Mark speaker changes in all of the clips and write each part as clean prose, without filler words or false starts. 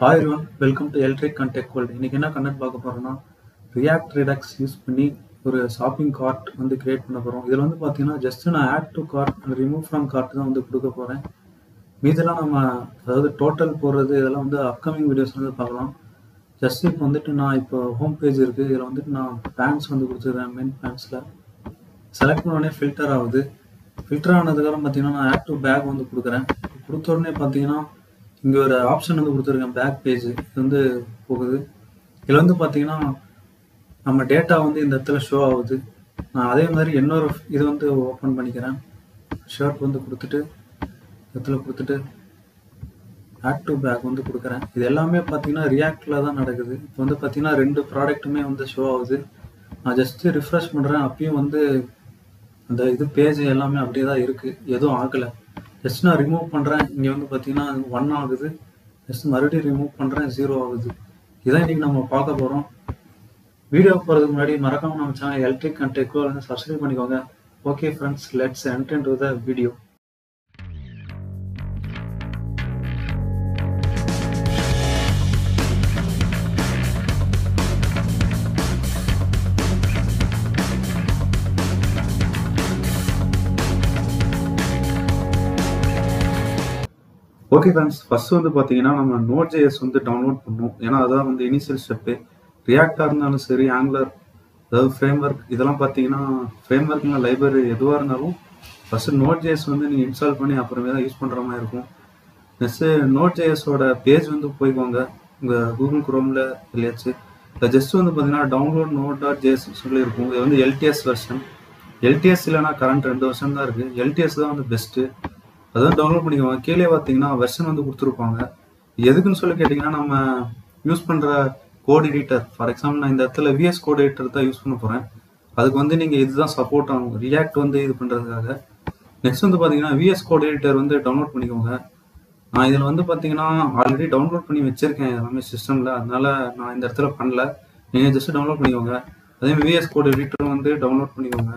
Speaker 1: Hi everyone, welcome to Electric and Tech World. இன்னைக்கு என்ன content பார்க்க போறோம்னா React Redux யூஸ் பண்ணி ஒரு ஷாப்பிங் கார்ட் வந்து கிரியேட் பண்ண போறோம். இதில் வந்து பார்த்தீங்கன்னா ஜஸ்ட் நான் add to cart and remove from cart தான் வந்து கொடுக்க போறேன். மீதெல்லாம் நம்ம அதாவது டோட்டல் போடுறது இதெல்லாம் வந்து அப்கமிங் வீடியோஸ் வந்து பார்க்கலாம். ஜஸ்ட் இப்போ வந்துட்டு நான் இப்போ ஹோம் பேஜ் இருக்கு. இதில் வந்துட்டு நான் பேண்ட்ஸ் வந்து கொடுத்துருக்கேன். மெயின் பேண்ட்ஸில் செலக்ட் பண்ண உடனே ஃபில்டர் ஆகுது. ஃபில்டர் ஆனதுக்கப்புறம் பார்த்தீங்கன்னா நான் ஆட் டு பேக் வந்து கொடுக்குறேன். கொடுத்த உடனே பார்த்தீங்கன்னா இங்கே ஒரு ஆப்ஷன் வந்து கொடுத்துருக்கேன், பேக் பேஜ். இது வந்து போகுது. இதில் வந்து பார்த்தீங்கன்னா நம்ம டேட்டா வந்து இந்த இடத்துல ஷோ ஆகுது. நான் அதே மாதிரி இன்னொரு இது வந்து ஓப்பன் பண்ணிக்கிறேன். ஷர்ட் வந்து கொடுத்துட்டு இடத்துல கொடுத்துட்டு ஆட் டு பேக் வந்து கொடுக்குறேன். இது எல்லாமே பார்த்தீங்கன்னா ரியாக்டில் தான் நடக்குது. இப்போ வந்து பார்த்தீங்கன்னா 2 ப்ராடக்ட்டுமே வந்து ஷோ ஆகுது. நான் ஜஸ்ட்டு ரிஃப்ரெஷ் பண்ணுறேன். அப்பயும் வந்து அந்த இது பேஜ் எல்லாமே அப்படியே தான் இருக்குது, எதுவும் ஆகலை. ஜஸ்ட் நான் ரிமூவ் பண்ணுறேன். இங்கே வந்து பார்த்தீங்கன்னா 1 ஆகுது. ஜஸ்ட் மறுபடியும் ரிமூவ் பண்ணுறேன், 0 ஆகுது. இதான் இன்றைக்கி நம்ம பார்க்க போகிறோம். வீடியோ போகிறதுக்கு முன்னாடி மறக்காம நம்ம channel electric and tech world வந்து சப்ஸ்கிரைப் பண்ணிக்கோங்க. Okay friends, let's enter into the video. Okay friends, first வந்து பார்த்தீங்கன்னா நம்ம Node.js வந்து டவுன்லோட் பண்ணணும். ஏன்னா அதான் வந்து இனிஷியல் ஸ்டெப்பு. ரியாக்டாக இருந்தாலும் சரி, ஆங்குலர் அதாவது ஃப்ரேம் ஒர்க் இதெல்லாம் பார்த்தீங்கன்னா ஃப்ரேம் ஒர்க்னா லைப்ரரி எதுவாக இருந்தாலும் ஃபஸ்ட்டு Node.js வந்து நீங்கள் இன்ஸ்டால் பண்ணி அப்புறமே தான் யூஸ் பண்ணுற மாதிரி இருக்கும். நெக்ஸ்ட்டு Node.jsோட பேஜ் வந்து போய்க்கோங்க உங்கள் கூகுள் குரோமில் இல்லையாச்சு. இல்லை ஜஸ்ட் வந்து பார்த்தீங்கன்னா டவுன்லோட் node.js சொல்லி இருக்கும். இது வந்து LTS வெர்ஷன். LTS இல்லைனா கரண்ட் 2 வெர்ஷன் தான் இருக்குது. LTS தான் வந்து பெஸ்ட்டு. அதான் டவுன்லோட் பண்ணிக்கோங்க. கீழே பார்த்தீங்கன்னா வெர்ஷன் வந்து கொடுத்துருப்பாங்க. எதுக்குன்னு சொல்லி கேட்டிங்கன்னா நம்ம யூஸ் பண்ணுற கோட் எடிட்டர். ஃபார் எக்ஸாம்பிள் நான் இந்த இடத்துல VS கோட் எடிட்டர் தான் யூஸ் பண்ண போகிறேன். அதுக்கு வந்து நீங்கள் இதுதான் சப்போர்ட் ஆகும், ரியாக்ட் வந்து இது பண்ணுறதுக்காக. நெக்ஸ்ட் வந்து பார்த்தீங்கன்னா VS கோட் எடிட்டர் வந்து டவுன்லோட் பண்ணிக்கோங்க. நான் இதில் வந்து பார்த்தீங்கன்னா ஆல்ரெடி டவுன்லோட் பண்ணி வச்சுருக்கேன் எல்லாமே சிஸ்டமில், அதனால நான் இந்த இடத்துல பண்ணல. நீங்கள் ஜஸ்ட் டவுன்லோட் பண்ணிக்கோங்க. அதே மாதிரி VS கோட் எடிட்டரும் வந்து டவுன்லோட் பண்ணிக்கோங்க.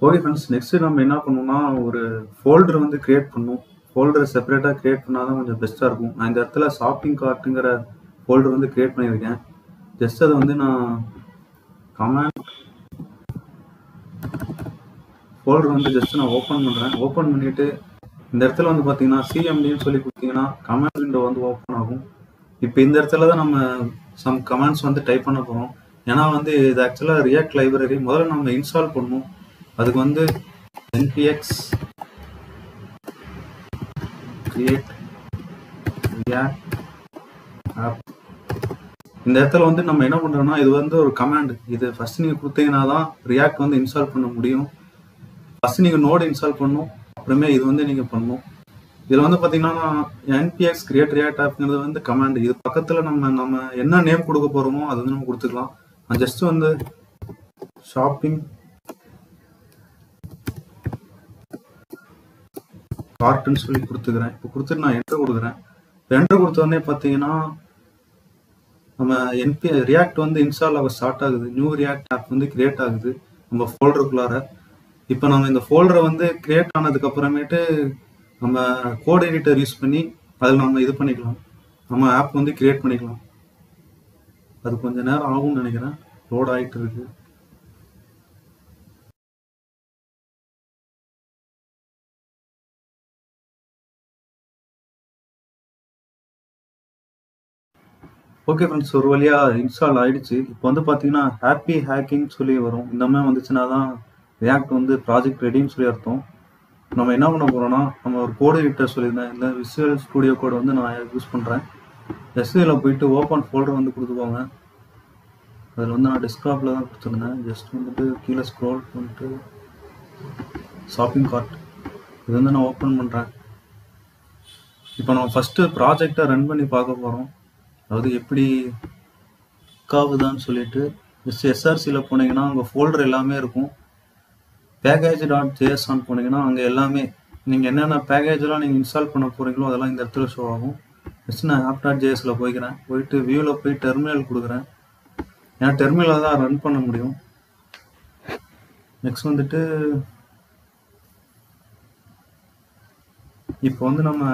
Speaker 1: ஓகே ஃப்ரெண்ட்ஸ், நெக்ஸ்ட் நம்ம என்ன பண்ணணும்னா ஒரு ஃபோல்டர் வந்து கிரியேட் பண்ணணும். ஃபோல்டரை செப்பரேட்டாக கிரியேட் பண்ணால் தான் கொஞ்சம் பெஸ்ட்டாக இருக்கும். நான் இந்த இடத்துல ஷாப்பிங் கார்ட்டுங்கிற ஃபோல்டர் வந்து கிரியேட் பண்ணியிருக்கேன். ஜஸ்ட் அதை வந்து நான் கமாண்ட் ஃபோல்டர் வந்து ஜஸ்ட் நான் ஓப்பன் பண்ணுறேன். ஓப்பன் பண்ணிவிட்டு இந்த இடத்துல வந்து பார்த்தீங்கன்னா CMDன்னு சொல்லி கொடுத்தீங்கன்னா கமாண்ட் விண்டோ வந்து ஓப்பன் ஆகும். இப்போ இந்த இடத்துல தான் நம்ம சம் கமாண்ட்ஸ் வந்து டைப் பண்ண போகிறோம். ஏன்னா வந்து இது ஆக்சுவலாக ரியாக்ட் லைப்ரரி முதல்ல நம்ம இன்ஸ்டால் பண்ணணும். அதுக்கு வந்து npx create react app. இந்த இடத்துல வந்து நம்ம என்ன பண்றோம்னா இது வந்து ஒரு கமாண்ட். இது ஃபர்ஸ்ட் நீங்க கொடுத்தீங்கன்னா தான் ரியாக்ட் வந்து இன்ஸ்டால் பண்ண முடியும். ஃபர்ஸ்ட் நீங்க நோட் இன்ஸ்டால் பண்ணணும், அப்புறமே இது வந்து நீங்க பண்ணணும். இதுல வந்து பாத்தீங்கன்னா npx create react appங்கிறது வந்து கமாண்ட். இது பக்கத்துல நம்ம என்ன நேம் கொடுக்க போறோமோ அது வந்து நம்ம கொடுத்துக்கலாம். நான் ஜஸ்ட் வந்து ஷாப்பிங் கார்ட்டுன்னு சொல்லி கொடுத்துக்கிறேன். இப்போ கொடுத்துட்டு நான் என்டர் கொடுக்குறேன். என்டர் கொடுத்த உடனே பார்த்தீங்கன்னா நம்ம ரியாக்ட் வந்து இன்ஸ்டால் ஆக ஸ்டார்ட் ஆகுது. நியூ ரியாக்ட் ஆப் வந்து கிரியேட் ஆகுது நம்ம ஃபோல்டருக்குள்ளார. இப்போ நம்ம இந்த ஃபோல்டரை வந்து கிரியேட் ஆனதுக்கு அப்புறமேட்டு நம்ம கோட் எடிட்டர் யூஸ் பண்ணி அதில் நம்ம இது பண்ணிக்கலாம், நம்ம ஆப் வந்து கிரியேட் பண்ணிக்கலாம். அது கொஞ்சம் நேரம் ஆகும்னு நினைக்கிறேன், லோட் ஆகிட்டு இருக்கு. ஓகே ஃப்ரெண்ட்ஸ், ஒரு வழியாக இன்ஸ்டால் ஆகிடுச்சு. இப்போ வந்து பார்த்தீங்கன்னா ஹாப்பி ஹேக்கிங் சொல்லி வரும். இந்த மாதிரி வந்துச்சுன்னா தான் ரியாக்ட் வந்து ப்ராஜெக்ட் ரெடின்னு சொல்லி அர்த்தம். நம்ம என்ன பண்ண போகிறோம்னா நம்ம ஒரு கோட் எடிட்டர் சொல்லியிருந்தேன், இந்த விசுவல் ஸ்டுடியோ கோட் வந்து நான் யூஸ் பண்ணுறேன். எஸ்இயில் போயிட்டு ஓப்பன் ஃபோல்டர் வந்து கொடுத்துக்கோங்க. அதில் வந்து நான் டெஸ்க்டாப்பில் தான் கொடுத்துருந்தேன். ஜஸ்ட் வந்துட்டு கீழே ஸ்க்ரோல் பண்ணிட்டு ஷாப்பிங் கார்ட் இது வந்து நான் ஓப்பன் பண்ணுறேன். இப்போ நம்ம ஃபஸ்ட்டு ப்ராஜெக்டை ரன் பண்ணி பார்க்க போகிறோம், அதாவது எப்படி ஆகுதான்னு சொல்லிட்டு. ஜஸ்ட் SRCயில் போனீங்கன்னா அங்கே ஃபோல்டர் எல்லாமே இருக்கும். package.js போனீங்கன்னா அங்கே எல்லாமே நீங்கள் என்னென்ன பேக்கேஜெலாம் நீங்கள் இன்ஸ்டால் பண்ண போகிறீங்களோ அதெல்லாம் இந்த இடத்துல ஷோ ஆகும். ஜஸ்ட் நான் app.jsல போய்க்கிறேன். போயிட்டு வியூவில் போய் டெர்மினல் கொடுக்குறேன். ஏன்னா டெர்மினலில் தான் ரன் பண்ண முடியும். நெக்ஸ்ட் வந்துட்டு இப்போ வந்து நம்ம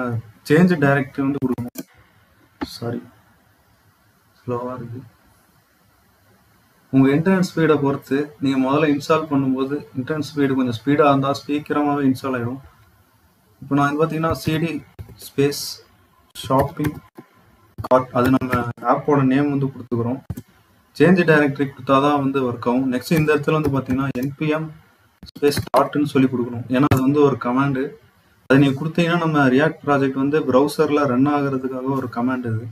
Speaker 1: சேஞ்ச் டைரக்டரி வந்து கொடுக்கணும். சாரி, ஸ்லோவாக இருக்குது. உங்கள் இன்டர்நெட் ஸ்பீடை பொறுத்து நீங்கள் முதல்ல இன்ஸ்டால் பண்ணும்போது இன்டர்நெட் ஸ்பீடு கொஞ்சம் ஸ்பீடாக இருந்தால் சீக்கிரமாகவே இன்ஸ்டால் ஆகிடும். இப்போ நான் இது பார்த்தீங்கன்னா சிடி ஸ்பேஸ் ஷாப்பிங் கார்ட், அது நம்ம ஆப்போட நேம் வந்து கொடுத்துக்கிறோம். சேஞ்ச் டைரக்டரி கொடுத்தா தான் வந்து ஒர்க் ஆகும். நெக்ஸ்ட் இந்த இடத்துல வந்து பார்த்தீங்கன்னா npm ஸ்பேஸ் ஸ்டார்ட்னு சொல்லி கொடுக்கணும். ஏன்னா அது வந்து ஒரு கமாண்டு. அது நீங்கள் கொடுத்தீங்கன்னா நம்ம ரியாக்ட் ப்ராஜெக்ட் வந்து ப்ரௌசரில் ரன் ஆகிறதுக்காக ஒரு கமாண்ட் இது.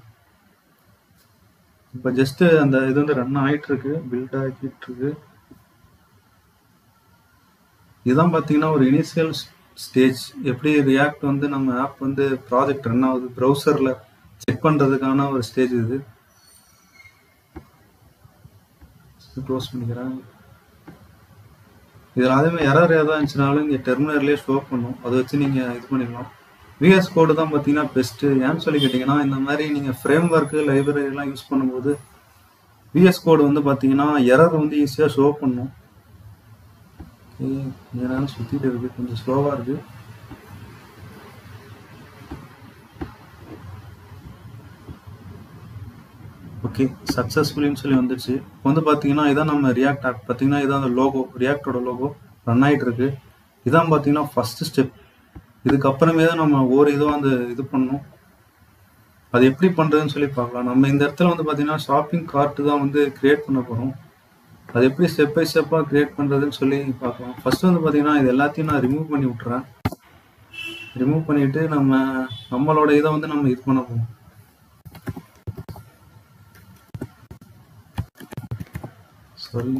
Speaker 1: இப்போ ஜஸ்ட் அந்த இது வந்து ரன் ஆகிட்டு இருக்கு, பில்ட் ஆகிட்டு இருக்கு. இதுதான் பார்த்தீங்கன்னா ஒரு இனிஷியல் ஸ்டேஜ். எப்படி ரியாக்ட் வந்து நம்ம ஆப் வந்து ப்ராஜெக்ட் ரன் ஆகுது ப்ரௌசரில் செக் பண்ணுறதுக்கான ஒரு ஸ்டேஜ் இது. க்ளோஸ் பண்ணிக்கிறேன். இதில் அதேமாதிரி எரர் ஏதாவது இருந்துச்சுனாலும் இங்கே டெர்மினல்லே ஷோ பண்ணும். அதை வச்சு நீங்கள் இது பண்ணிக்கலாம். விஎஸ் கோடு தான் பார்த்தீங்கன்னா பெஸ்ட்டு. ஏன்னு சொல்லி கேட்டிங்கன்னா, இந்த மாதிரி நீங்கள் ஃப்ரேம் ஒர்க்கு லைப்ரரிலாம் யூஸ் பண்ணும்போது விஎஸ் கோடு வந்து பார்த்தீங்கன்னா எரர் வந்து ஈஸியாக ஷோ பண்ணும். நேரம் சுற்றிட்டு இருக்குது, கொஞ்சம் ஸ்லோவாக இருக்குது. ஓகே, சக்ஸஸ்ஃபுல்லின்னு சொல்லி வந்துடுச்சு. இப்போ வந்து பார்த்தீங்கன்னா இதான் நம்ம ரியாக்ட் ஆப். பார்த்தீங்கன்னா இதான் அந்த லோகோ, ரியாக்டோட லோகோ ரன் ஆகிட்டு இருக்கு. இதான் பார்த்தீங்கன்னா ஃபஸ்ட்டு ஸ்டெப். இதுக்கப்புறமே தான் நம்ம ஒவ்வொரு இதுவும் அந்த இது பண்ணணும். அது எப்படி பண்ணுறதுன்னு சொல்லி பார்க்கலாம். நம்ம இந்த இடத்துல வந்து பார்த்தீங்கன்னா ஷாப்பிங் கார்ட்டு தான் வந்து க்ரியேட் பண்ண போகிறோம். அது எப்படி ஸ்டெப் பை ஸ்டெப்பாக க்ரியேட் பண்ணுறதுன்னு சொல்லி பார்க்கலாம். ஃபஸ்ட்டு வந்து பார்த்தீங்கன்னா இது எல்லாத்தையும் நான் ரிமூவ் பண்ணி விட்டுறேன். ரிமூவ் பண்ணிவிட்டு நம்மளோட இதை வந்து நம்ம இது பண்ண போகிறோம். சாரி,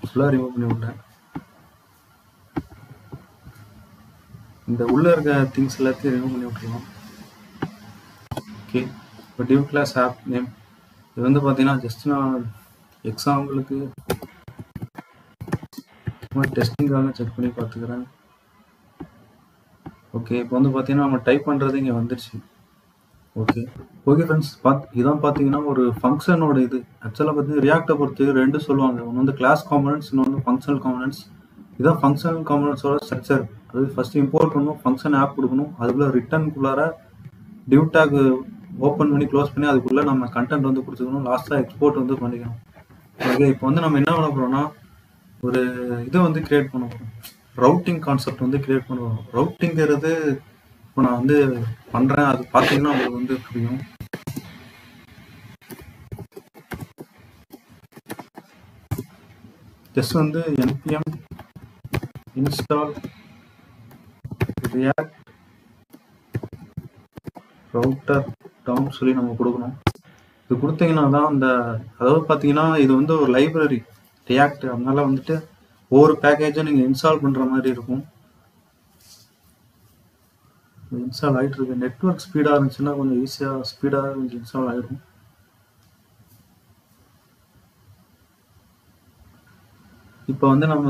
Speaker 1: ஃபுல்லாக ரிமூவ் பண்ணி விட்டேன். இந்த உள்ளே இருக்க திங்ஸ் எல்லாத்தையும் ரிமூவ் பண்ணி விட்டுருலாம். ஓகே, இப்போ டிவ் கிளாஸ் ஆப் நேம் இது வந்து பார்த்தீங்கன்னா ஜஸ்ட் நான் எக்ஸாம்பிளுக்கு டெஸ்டிங்காக செக் பண்ணி பார்த்துக்கிறேன். ஓகே, இப்போ வந்து பார்த்தீங்கன்னா நம்ம டைப் பண்ணுறது இங்கே வந்துடுச்சு. ஓகே ஃப்ரெண்ட்ஸ், இதான் பார்த்தீங்கன்னா ஒரு ஃபங்க்ஷனோட இது. ஆக்சுவலாக பார்த்தீங்கன்னா ரியாக்டை பொறுத்து ரெண்டு சொல்லுவாங்க. ஒன்று வந்து கிளாஸ் காம்பனன்ட்ஸ், இன்னொன்று ஃபங்க்ஷனல் காம்பனன்ட்ஸ். இதான் ஃபங்க்ஷனல் காம்பனன்ட்ஸோட ஸ்ட்ரக்சர். அது ஃபஸ்ட்டு இம்போர்ட் பண்ணணும், ஃபங்க்ஷன் ஆப் கொடுக்கணும், அதுக்குள்ளே ரிட்டர்னுக்குள்ளார டிவ் டேக் ஓப்பன் பண்ணி க்ளோஸ் பண்ணி அதுக்குள்ளே நம்ம கண்டென்ட் வந்து கொடுத்துக்கணும். லாஸ்ட்டாக எக்ஸ்போர்ட் வந்து பண்ணிக்கணும். ஓகே, இப்போ வந்து நம்ம என்ன பண்ண போகிறோம்னா ஒரு இதை வந்து கிரியேட் பண்ண போகிறோம். ரவுட்டிங் கான்செப்ட் வந்து கிரியேட் பண்ணுவோம். ரவுட்டிங்கிறது இப்போ நான் வந்து பண்ணுறேன், அது பார்த்தீங்கன்னா உங்களுக்கு வந்து புரியும். ஜஸ்ட் வந்து npm install React router dom சொல்லி நம்ம கொடுக்கணும். இது கொடுத்தீங்கன்னா தான் அந்த, அதாவது பார்த்தீங்கன்னா இது வந்து ஒரு லைப்ரரி ரியாக்ட். அதனால வந்துட்டு ஒவ்வொரு பேக்கேஜும் நீங்கள் இன்ஸ்டால் பண்ணுற மாதிரி இருக்கும். இன்ஸ்டால் ஆகிட்டு இருக்கு. நெட்வொர்க் ஸ்பீடாக இருந்துச்சுன்னா கொஞ்சம் ஈஸியாக ஸ்பீடாக கொஞ்சம் இன்ஸ்டால் ஆகிடும். இப்போ வந்து நம்ம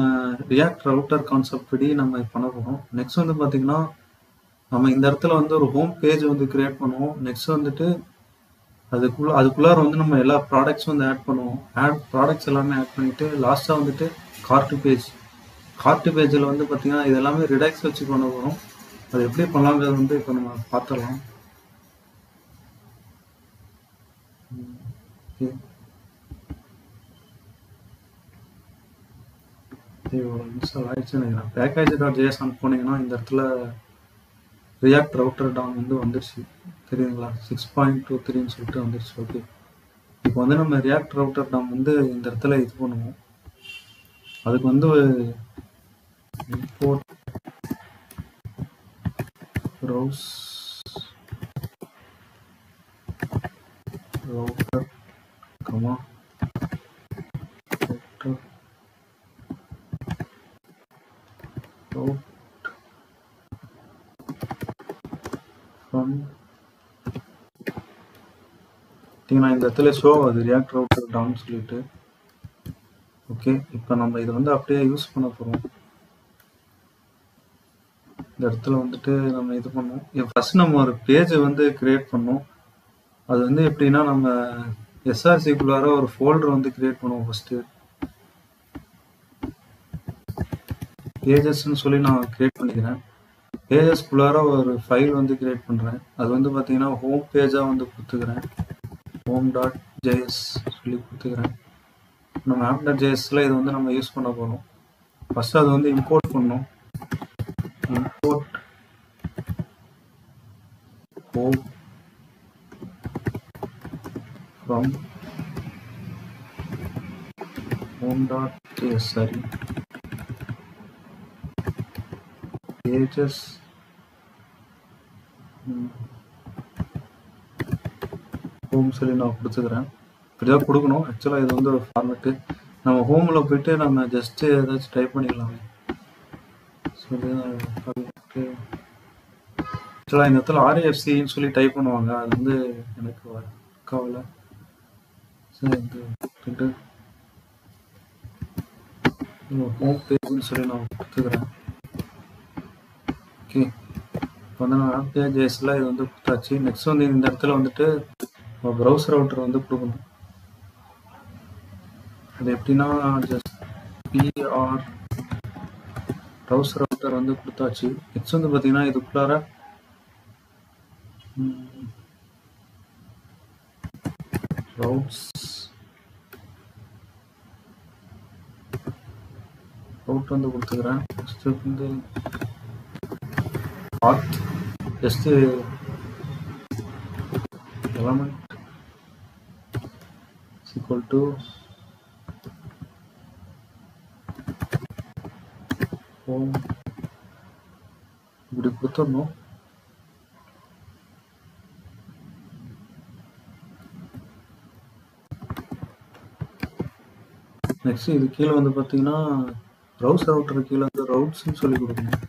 Speaker 1: ரியாக்ட் ரவுட்டர் கான்செப்ட் படி நம்ம பண்ண போகிறோம். நெக்ஸ்ட் வந்து பார்த்தீங்கன்னா நம்ம இந்த இடத்துல வந்து ஒரு ஹோம் பேஜ் வந்து கிரியேட் பண்ணுவோம். நெக்ஸ்ட் வந்துட்டு அதுக்குள்ளார வந்து நம்ம எல்லா ப்ராடக்ட்ஸும் வந்து ஆட் பண்ணுவோம். ப்ராடக்ட்ஸ் எல்லாமே ஆட் பண்ணிவிட்டு லாஸ்ட்டாக வந்துட்டு கார்ட்டு பேஜில் வந்து பார்த்தீங்கன்னா இது எல்லாமே ரிடக்ஸ் வச்சு பண்ண போகிறோம். அது எப்படி பண்ணலாங்கிறது வந்து இப்போ நம்ம பார்த்துடலாம். இன்ஸ்டால் ஆயிடுச்சுன்னு நினைக்கிறேன். பேக்கேஜ்.json போனீங்கன்னா இந்த இடத்துல ரியாக்ட் ரவுட்டர் டவுன் வந்து வந்துடுச்சு, தெரியுங்களா? 6.23ன்னு சொல்லிட்டு வந்துடுச்சு. ஓகே, இப்போ வந்து நம்ம ரியாக்ட் ரவுட்டர் டவுன் வந்து இந்த இடத்துல இது பண்ணுவோம். அதுக்கு வந்து import browse router comma router route from பார்த்தீங்கன்னா இந்த இடத்துல ஷோ ஆகுது ரியாக்ட் ரவுட்டர் டவுன் சொல்லிட்டு. ஓகே, இப்போ நம்ம இதை வந்து அப்படியே யூஸ் பண்ண போகிறோம். இந்த இடத்துல வந்துட்டு நம்ம இது பண்ணோம். ஃபர்ஸ்ட் நம்ம ஒரு பேஜை வந்து கிரியேட் பண்ணோம். அது வந்து எப்படின்னா நம்ம எஸ்ஆர்சிக்குள்ளார ஒரு ஃபோல்டர் வந்து கிரியேட் பண்ணுவோம். ஃபர்ஸ்ட்டு பேஜஸ்ன்னு சொல்லி நான் கிரியேட் பண்ணிக்கிறேன். பேஜஸ்குள்ளார ஒரு ஃபைல் வந்து கிரியேட் பண்ணுறேன். அது வந்து பார்த்தீங்கன்னா ஹோம் பேஜாக வந்து கொடுத்துக்கிறேன். home.js சொல்லி கொடுத்துக்கிறேன். நம்ம app.jsல இது வந்து நம்ம யூஸ் பண்ண போகிறோம். ஃபஸ்ட்டு அது வந்து இம்போர்ட் பண்ணணும். இம்போர்ட் home from home.js சரி பேஜஸ் ஹோம் சொல்லி நான் கொடுத்துக்கிறேன். இப்படிதான் கொடுக்கணும். ஆக்சுவலாக இது வந்து ஒரு ஃபார்மேட்டு. நம்ம ஹோமில் போயிட்டு நம்ம ஜஸ்ட்டு ஏதாச்சும் டைப் பண்ணிக்கலாமே சொல்லி ஆக்சுவலாக இந்த இடத்துல RFCன்னு சொல்லி டைப் பண்ணுவாங்க. அது வந்து எனக்கு ஒர்க் ஆகல. சரி இது ஹோம் பேஜ்னு சொல்லி நான் கொடுத்துக்கிறேன். ஓகே, இப்போ வந்து நான் app.jsல இது வந்து கொடுத்தாச்சு. நெக்ஸ்ட் வந்து இந்த இடத்துல வந்துட்டு ப்ரௌசர் ரவுட்டர் வந்து கொடுக்கணும். அது எப்படின்னா ஜஸ்ட் PR ப்ரௌசர் ரவுட்டர் வந்து கொடுத்தாச்சு. நெக்ஸ்ட் வந்து பார்த்தீங்கன்னா இதுக்குள்ளார ரவுட் வந்து கொடுத்துக்கிறேன். நெக்ஸ்ட் வந்து பாத் just element is equal to home இப்படி கொடுத்துடணும். நெக்ஸ்ட் இது கீழே வந்து பார்த்தீங்கன்னா ப்ரௌசர் ரவுட்டர் கீழே வந்து ரவுட்ஸ்ன்னு சொல்லி கொடுக்கணும்.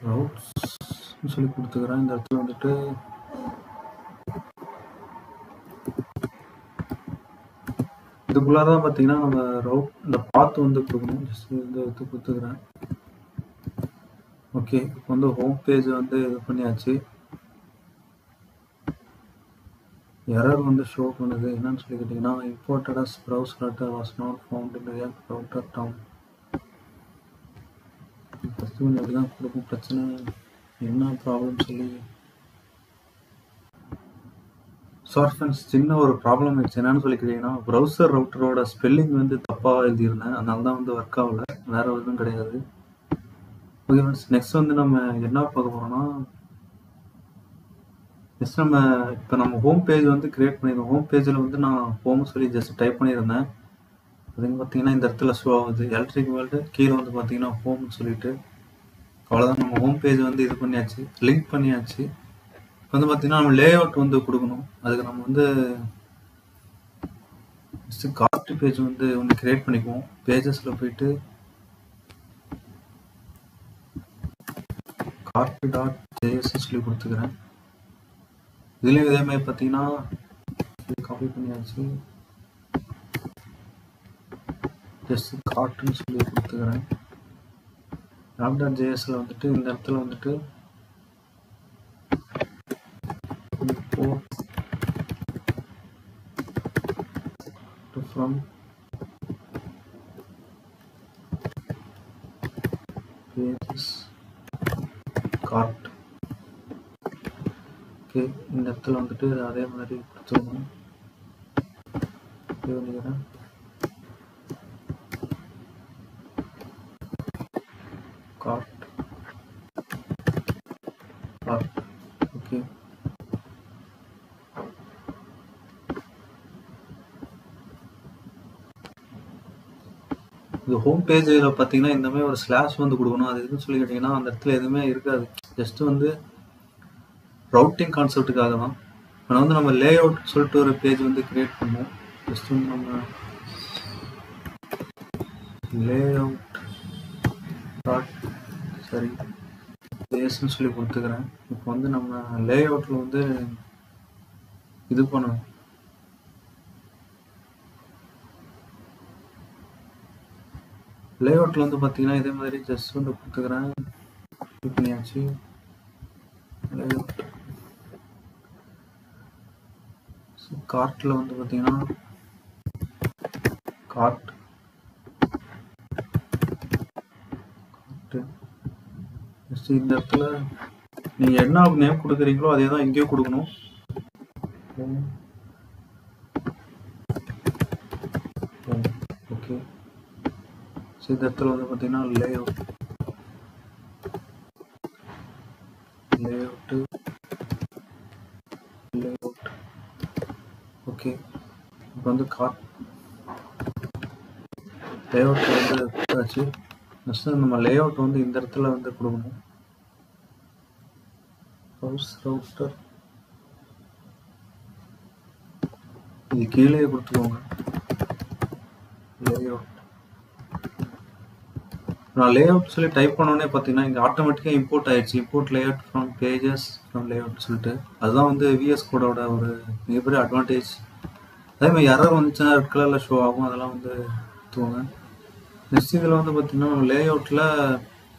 Speaker 1: ரவுட்ஸ்ன்னு சொல்லி கொடுத்துக்கிறேன். இந்த இடத்துல வந்துட்டு இதுக்குள்ளார தான் பார்த்தீங்கன்னா நம்ம ரவுட் இந்த பாத்து வந்து கொடுக்கணும். ஜஸ்ட் இந்த எடுத்து கொடுத்துக்கிறேன். ஓகே, இப்போ வந்து ஹோம் பேஜ் வந்து இது பண்ணியாச்சு. எரர் வந்து ஷோ பண்ணுது. என்னன்னு சொல்லி கேட்டிங்கன்னா imported as browser router was not found in React router dom. First கொஞ்சம் அப்படி தான் கொடுக்கும். பிரச்சனை என்ன ப்ராப்ளம் சொல்லி சாரி ஃப்ரெண்ட்ஸ், சின்ன ஒரு ப்ராப்ளம் ஆயிடுச்சு. என்னன்னு சொல்லி கேட்டிங்கன்னா ப்ரௌசர் ரவுட்டரோட ஸ்பெல்லிங் வந்து தப்பாக எழுதியிருந்தேன். அதனால தான் வந்து ஒர்க் ஆகல, வேற எதுவும் கிடையாது. ஓகே ஃப்ரெண்ட்ஸ், நெக்ஸ்ட் வந்து நம்ம என்ன பார்க்க போகிறோம்னா நெக்ஸ்ட் நம்ம இப்போ நம்ம ஹோம் பேஜ் வந்து கிரியேட் பண்ணியிருந்தோம். ஹோம் பேஜில் வந்து நான் ஹோம் சொல்லி ஜஸ்ட் டைப் பண்ணியிருந்தேன். அதுன்னு பார்த்தீங்கன்னா இந்த இடத்துல ஷோ ஆகுது எலக்ட்ரிக் வேர்ல்டு. கீழே வந்து பார்த்தீங்கன்னா ஹோம்னு சொல்லிட்டு அவ்வளோதான். நம்ம ஹோம் பேஜ் வந்து இது பண்ணியாச்சு, லிங்க் பண்ணியாச்சு. இப்போ வந்து பார்த்தீங்கன்னா நம்ம லே அவுட் வந்து கொடுக்கணும். அதுக்கு நம்ம வந்து கார்ட் பேஜ் வந்து ஒன்று கிரியேட் பண்ணிக்குவோம். பேஜஸில் போயிட்டு cart.js சொல்லி கொடுத்துக்கிறேன். இதுலேயும் இதே மாதிரி பார்த்தீங்கன்னா காப்பி பண்ணியாச்சு. ஜஸ்ட் கார்ட்னு சொல்லி கொடுத்துக்கிறேன். app.jsல வந்துட்டு இந்த இடத்துல வந்துட்டு from pages cart. ஓகே, இந்த இடத்துல வந்துட்டு அதே மாதிரி கொடுத்துருவோம். பண்ணிக்கிறேன். cart ஓகே, இது ஹோம் பேஜில் பார்த்தீங்கன்னா இந்த மாதிரி ஒரு ஸ்லாஷ் வந்து கொடுக்கணும். அது எதுன்னு சொல்லி கேட்டிங்கன்னா அந்த இடத்துல எதுவுமே இருக்காது. ஜஸ்ட் வந்து ரவுட்டிங் கான்செப்டுக்காக தான். ஆனால் வந்து நம்ம லே அவுட் சொல்லிட்டு ஒரு பேஜ் வந்து கிரியேட் பண்ணுவோம். ஜஸ்ட் வந்து நம்ம லே அவுட் சரி பேஸ்ன்னு சொல்லி கொடுத்துக்கிறேன். இப்போ வந்து நம்ம லே அவுட்டில் வந்து இது பண்ணணும். லே அவுட்டில் வந்து பார்த்தீங்கன்னா இதே மாதிரி ஜஸ்ட் வந்து கொடுத்துக்கிறேன். இது பண்ணியாச்சு. லே அவுட் கார்ட்டில் வந்து பார்த்தீங்கன்னா கார்ட் இந்த இடத்துல நீங்கள் என்ன நேம் கொடுக்குறீங்களோ அதே தான் இங்கேயும் கொடுக்கணும். ஓகே, ஸோ இந்த இடத்துல வந்து பார்த்தீங்கன்னா லேஅவுட் ஓகே. இப்போ வந்து கார்ட் லேஅவுட் வந்து கொடுத்தாச்சு. நெக்ஸ்ட் நம்ம லேஅவுட் வந்து இந்த இடத்துல வந்து கொடுக்கணும். ஹவுஸ் ரவுட்டர் இது கீழே கொடுத்துக்கோங்க. லேஅவுட் நான் லேஅவுட் சொல்லி டைப் பண்ணோடனே பார்த்தீங்கன்னா இங்கே ஆட்டோமேட்டிக்காக இம்போர்ட் ஆயிடுச்சு. Import layout from pages from layout சொல்லிட்டு அதுதான் வந்து விஎஸ் கோடோட ஒரு மிகப்பெரிய அட்வான்டேஜ். அதே மாதிரி எரர் வந்துச்சுன்னா ரெட் கலரில் ஷோ ஆகும், அதெல்லாம் வந்து எடுத்துவாங்க. நெக்ஸ்ட் இதில் வந்து பார்த்தீங்கன்னா லேஅவுட்டில்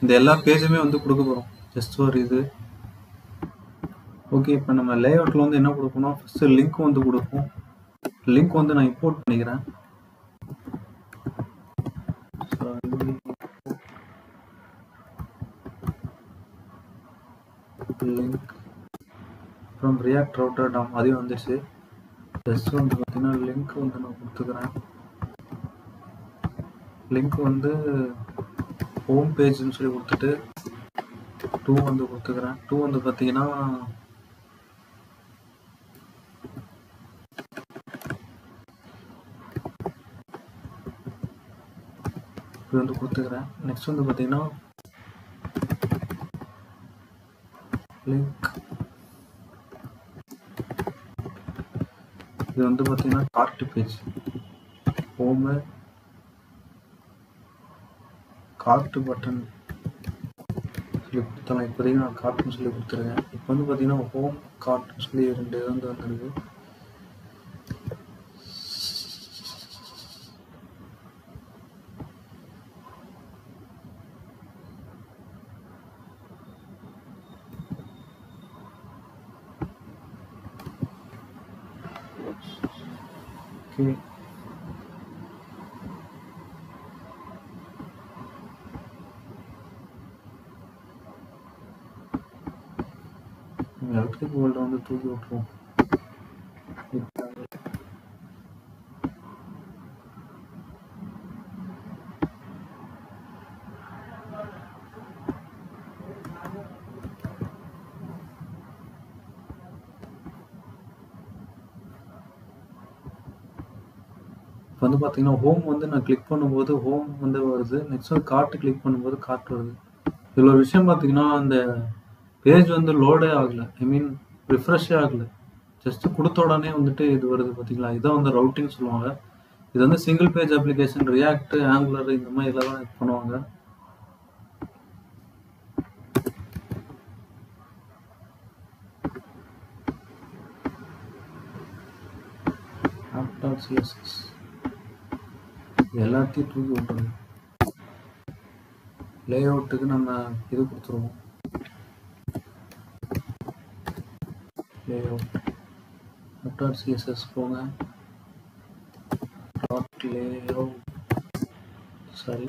Speaker 1: இந்த எல்லா பேஜுமே வந்து கொடுக்க போகிறோம். ஜஸ்ட் ஒரு இது ஓகே. இப்போ நம்ம லேஅவுட்டில் வந்து என்ன கொடுக்கணும், ஃபஸ்ட்டு லிங்க் வந்து கொடுப்போம். லிங்க் வந்து நான் இம்போர்ட் பண்ணிக்கிறேன். Link from react router Tom அதையும் வந்துடுச்சு. ஜஸ்ட் வந்து பார்த்தீங்கன்னா லிங்க் வந்து நான் கொடுத்துக்கிறேன். லிங்க் வந்து ஹோம் பேஜ்னு சொல்லி கொடுத்துட்டு 2 வந்து கொடுத்துக்கிறேன். 2 வந்து பார்த்தீங்கன்னா இது வந்து கொடுத்துக்கிறேன். நெக்ஸ்ட் வந்து பார்த்தீங்கன்னா லிங்க் இது வந்து பார்த்தீங்கன்னா card page home card button சொல்லி கொடுத்தலாம். இப்போதைக்கு நான் கார்ட்னு சொல்லி கொடுத்துருக்கேன். இப்போ வந்து பார்த்தீங்கன்னா ஹோம் கார்ட்னு சொல்லி 2 வந்து வந்துருக்கு. ஓகே, எலக்ட்ரிக் போல்ட்டை வந்து தூக்கி விட்டுருவோம். இப்போ வந்து பார்த்தீங்கன்னா ஹோம் வந்து நான் கிளிக் பண்ணும்போது ஹோம் வந்து வருது. நெக்ஸ்ட் வந்து கார்ட்டு கிளிக் பண்ணும்போது கார்ட் வருது. இதில் ஒரு விஷயம் பார்த்தீங்கன்னா அந்த பேஜ் வந்து லோடே ஆகலை, ஐ மீன் ரிஃப்ரெஷ்ஷே ஆகலை. ஜஸ்ட்டு கொடுத்த உடனே வந்துட்டு இது வருது பார்த்தீங்களா, இதான் வந்து ரவுட்டிங் சொல்லுவாங்க. இது வந்து single page application react angular இந்த மாதிரி இதெல்லாம் தான் இது பண்ணுவாங்க. app.css எல்லாத்தையும் தூக்கி விட்டுருங்க. லேஅவுட்டுக்கு நம்ம இது கொடுத்துருவோம். லேஅவுட் app.css போங்க. layout சாரி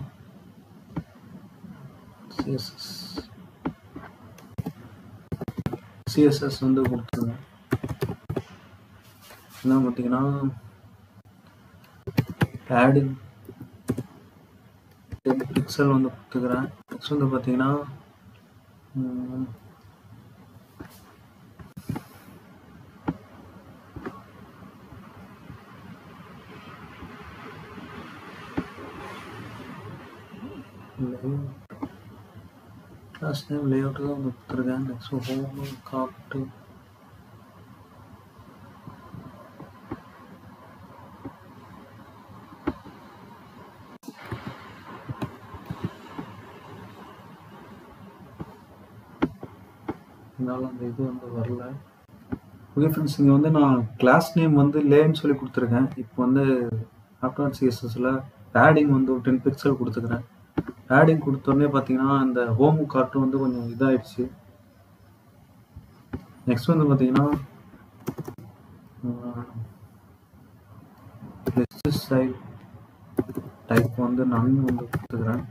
Speaker 1: css வந்து கொடுத்துருங்க. என்ன பார்த்தீங்கன்னா ஆடிங் 10 பிக்சல் வந்து கொடுத்துக்கிறேன். நெக்ஸ்ட் வந்து பார்த்தீங்கன்னா கிளாஸ் நேம் லேஅவுட் தான் வந்து கொடுத்துருக்கேன். நெக்ஸ்ட் ஹோம் கார்ட்டு இருந்தாலும் அந்த இது வந்து வரல. ஓகே ஃப்ரெண்ட்ஸ், இங்கே வந்து நான் கிளாஸ் நேம் வந்து லேன்னு சொல்லி கொடுத்துருக்கேன். இப்போ வந்து app.cssல பேடிங் வந்து ஒரு 10 பிக்சல் கொடுத்துக்கிறேன். பேடிங் கொடுத்தோடனே பார்த்தீங்கன்னா இந்த ஹோம் கார்ட்டு வந்து கொஞ்சம் இதாகிடுச்சு. நெக்ஸ்ட் வந்து பார்த்தீங்கன்னா லிஸ்ட் ஸ்டைல் டைப் வந்து நான் வந்து கொடுத்துக்கிறேன்.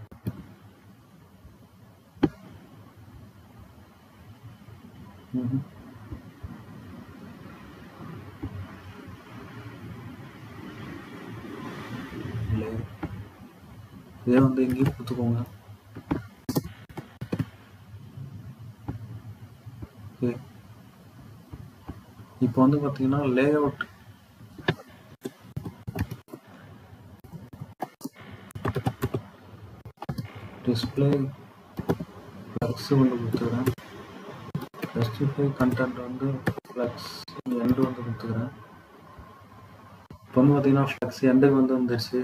Speaker 1: இதே வந்து இங்கேயும் கொடுத்துக்கோங்க. ஓகே, இப்போ வந்து பார்த்தீங்கன்னா லே அவுட் டிஸ்பிளே ஃப்ளக்ஸ் வந்து கொடுத்துக்கிறேன். ஜஸ்டிஃபை கண்டென்ட் வந்து ஃப்ளக்ஸ் எண்டு வந்து கொடுத்துக்கிறேன். இப்போ வந்து பார்த்தீங்கன்னா ஃப்ளக்ஸ் எண்டுக்கு வந்து வந்துடுச்சு.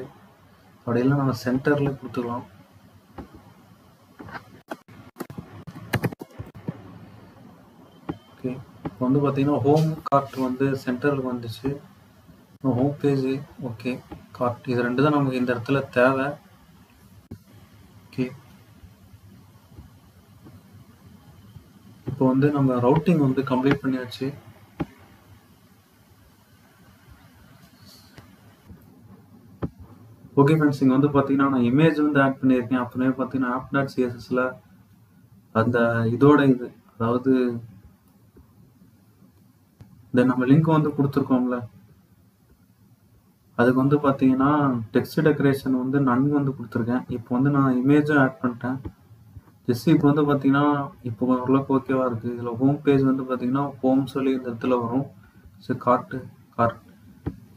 Speaker 1: அப்படியெல்லாம் நம்ம சென்டரில் கொடுத்துக்கலாம். ஓகே, இப்போ வந்து பார்த்தீங்கன்னா ஹோம் கார்ட் வந்து சென்டருக்கு வந்துச்சு. ஹோம் பேஜ் ஓகே, கார்ட் இது ரெண்டு தான் நமக்கு இந்த இடத்துல தேவை. ஓகே, இப்போ வந்து நம்ம ரவுட்டிங் வந்து கம்ப்ளீட் பண்ணியாச்சு. ஓகே ஃப்ரெண்ட்ஸ், இங்கே வந்து பார்த்தீங்கன்னா நான் இமேஜ் வந்து ஆட் பண்ணியிருக்கேன். அப்புறமே பார்த்தீங்கன்னா app.cssல அந்த இதோட இது, அதாவது இந்த நம்ம லிங்க் வந்து கொடுத்துருக்கோம்ல, அதுக்கு வந்து பார்த்தீங்கன்னா டெக்ஸ்ட் டெக்கரேஷன் வந்து நன் வந்து கொடுத்துருக்கேன். இப்போ வந்து நான் இமேஜும் ஆட் பண்ணிட்டேன். ஜஸ்ட் இப்போ வந்து பார்த்தீங்கன்னா இப்போ ஓரளவுக்கு ஓகேவா இருக்குது. இதில் ஹோம் பேஜ் வந்து பார்த்தீங்கன்னா ஹோம் சொல்லி இந்த இடத்துல வரும். ஸோ கார்ட்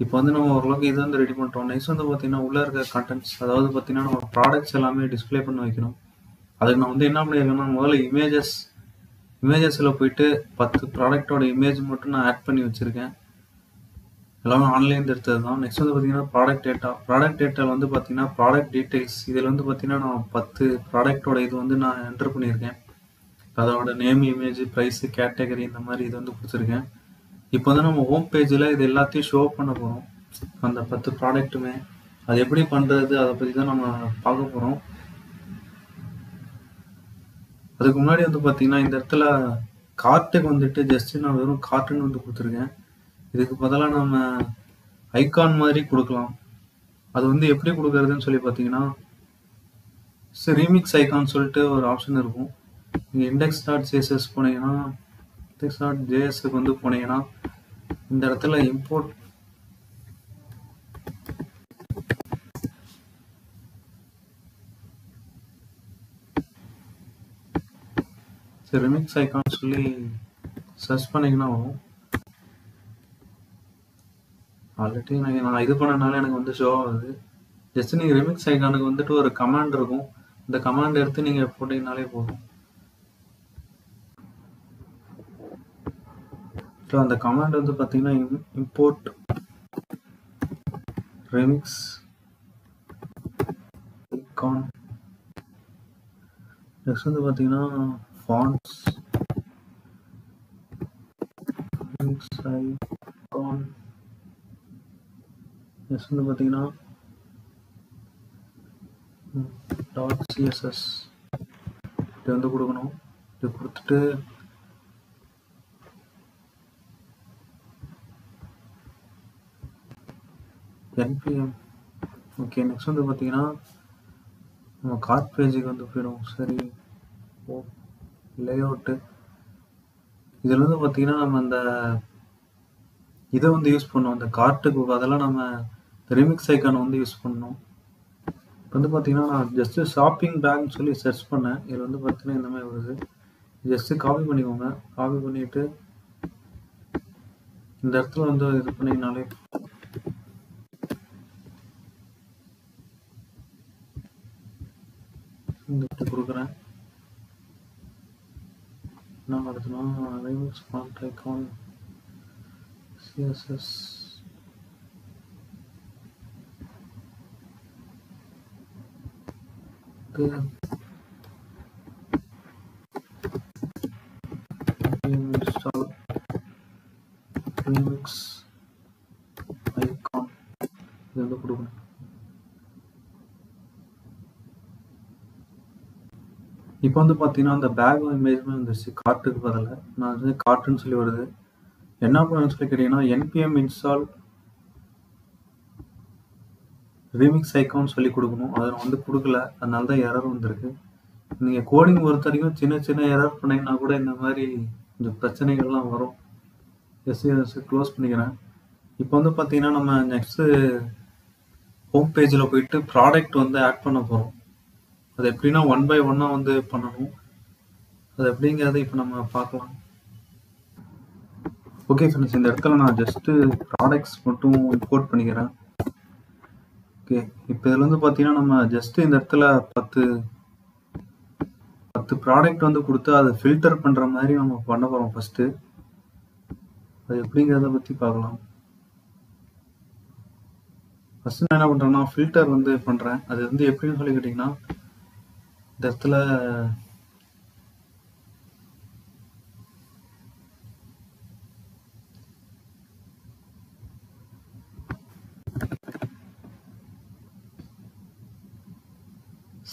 Speaker 1: இப்போ வந்து நம்ம ஓரளவுக்கு இது வந்து ரெடி பண்ணிட்டோம். நெக்ஸ்ட் வந்து பார்த்தீங்கன்னா உள்ளே இருக்க கண்டென்ட்ஸ், அதாவது பார்த்தீங்கன்னா நம்ம ப்ராடக்ட்ஸ் எல்லாமே டிஸ்பிளே பண்ணி வைக்கணும். அதுக்கு நான் வந்து என்ன பண்ணியிருக்கேன்னா, முதல்ல இமேஜஸில் போயிட்டு 10 ப்ராடக்டோட இமேஜ் மட்டும் நான் ஆட் பண்ணி வச்சுருக்கேன். எல்லாமே ஆன்லைன் எடுத்தது தான். நெக்ஸ்ட் வந்து பார்த்தீங்கன்னா ப்ராடக்ட் டேட்டாவில் வந்து பார்த்தீங்கன்னா ப்ராடக்ட் டீட்டெயில்ஸ், இதில் வந்து பார்த்தீங்கன்னா நான் 10 ப்ராடக்டோட இது வந்து நான் என்டர் பண்ணியிருக்கேன். அதோட நேம், இமேஜ், ப்ரைஸு, கேட்டகரி இந்த மாதிரி இது வந்து கொடுத்துருக்கேன். இப்போ வந்து நம்ம ஹோம் பேஜில் இது எல்லாத்தையும் ஷோ பண்ண போகிறோம், அந்த 10 ப்ராடக்ட்டுமே. அது எப்படி பண்ணுறது அதை பற்றி தான் நம்ம பார்க்க போகிறோம். அதுக்கு முன்னாடி வந்து பார்த்தீங்கன்னா இந்த இடத்துல கார்ட்டுக்கு வந்துட்டு ஜஸ்ட் நான் வெறும் கார்ட்டுன்னு வந்து கொடுத்துருக்கேன். இதுக்கு பதிலாக நம்ம ஐகான் மாதிரி கொடுக்கலாம். அது வந்து எப்படி கொடுக்கறதுன்னு சொல்லி பார்த்தீங்கன்னா, ரீமிக்ஸ் ஐகான் சொல்லிட்டு ஒரு ஆப்ஷன் இருக்கும். நீங்கள் index.css போனீங்கன்னா, index.jsக்கு வந்து போனீங்கன்னா இந்த இடத்துல இம்போர்ட் ரிமிக்ஸ் ஐகான் சொல்லி சர்ச் பண்ணிங்கன்னா வரும். ஆல்ரெடி நான் இது பண்ணனால எனக்கு வந்து ஷோ ஆகுது. ஜஸ்ட் நீங்கள் ரிமிக்ஸ் ஐகானுக்கு வந்துட்டு ஒரு கமாண்ட் இருக்கும். இந்த கமாண்ட் எடுத்து நீங்கள் போட்டிங்கனாலே போதும். ஸோ அந்த கமாண்ட் வந்து பார்த்தீங்கன்னா இம்போர்ட் ரிமிக்ஸ் ஐகான். நெக்ஸ்ட் வந்து பார்த்தீங்கன்னா ஃபாண்ட்ஸ் ரிமிக்ஸ் ஐகான். நெக்ஸ்ட் வந்து பார்த்தீங்கன்னா .css இது வந்து கொடுக்கணும். இது கொடுத்துட்டு npm. ஓகே, நெக்ஸ்ட் வந்து பார்த்தீங்கன்னா நம்ம கார்ட் பேஜுக்கு வந்து போயிடும். சரி, லே அவுட்டு இதில் வந்து பார்த்தீங்கன்னா நம்ம அந்த இதை வந்து யூஸ் பண்ணோம். அந்த கார்ட்டுக்கு அதெல்லாம் நம்ம ரிமிக்ஸ் ஐக்கானை வந்து யூஸ் பண்ணோம். இப்போ வந்து பார்த்தீங்கன்னா நான் ஜஸ்ட்டு ஷாப்பிங் பேக்னு சொல்லி சர்ச் பண்ணேன். இதில் வந்து பார்த்தீங்கன்னா இந்த மாதிரி வருது. ஜஸ்ட்டு காப்பி பண்ணிக்கோங்க. காப்பி பண்ணிவிட்டு இந்த இடத்துல வந்து இது பண்ணிங்கனாலே இந்த கொடுக்குறேன். என்ன வருதுன்னா remix font icon CSS install remix icon இது வந்து கொடுக்கணும். இப்போ வந்து பார்த்தீங்கன்னா அந்த பேக் இமேஜ்மே வந்துருச்சு. கார்ட்டுக்கு பதிலாக நான் வந்து கார்ட்டுன்னு சொல்லி வருது. என்ன பண்ணணும்னு சொல்லி கேட்டீங்கன்னா npm install ரீமிக்ஸ் ஐக்கான் சொல்லி கொடுக்கணும். அதை நான் வந்து கொடுக்கல. அதனால தான் எரர் வந்திருக்கு. நீங்கள் கோடிங் பொறுத்த வரைக்கும் சின்ன சின்ன எரர் பண்ணீங்கன்னா கூட இந்த மாதிரி கொஞ்சம் பிரச்சனைகள்லாம் வரும். எஸ்சிஎஸ் க்ளோஸ் பண்ணிக்கிறேன். இப்போ வந்து பார்த்தீங்கன்னா நம்ம நெக்ஸ்ட்டு ஹோம் பேஜில் போயிட்டு ப்ராடக்ட் வந்து ஆட் பண்ண போகிறோம். அது எப்படின்னா 1 by 1 வந்து பண்ணணும். அது எப்படிங்கிறத இப்போ நம்ம பார்க்கலாம். ஓகே ஃப்ரெண்ட்ஸ், இந்த இடத்துல நான் ஜஸ்ட்டு ப்ராடக்ட்ஸ் மட்டும் இம்போர்ட் பண்ணிக்கிறேன். ஓகே, இப்போ இதில் வந்து பார்த்தீங்கன்னா நம்ம ஜஸ்ட்டு இந்த இடத்துல 10 ப்ராடக்ட் வந்து கொடுத்து அதை ஃபில்டர் பண்ணுற மாதிரி நம்ம பண்ண போகிறோம் ஃபஸ்ட்டு. அது எப்படிங்கிறத பற்றி பார்க்கலாம். ஃபஸ்ட்டு நான் என்ன பண்ணுறேன்னா ஃபில்டர் வந்து பண்ணுறேன். அது வந்து எப்படின்னு சொல்லி கேட்டிங்கன்னா இந்த இடத்துல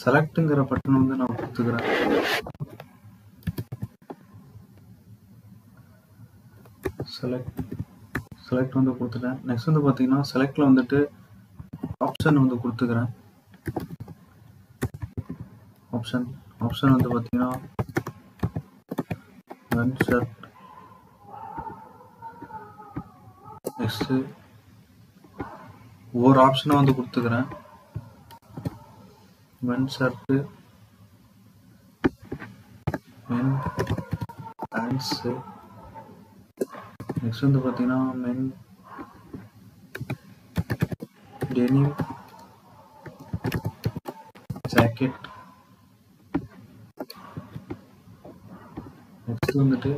Speaker 1: செலக்ட்டுங்கிற பட்டன் வந்து நான் கொடுத்துக்கிறேன். செலக்ட் வந்து கொடுத்துட்டேன். நெக்ஸ்ட் வந்து பார்த்தீங்கன்னா செலக்டில் வந்துட்டு ஆப்ஷன் வந்து கொடுத்துக்கிறேன். ஆப்ஷன் வந்து பார்த்தீங்கன்னா ஷர்ட். நெக்ஸ்ட்டு ஒவ்வொரு ஆப்ஷனாக வந்து கொடுத்துக்கிறேன். மென் ஷர்ட்டு, மென் பேண்ட்ஸு, நெக்ஸ்ட் வந்து பார்த்தீங்கன்னா மென் டெனிம் ஜாக்கெட், நெக்ஸ்ட் வந்துட்டு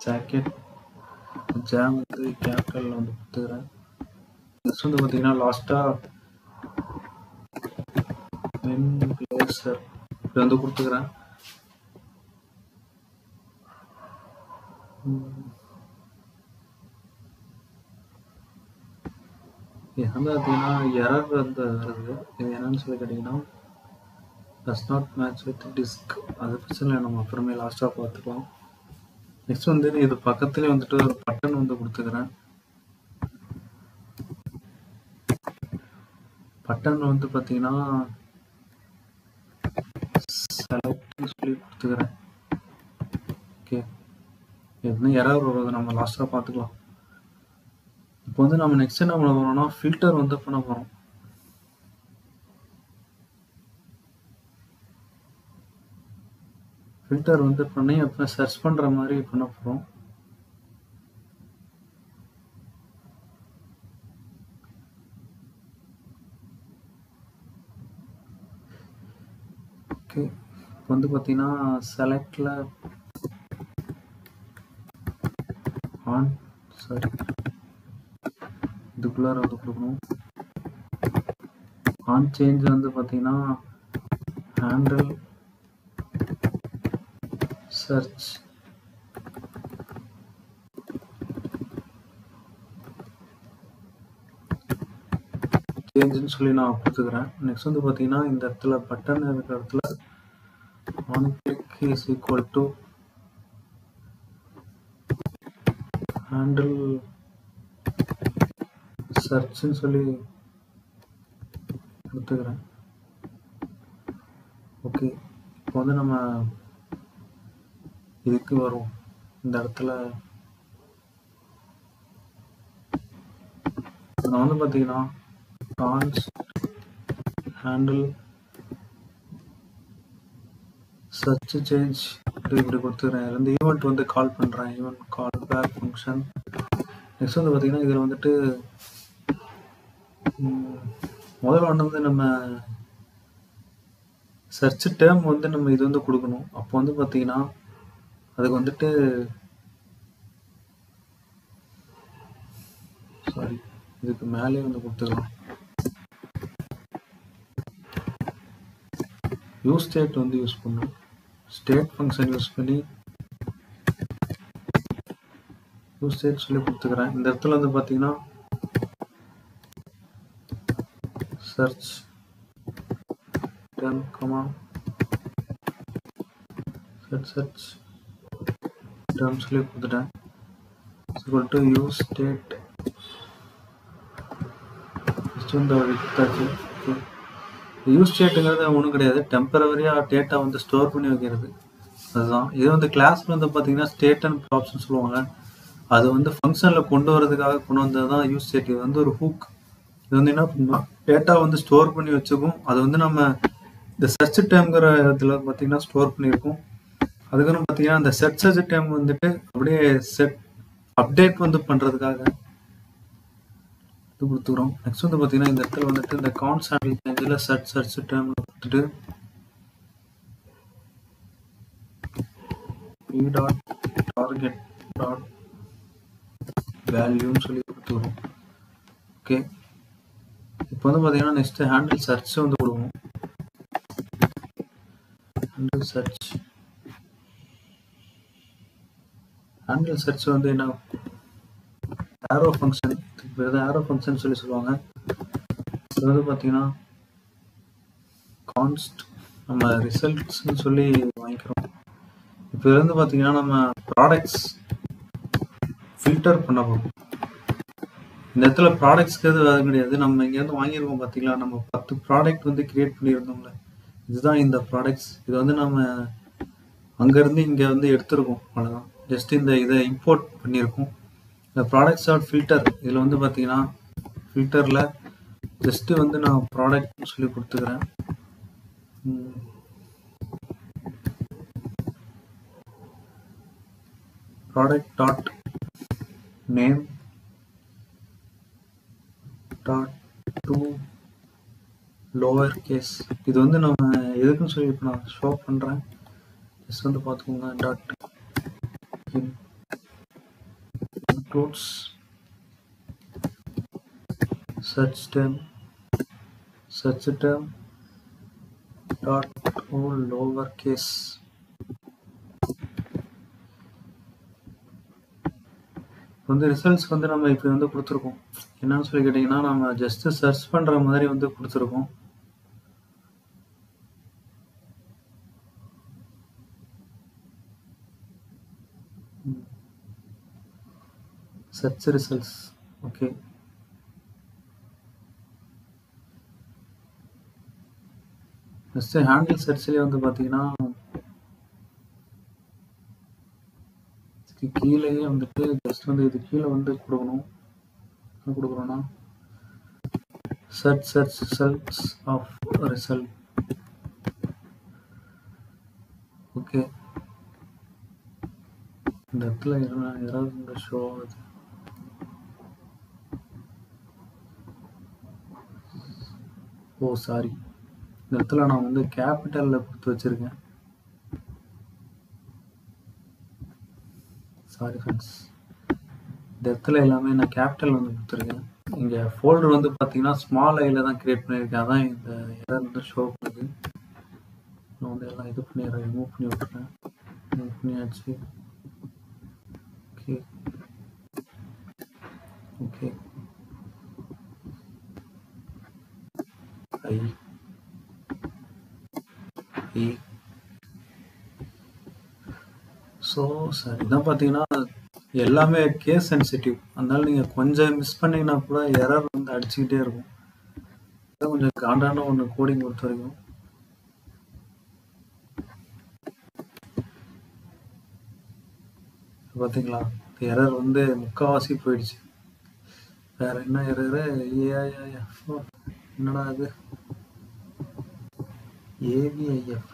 Speaker 1: ஜாக்கெட் ஜாம் வந்து கேபிட்டலில் வந்து கொடுத்துக்கிறேன். நெக்ஸ்ட் வந்து பார்த்தீங்கன்னா லாஸ்ட்டாக மென் பிளேசர் இப்படி வந்து கொடுத்துக்கிறேன். இது வந்து பார்த்தீங்கன்னா எரர் வந்து வருது. இது என்னன்னு சொல்லி கேட்டிங்கன்னா does not match with disk. அது பிரச்சனை நம்ம அப்புறமே லாஸ்ட்டாக பார்த்துக்கலாம். நெக்ஸ்ட் வந்து இது பக்கத்துலேயே வந்துட்டு ஒரு பட்டன் வந்து கொடுத்துக்கிறேன். பட்டன் வந்து பார்த்தீங்கன்னா செலக்ட்னு சொல்லி கொடுத்துக்கிறேன். ஓகே, எதுனா எரர் வருது நம்ம லாஸ்ட்டாக பார்த்துக்கலாம். இப்போ வந்து நம்ம நெக்ஸ்ட் என்ன பண்ண போகிறோம்னா ஃபில்டர் வந்து பண்ண போகிறோம். ஃபில்டர் வந்து பண்ணி அப்போ சர்ச் பண்ணுற மாதிரி பண்ண போகிறோம். ஓகே, இப்போ வந்து பார்த்தீங்கன்னா செலக்டில் இதுக்குள்ளார வந்து கொடுக்கணும். ஆன் சேஞ்ச் வந்து பார்த்தீங்கன்னா ஹேண்டில் சர்ச் சேஞ்சுன்னு சொல்லி நான் கொடுத்துக்கிறேன். நெக்ஸ்ட் வந்து பார்த்தீங்கன்னா இந்த இடத்துல பட்டன் இருக்கிற இடத்துல on click is equal to handle சர்ச்ன்னு சொல்லி கொடுத்துக்கிறேன். ஓகே, இப்போ வந்து நம்ம இதுக்கு வரும். இந்த இடத்துல நான் வந்து பார்த்தீங்கன்னா ஹேண்டில் சர்ச் சேஞ்ச் இப்படி கொடுத்துக்கிறேன். இந்த ஈவெண்ட் வந்து கால் பண்ணுறேன். Event call back function. Next வந்து பார்த்தீங்கன்னா இதில் வந்துட்டு முதல்ல வந்து நம்ம சர்ச் டேர்ம் வந்து நம்ம இது வந்து கொடுக்கணும். அப்போ வந்து பார்த்தீங்கன்னா அதுக்கு வந்துட்டு இதுக்கு மேலே வந்து கொடுத்துக்கலாம். யூஸ் ஸ்டேட் வந்து யூஸ் பண்ணணும். ஸ்டேட் ஃபங்க்ஷன் யூஸ் பண்ணி யூஸ் ஸ்டேட் சொல்லி கொடுத்துக்கிறேன். இந்த இடத்துல வந்து பார்த்தீங்கன்னா சர்ச் டேர்ம் சர்ச் டேர்ம் சொல்லி கொடுத்துட்டேன். equal to use state. Just வந்து எடுத்தாச்சு. ஓகே, யூஸ் ஸ்டேட்டுங்கிறது ஒன்றும் கிடையாது, டெம்பரவரியாக டேட்டா வந்து ஸ்டோர் பண்ணி வைக்கிறது. அதுதான் இது வந்து கிளாஸில் வந்து பார்த்தீங்கன்னா ஸ்டேட் அண்ட் ப்ராப்ஸ்ன்னு சொல்லுவாங்க. அது வந்து ஃபங்க்ஷனில் கொண்டு வரதுக்காக கொண்டு வந்தது தான் யூஸ் ஸ்டேட். இது வந்து ஒரு ஹூக். இது வந்து என்ன பண்ணும், டேட்டா வந்து ஸ்டோர் பண்ணி வச்சுக்கும். அது வந்து நம்ம இந்த சர்ச் டைம்ங்கிற இடத்துல பார்த்தீங்கன்னா ஸ்டோர் பண்ணியிருக்கோம். அதுக்கப்புறம் பார்த்தீங்கன்னா அந்த சர்ச் டைம் வந்துட்டு அப்படியே செட் அப்டேட் வந்து பண்ணுறதுக்காக இது கொடுத்துக்கிறோம். நெக்ஸ்ட் வந்து பார்த்தீங்கன்னா இந்த இடத்துல வந்துட்டு இந்த கவுண்ட் சாம்பிள் சேஞ்சில் சர்ச் டைம் கொடுத்துட்டு p டாட் டார்கெட் டாட் வேல்யூன்னு சொல்லி கொடுத்துக்கிறோம். ஓகே, இப்போ வந்து பார்த்தீங்கன்னா நெக்ஸ்ட் ஹேண்டில் சர்ச் வந்து கொடுக்கணும். ஹேண்டில் சர்ச் வந்து என்ன, ஆரோ ஃபங்க்ஷன். இப்போ ஆரோ ஃபங்க்ஷன் சொல்லி சொல்லுவாங்க. இது வந்து பார்த்தீங்கன்னா கான்ஸ்ட் நம்ம ரிசல்ட்ஸ்ன்னு சொல்லி வாங்கிக்கிறோம். இப்போ இது வந்து பார்த்தீங்கன்னா நம்ம ப்ராடக்ட்ஸ் ஃபில்டர் பண்ண போகிறோம். இந்த இடத்துல ப்ராடக்ட்ஸ்க்கு எது வேறு கிடையாது, நம்ம இங்கேருந்து வாங்கியிருக்கோம் பார்த்தீங்களா, நம்ம 10 ப்ராடக்ட் வந்து கிரியேட் பண்ணியிருந்தோம்ல, இதுதான் இந்த ப்ராடக்ட்ஸ். இது வந்து நம்ம அங்கேருந்து இங்கே வந்து எடுத்துருக்கோம், அவ்வளோதான். ஜஸ்ட் இந்த இதை இம்போர்ட் பண்ணியிருக்கோம். இந்த ப்ராடக்ட்ஸ் ஆட் ஃபில்டர், இதில் வந்து பார்த்தீங்கன்னா ஃபில்டரில் ஜஸ்ட்டு வந்து நான் ப்ராடக்ட்னு சொல்லி கொடுத்துக்கிறேன். Product dot name dot to lower case. இது வந்து நம்ம எதுக்குன்னு சொல்லி இப்போ நான் ஷோ பண்ணுறேன். ஜஸ்ட் வந்து பார்த்துக்கோங்க. Dot includes search term dot to lower case. வந்து ரிசல்ட்ஸ் வந்து நம்ம இப்போ வந்து கொடுத்துருக்கோம். என்னன்னு சொல்லி கேட்டிங்கன்னா நம்ம ஜஸ்ட்டு சர்ச் பண்ணுற மாதிரி வந்து கொடுத்துருக்கோம். Search results. Okay, next handle சர்ச்லேயே வந்து பார்த்தீங்கன்னா கீழேயே வந்துட்டு ஜஸ்ட் வந்து இது கீழே வந்து கொடுக்கணும். என்ன கொடுக்குறோன்னா search results of result. Okay, இந்த இடத்துல யாராவது இந்த ஷோ ஆகுது. ஓ சாரி, இந்த இடத்துல நான் வந்து கேபிட்டலில் கொடுத்து வச்சுருக்கேன். சாரி ஃப்ரெண்ட்ஸ், இந்த இடத்துல எல்லாமே நான் கேபிட்டல் வந்து கொடுத்துருக்கேன். இங்கே ஃபோல்டர் வந்து பார்த்தீங்கன்னா ஸ்மால் ஐயில் தான் க்ரியேட் பண்ணியிருக்கேன். அதான் இந்த எரர் வந்து ஷோ பண்ணுது. நான் வந்து எல்லாம் இது பண்ணிடுறேன், ரிமூவ் பண்ணி விட்டுறேன். ரிமூவ் பண்ணியாச்சு. ஓகே ஓகே, ஐ ஸோ சார் இதான் பார்த்தீங்கன்னா எல்லாமே கேஸ் சென்சிட்டிவ். அதனால நீங்கள் கொஞ்சம் மிஸ் பண்ணிங்கன்னா கூட எரர் வந்து அடிச்சுக்கிட்டே இருக்கும். இதான் கொஞ்சம் காண்டான ஒன்று கோடிங் பொறுத்த வரைக்கும். பார்த்தீங்களா, எரர் வந்து முக்கால்வாசி போயிடுச்சு. வேற என்ன எரரு, என்னடா அது, AVIF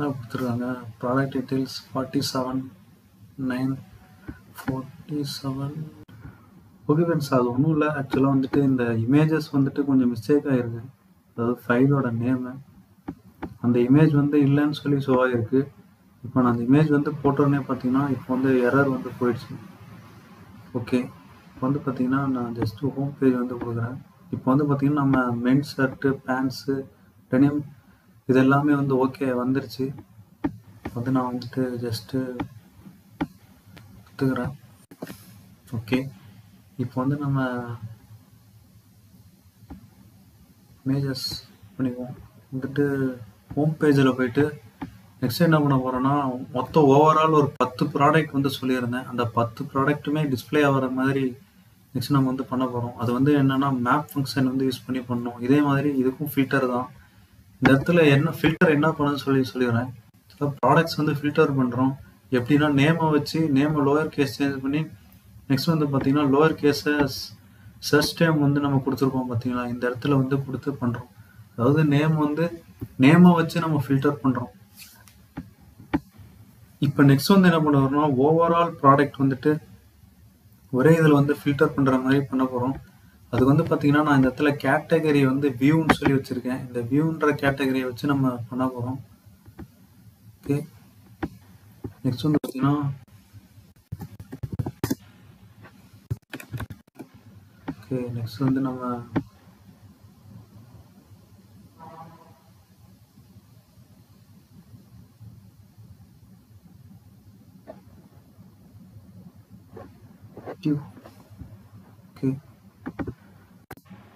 Speaker 1: கொடுத்துருக்காங்க. Product details 47,947. ஓகே ஃப்ரெண்ட்ஸ், அது ஒன்றும் இல்லை. ஆக்சுவலாக வந்துட்டு இந்த இமேஜஸ் வந்துட்டு கொஞ்சம் மிஸ்டேக் ஆகிருக்கு. அதாவது ஃபைலோட நேமு அந்த இமேஜ் வந்து இல்லைன்னு சொல்லி ஷோ ஆகிருக்கு. இப்போ நான் அந்த இமேஜ் வந்து போட்டோன்னே பார்த்தீங்கன்னா இப்போ வந்து எரர் வந்து போயிடுச்சு. ஓகே, இப்போ வந்து பார்த்தீங்கன்னா நான் ஜஸ்ட்டு ஹோம் பேஜ் வந்து கொடுக்குறேன். இப்போ வந்து பார்த்தீங்கன்னா நம்ம மென் ஷர்ட்டு, பேண்ட்ஸு, டெனிம் இது எல்லாமே வந்து ஓகே வந்துருச்சு. வந்து நான் வந்துட்டு ஜஸ்ட்டு எடுத்துக்கிறேன். ஓகே, இப்போ வந்து நம்ம இமேஜஸ் பண்ணிக்குவோம். வந்துட்டு ஹோம் பேஜில் போயிட்டு நெக்ஸ்ட் என்ன பண்ண போறோம்னா, மொத்தம் ஓவரால் ஒரு 10 ப்ராடக்ட் வந்து சொல்லியிருந்தேன். அந்த 10 ப்ராடக்ட்டுமே டிஸ்ப்ளே ஆகுற மாதிரி நெக்ஸ்ட் நம்ம வந்து பண்ண போறோம். அது வந்து என்னன்னா, மேப் ஃபங்ஷன் வந்து யூஸ் பண்ணி பண்ணணும். இதே மாதிரி இதுக்கும் ஃபில்டர் தான். இந்த இடத்துல என்ன ஃபில்டர் என்ன பண்ணுன்னு சொல்லிடுறேன். ப்ராடக்ட்ஸ் வந்து ஃபில்டர் பண்றோம். எப்படின்னா நேம வச்சு நேம லோயர் கேஸ் சேஞ்ச் பண்ணி நெக்ஸ்ட் வந்து பார்த்தீங்கன்னா, லோயர் கேஸ சர்ச் டேம் வந்து நம்ம குடுத்துருக்கோம் பார்த்தீங்களா? இந்த இடத்துல வந்து குடுத்து பண்றோம். அதாவது நேம வச்சு நம்ம ஃபில்டர் பண்றோம். இப்ப நெக்ஸ்ட் வந்து என்ன பண்ண போறோம்னா, ஓவரால் ப்ராடக்ட் வந்துட்டு ஒரே இதுல வந்து ஃபில்டர் பண்ற மாதிரி பண்ண போறோம். அது வந்து பார்த்தீங்கன்னா, நான் இந்த இடத்துல கேட்டகரி வந்து வியூன்னு சொல்லி வச்சிருக்கேன். இந்த வியூன்ற கேட்டகரியை வச்சு நம்ம பண்ண போறோம். ஓகே. நெக்ஸ்ட் வந்து பார்த்தீங்கன்னா, ஓகே நெக்ஸ்ட் வந்து நம்ம ஓகே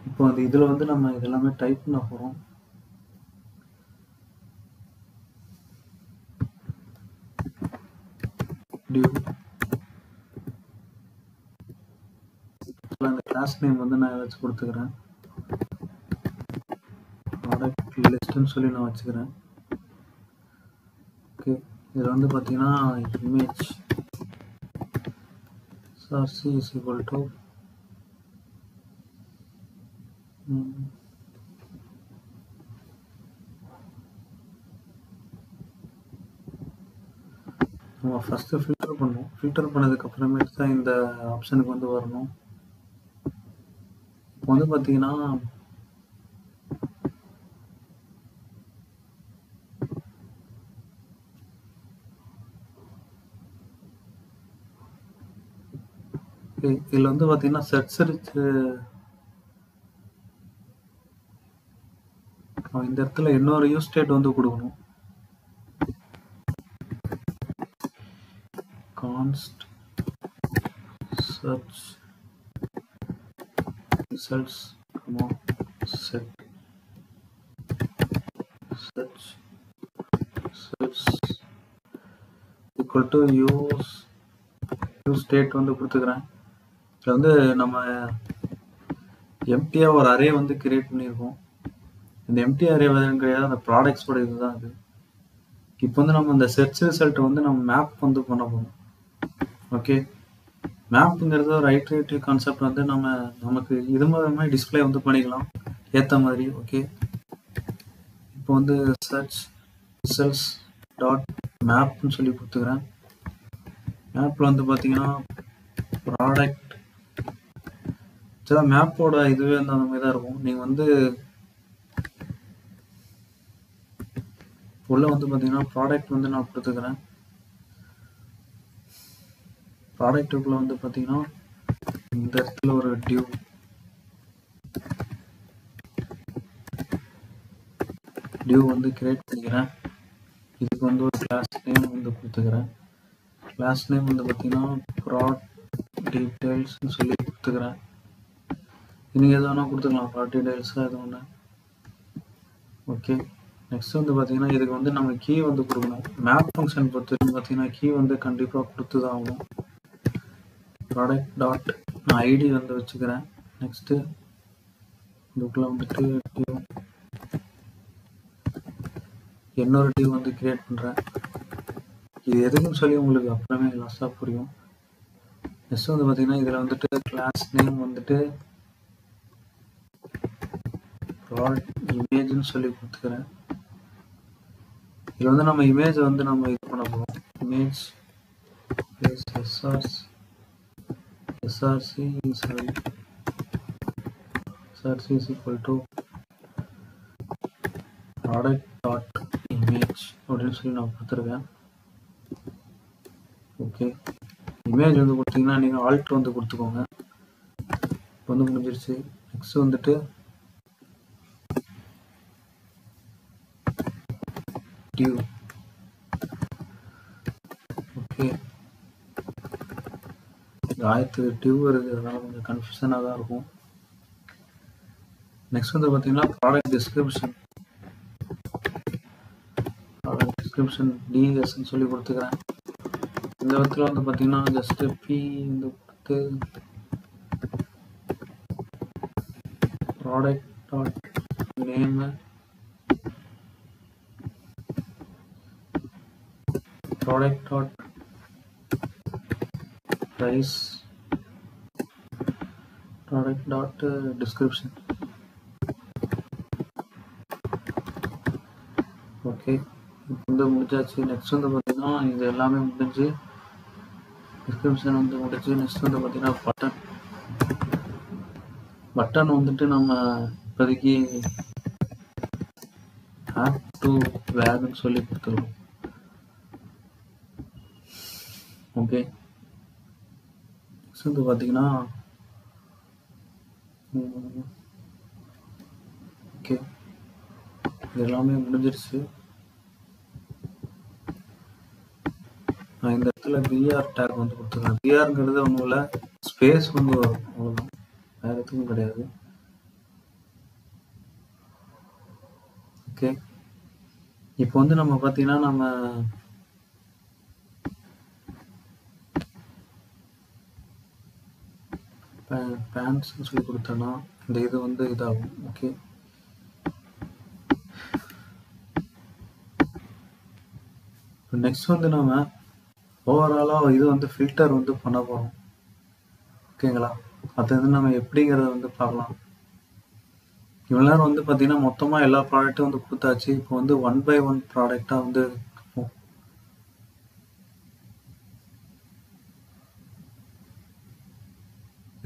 Speaker 1: இப்போ அந்த இதுல வந்து நம்ம இதெல்லாமே டைப் பண்ண போறோம். டியூ அந்த கிளாஸ் நேம் வந்து நான் ஏதாச்சும் கொடுத்துக்கிறேன். ப்ராடக்ட் லிஸ்ட்னு சொல்லி நான் வச்சுக்கிறேன். ஓகே இதில் வந்து பார்த்தீங்கன்னா image charsi is equal to நம்ம ஃபஸ்ட்டு ஃபில்டர் பண்ணுவோம். ஃபில்டர் பண்ணதுக்கு அப்புறமேட்டு தான் இந்த ஆப்ஷனுக்கு வந்து வரணும். இப்போ வந்து பார்த்தீங்கன்னா இதில் வந்து பார்த்தீங்கன்னா சர்ச் இந்த இடத்துல இன்னொரு யூஸ் ஸ்டேட் வந்து கொடுக்கணும். கான்ஸ்ட் search results set search equal to use state வந்து கொடுத்துக்கிறேன். இதில் வந்து நம்ம எம்டியா ஒரு அரே வந்து கிரியேட் பண்ணியிருக்கோம். இந்த எம்டி அரே கிடையாது, அந்த ப்ராடக்ட்ஸோட இதுதான் அது. இப்போ வந்து நம்ம இந்த சர்ச் ரிசல்ட் வந்து நம்ம மேப் வந்து பண்ண போகிறோம். ஓகே மேப்புங்கிறது ஒரு ஐட்ரேட்டிவ் கான்செப்ட் வந்து நமக்கு இது மாதிரி டிஸ்பிளே வந்து பண்ணிக்கலாம் ஏற்ற மாதிரி. ஓகே இப்போ வந்து சர்ச் ரிசல்ட்ஸ் டாட் மேப்னு சொல்லி கொடுத்துக்கிறேன். மேப்பில் வந்து பார்த்தீங்கன்னா ப்ராடக்ட் மேப்போட இதுவே வந்து அந்த மாதிரி தான் இருக்கும். நீங்கள் வந்து உள்ள வந்து பார்த்தீங்கன்னா ப்ராடக்ட் வந்து நான் கொடுத்துக்கிறேன். ப்ராடக்ட்டுக்குள்ள வந்து பார்த்தீங்கன்னா இந்த இடத்துல ஒரு டியூ வந்து கிரியேட் பண்ணிக்கிறேன். இதுக்கு வந்து ஒரு கிளாஸ் நேம் வந்து கொடுத்துக்கிறேன். கிளாஸ் நேம் வந்து பார்த்தீங்கன்னா ப்ராட் டீட்டெயில்ஸ்னு சொல்லி கொடுத்துக்கிறேன். நீங்கள் எது வேணால் கொடுத்துக்கலாம், ப்ராட் டீட்டெயில்ஸாக எது ஒன்று. ஓகே நெக்ஸ்ட் வந்து பார்த்தீங்கன்னா இதுக்கு வந்து நம்ம கீ வந்து கொடுக்கணும். மேப் ஃபங்க்ஷன் பொறுத்து பார்த்தீங்கன்னா கீ வந்து கண்டிப்பாக கொடுத்து தான் ஆகணும். ப்ராடக்ட் டாட் நான் ஐடி வந்து வச்சுக்கிறேன். நெக்ஸ்ட்டு இதுக்குள்ள வந்துட்டு டியூ இன்னொரு டியூ வந்து கிரியேட் பண்ணுறேன். இது எதுக்குன்னு சொல்லி உங்களுக்கு அப்புறமே லாஸ்ட்டாக புரியும். நெக்ஸ்ட் வந்து பார்த்தீங்கன்னா இதில் வந்துட்டு கிளாஸ் நேம் வந்துட்டு ப்ராட் இமேஜ்னு சொல்லி கொடுத்துக்கிறேன். இதில் வந்து நம்ம இமேஜை வந்து நம்ம இது பண்ண போகிறோம். Image src is equal to product dot image அப்படின்னு சொல்லி நான் கொடுத்துருக்கேன். ஓகே இமேஜ் வந்து கொடுத்தீங்கன்னா நீங்கள் ஆல்ட் வந்து கொடுத்துக்கோங்க. இப்போ வந்து முடிஞ்சிருச்சு. நெக்ஸ்ட் வந்துட்டு டியூ. ஓகே ஆயிரத்து டியூ இருக்குது, அதனால கொஞ்சம் கன்ஃபியூஷனாக தான் இருக்கும். நெக்ஸ்ட் வந்து பார்த்தீங்கன்னா ப்ராடக்ட் டிஸ்கிரிப்ஷன் டிஸ்கிரிப்ஷன் டிஎஸ்ன்னு சொல்லி கொடுத்துக்கிறேன். இந்த இடத்துல வந்து பார்த்தீங்கன்னா ஜஸ்ட்டு பி வந்து கொடுத்து product dot name product dot price product dot description. Okay, இப்போ வந்து முடிஞ்சாச்சு. நெக்ஸ்ட் வந்து பார்த்தீங்கன்னா இது எல்லாமே முடிஞ்சு டிஸ்கிரிப்ஷன் வந்து முடிஞ்சு. நெக்ஸ்ட் வந்து பார்த்தீங்கன்னா பட்டன் வந்துட்டு நம்ம இப்போதைக்கு ஆட் டு வேர்னு சொல்லி கொடுத்துருவோம். ஓகே, நெக்ஸ்ட் வந்து பார்த்தீங்கன்னா ஓகே இது எல்லாமே முடிஞ்சிருச்சு. நான் இந்த இடத்துல பிஆர் டேக் வந்து கொடுத்துருக்கேன். பிஆர்ங்கிறது ஒன்றும் இல்லை, ஸ்பேஸ் வந்து வரும், அவ்வளோதான், வேறு எதுவும் கிடையாது. ஓகே, இப்போ வந்து நம்ம பார்த்தீங்கன்னா நம்ம பேண்ட்ஸ்ன்னு சொல்லி கொடுத்தோன்னா இந்த இது வந்து இதாகும். ஓகே, நெக்ஸ்ட் வந்து நம்ம ஓவராலாக இது வந்து ஃபில்டர் வந்து பண்ண போகிறோம். ஓகேங்களா, அது வந்து நம்ம எப்படிங்கிறத வந்து பார்க்கலாம். இவ்வளோ நேரம் வந்து பார்த்தீங்கன்னா மொத்தமாக எல்லா ப்ராடக்ட்டும் வந்து கொடுத்தாச்சு. இப்போ வந்து 1 by 1 ப்ராடக்டாக வந்து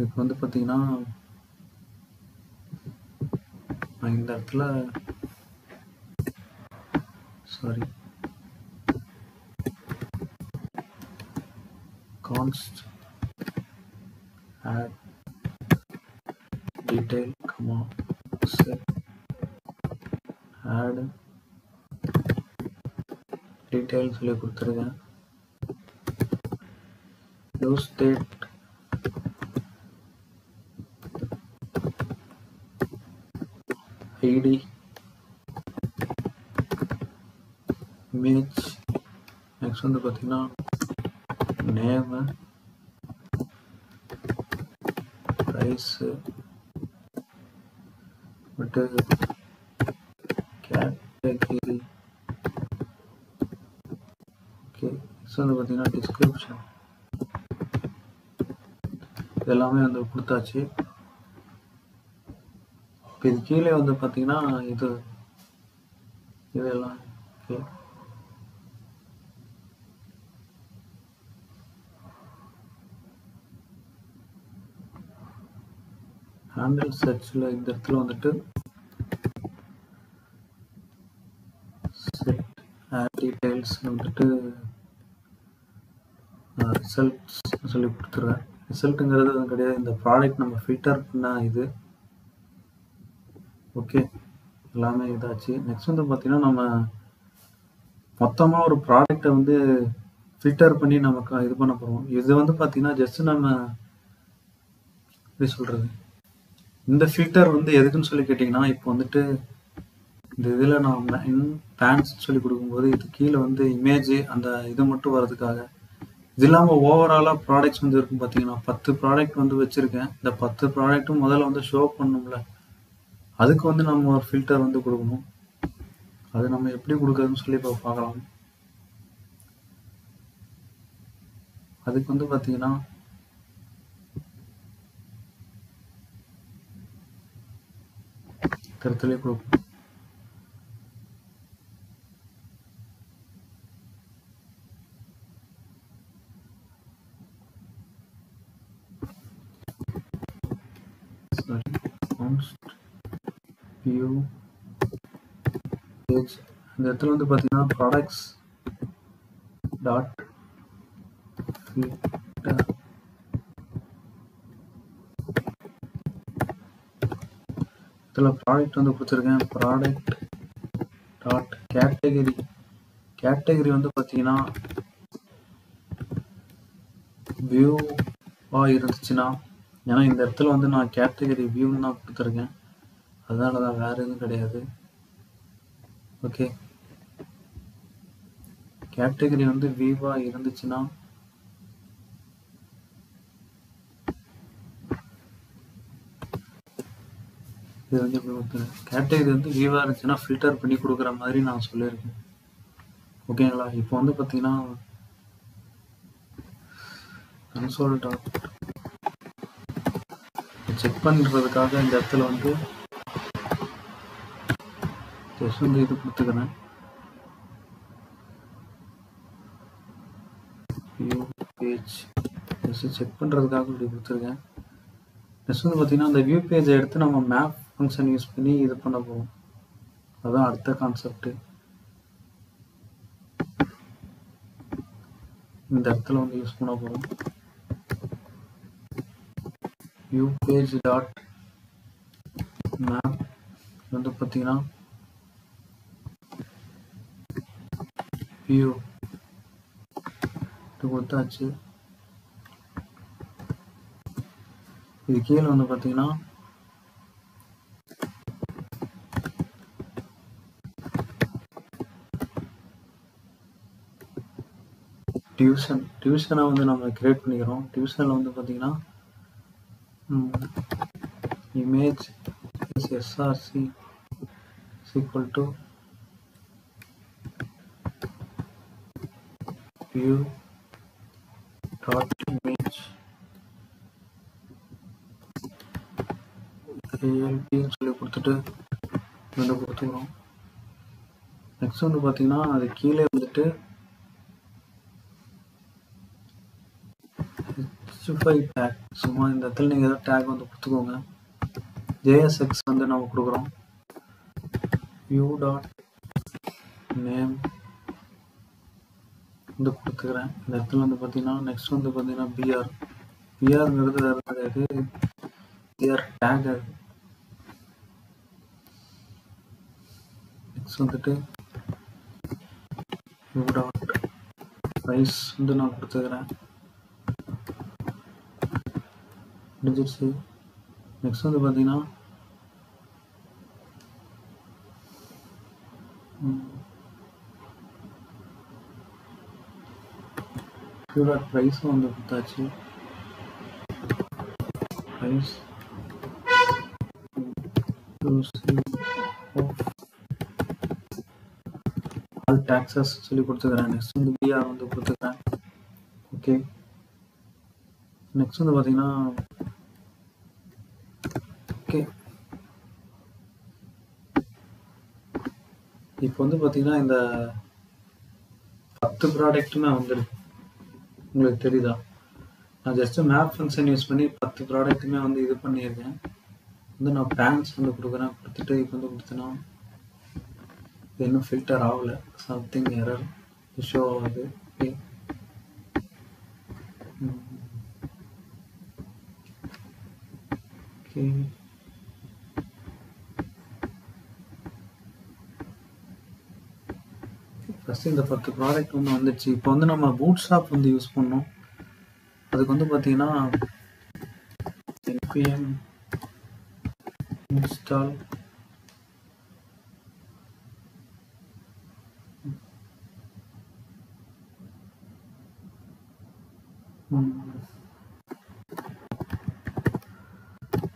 Speaker 1: இதுக்கு வந்து பார்த்தீங்கன்னா இந்த இடத்துல sorry const add detail set add detail சொல்லி கொடுத்துருக்கேன். Use state ID image. Next வந்து பார்த்தீங்கன்னா நேமு ப்ரைஸு பட்டு கேட்டகரி. ஓகே, நெக்ஸ்ட் வந்து பார்த்தீங்கன்னா டிஸ்கிரிப்ஷன். இதெல்லாமே வந்து கொடுத்தாச்சு. இப்போ இது கீழே வந்து பார்த்தீங்கன்னா இதெல்லாம் ஓகே. ஹேண்டில் சர்ச்சில் இந்த இடத்துல வந்துட்டு செட் ஆட் டீடைல்ஸ் வந்துட்டு ரிசல்ட்ஸ் சொல்லி கொடுத்துருவேன். ரிசல்ட்டுங்கிறது அது கிடையாது, இந்த ப்ராடக்ட் நம்ம ஃபில்டர் பண்ண இது. ஓகே, எல்லாமே இதாச்சு. நெக்ஸ்ட் வந்து பார்த்தீங்கன்னா நம்ம மொத்தமாக ஒரு ப்ராடக்டை வந்து ஃபில்டர் பண்ணி நமக்கு இது பண்ண போகிறோம். இது வந்து பார்த்தீங்கன்னா ஜஸ்ட் நம்ம எப்படி சொல்கிறது, இந்த ஃபில்டர் வந்து எதுக்குன்னு சொல்லி கேட்டிங்கன்னா, இப்போ வந்துட்டு இந்த இதில் நான் பேண்ட்ஸ் சொல்லி கொடுக்கும்போது இது கீழே வந்து இமேஜ் அந்த இது மட்டும் வர்றதுக்காக. இது இல்லாமல் ஓவராலாக ப்ராடக்ட்ஸ் வந்து இருக்கும். பார்த்தீங்கன்னா 10 ப்ராடக்ட் வந்து வச்சுருக்கேன். இந்த 10 ப்ராடக்ட்டும் முதல்ல வந்து ஷோ பண்ணணும்ல, அதுக்கு வந்து நம்ம ஒரு ஃபில்டர் வந்து கொடுக்கணும். அது நம்ம எப்படி கொடுக்குறதுன்னு சொல்லி இப்போ பார்க்கலாம். அதுக்கு வந்து பார்த்தீங்கன்னா கருத்துலேயே கொடுக்கும். View page. இந்த இடத்துல வந்து பார்த்தீங்கன்னா ப்ராடக்ட்ஸ் டாட் ஃபில்டர். இதில் ப்ராடக்ட் வந்து கொடுத்துருக்கேன். Product dot category. கேட்டகரி வந்து பார்த்தீங்கன்னா வியூவாக இருந்துச்சுன்னா, ஏன்னா இந்த இடத்துல வந்து நான் கேட்டகரி வியூன்னு தான் கொடுத்துருக்கேன், அதனால தான், வேறு எதுவும் கிடையாது. ஓகே, கேட்டகரி வந்து வியூவா இருந்துச்சுன்னா இது வந்து இப்படி கொடுத்துருங்க. கேட்டகரி வந்து வியூவா இருந்துச்சுன்னா ஃபில்டர் பண்ணி கொடுக்குற மாதிரி நான் சொல்லியிருக்கேன். ஓகேங்களா? இப்போ வந்து பார்த்தீங்கன்னா கன்சோல் டாட் செக் பண்ணுறதுக்காக இந்த இடத்துல வந்து ஜஸ்ட் வந்து இது கொடுத்துக்கிறேன். வியூ பேஜ் ஜஸ்ட் செக் பண்ணுறதுக்காக இப்படி கொடுத்துருக்கேன். நெக்ஸ்ட் வந்து பார்த்தீங்கன்னா அந்த வியூ பேஜை எடுத்து நம்ம மேப் ஃபங்க்ஷன் யூஸ் பண்ணி இது பண்ண போகிறோம். அதுதான் அடுத்த கான்செப்ட். இந்த இடத்துல வந்து யூஸ் பண்ண போகிறோம். வியூ பேஜ் டாட் மேப் வந்து பார்த்தீங்கன்னா வியூ இது கொடுத்தாச்சு. இது கீழே வந்து பார்த்தீங்கன்னா டிவிஷனை வந்து நம்ம கிரியேட் பண்ணிக்கிறோம். டிவிஷனில் வந்து பார்த்தீங்கன்னா image SRC equal to view dot image ஏஎல்பின்னு சொல்லி கொடுத்துட்டு வந்து கொடுத்துக்கிறோம். நெக்ஸ்ட் வந்து பார்த்தீங்கன்னா அது கீழே வந்துட்டு டேக் சும்மா இந்த இடத்துல நீங்கள் ஏதாவது டேக் வந்து கொடுத்துக்கோங்க. ஜேஎஸ்எக்ஸ் வந்து நம்ம கொடுக்குறோம். வியூ டாட் நேம் வந்து கொடுத்துக்கிறேன். இந்த இடத்துல வந்து பார்த்தீங்கன்னா நெக்ஸ்ட் வந்து பார்த்தீங்கன்னா பிஆர்ங்கிறது வேறு கிடையாது, பிஆர் டேக். அது நெக்ஸ்ட் வந்துட்டு வியூ டாட் ப்ரைஸ் வந்து நான் கொடுத்துக்கிறேன். முடிஞ்சிருச்சு. நெக்ஸ்ட் வந்து பார்த்தீங்கன்னா ப்ரைஸ் வந்து கொடுத்தாச்சு. ப்ரைஸ் ஆல் டாக்ஸஸ் சொல்லி கொடுத்துக்கிறேன். நெக்ஸ்ட் வந்து பிஆர் வந்து கொடுத்துக்கிறேன். ஓகே. நெக்ஸ்ட் வந்து பார்த்தீங்கன்னா ஓகே இப்போ வந்து பார்த்தீங்கன்னா இந்த 10 ப்ராடக்ட்டுமே வந்துருக்கு. உங்களுக்கு தெரியுதா? நான் ஜஸ்ட் மேப் ஃபங்க்ஷன் யூஸ் பண்ணி 10 ப்ராடக்ட்டுமே வந்து இது பண்ணியிருக்கேன். வந்து நான் பிரான்ச் வந்து கொடுக்குறேன். கொடுத்துட்டு இப்போ வந்து கொடுத்தேன்னா இன்னும் ஃபில்டர் ஆகலை. சம்திங் எரர் ஷோ ஆகுது. ஓகே. ஓகே ஃபஸ்ட்டு இந்த 10 ப்ராடக்ட் வந்து வந்துடுச்சு. இப்போ வந்து நம்ம பூட் ஸ்ட்ராப் வந்து யூஸ் பண்ணோம். அதுக்கு வந்து பார்த்தீங்கன்னா npm install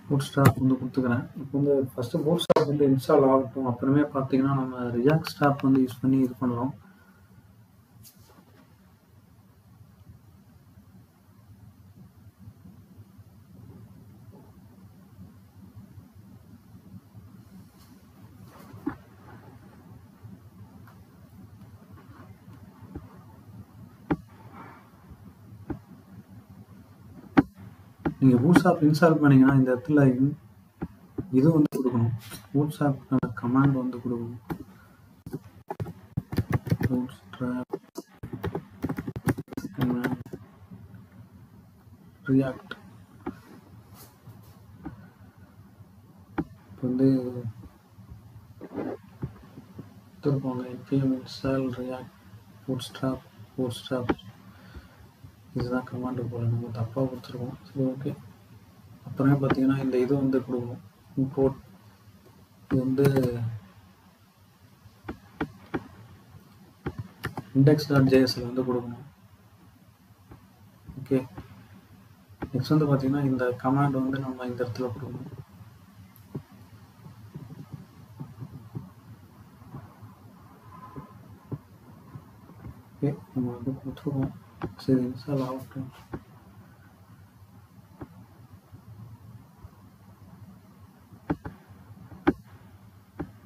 Speaker 1: பூட் ஸ்ட்ராப் வந்து கொடுத்துக்கிறேன். இப்போ வந்து ஃபஸ்ட்டு பூட் ஸ்ட்ராப் வந்து இன்ஸ்டால் ஆகட்டும். அப்புறமே பார்த்தீங்கன்னா நம்ம ரியாக்ட் ஸ்ட்ராப் வந்து யூஸ் பண்ணி இது பண்ணுறோம். நீங்கள் பூட் ஸ்ட்ராப் இன்ஸ்டால் பண்ணிங்கன்னா இந்த இடத்துல இது வந்து கொடுக்கணும். பூட் ஸ்ட்ராப்க்கான கமாண்ட் வந்து கொடுக்கணும். பூட் ஸ்ட்ராப் கமாண்ட் ரியாக்ட் இப்போ வந்து கொடுத்துருப்பாங்க. npm install react bootstrap இதுதான் கமாண்டு போல நம்ம தப்பாக கொடுத்துருக்கோம். சரி ஓகே. அப்புறமே பார்த்தீங்கன்னா இந்த இது வந்து கொடுக்கணும். இம்போர்ட் இது வந்து index.jsல வந்து கொடுக்கணும். ஓகே, நெக்ஸ்ட் வந்து பார்த்தீங்கன்னா இந்த கமாண்ட் வந்து நம்ம இந்த இடத்துல கொடுக்கணும். ஓகே, நம்ம வந்து கொடுத்துருவோம். சரி, இன்ஸ்டால் ஆகட்டும்.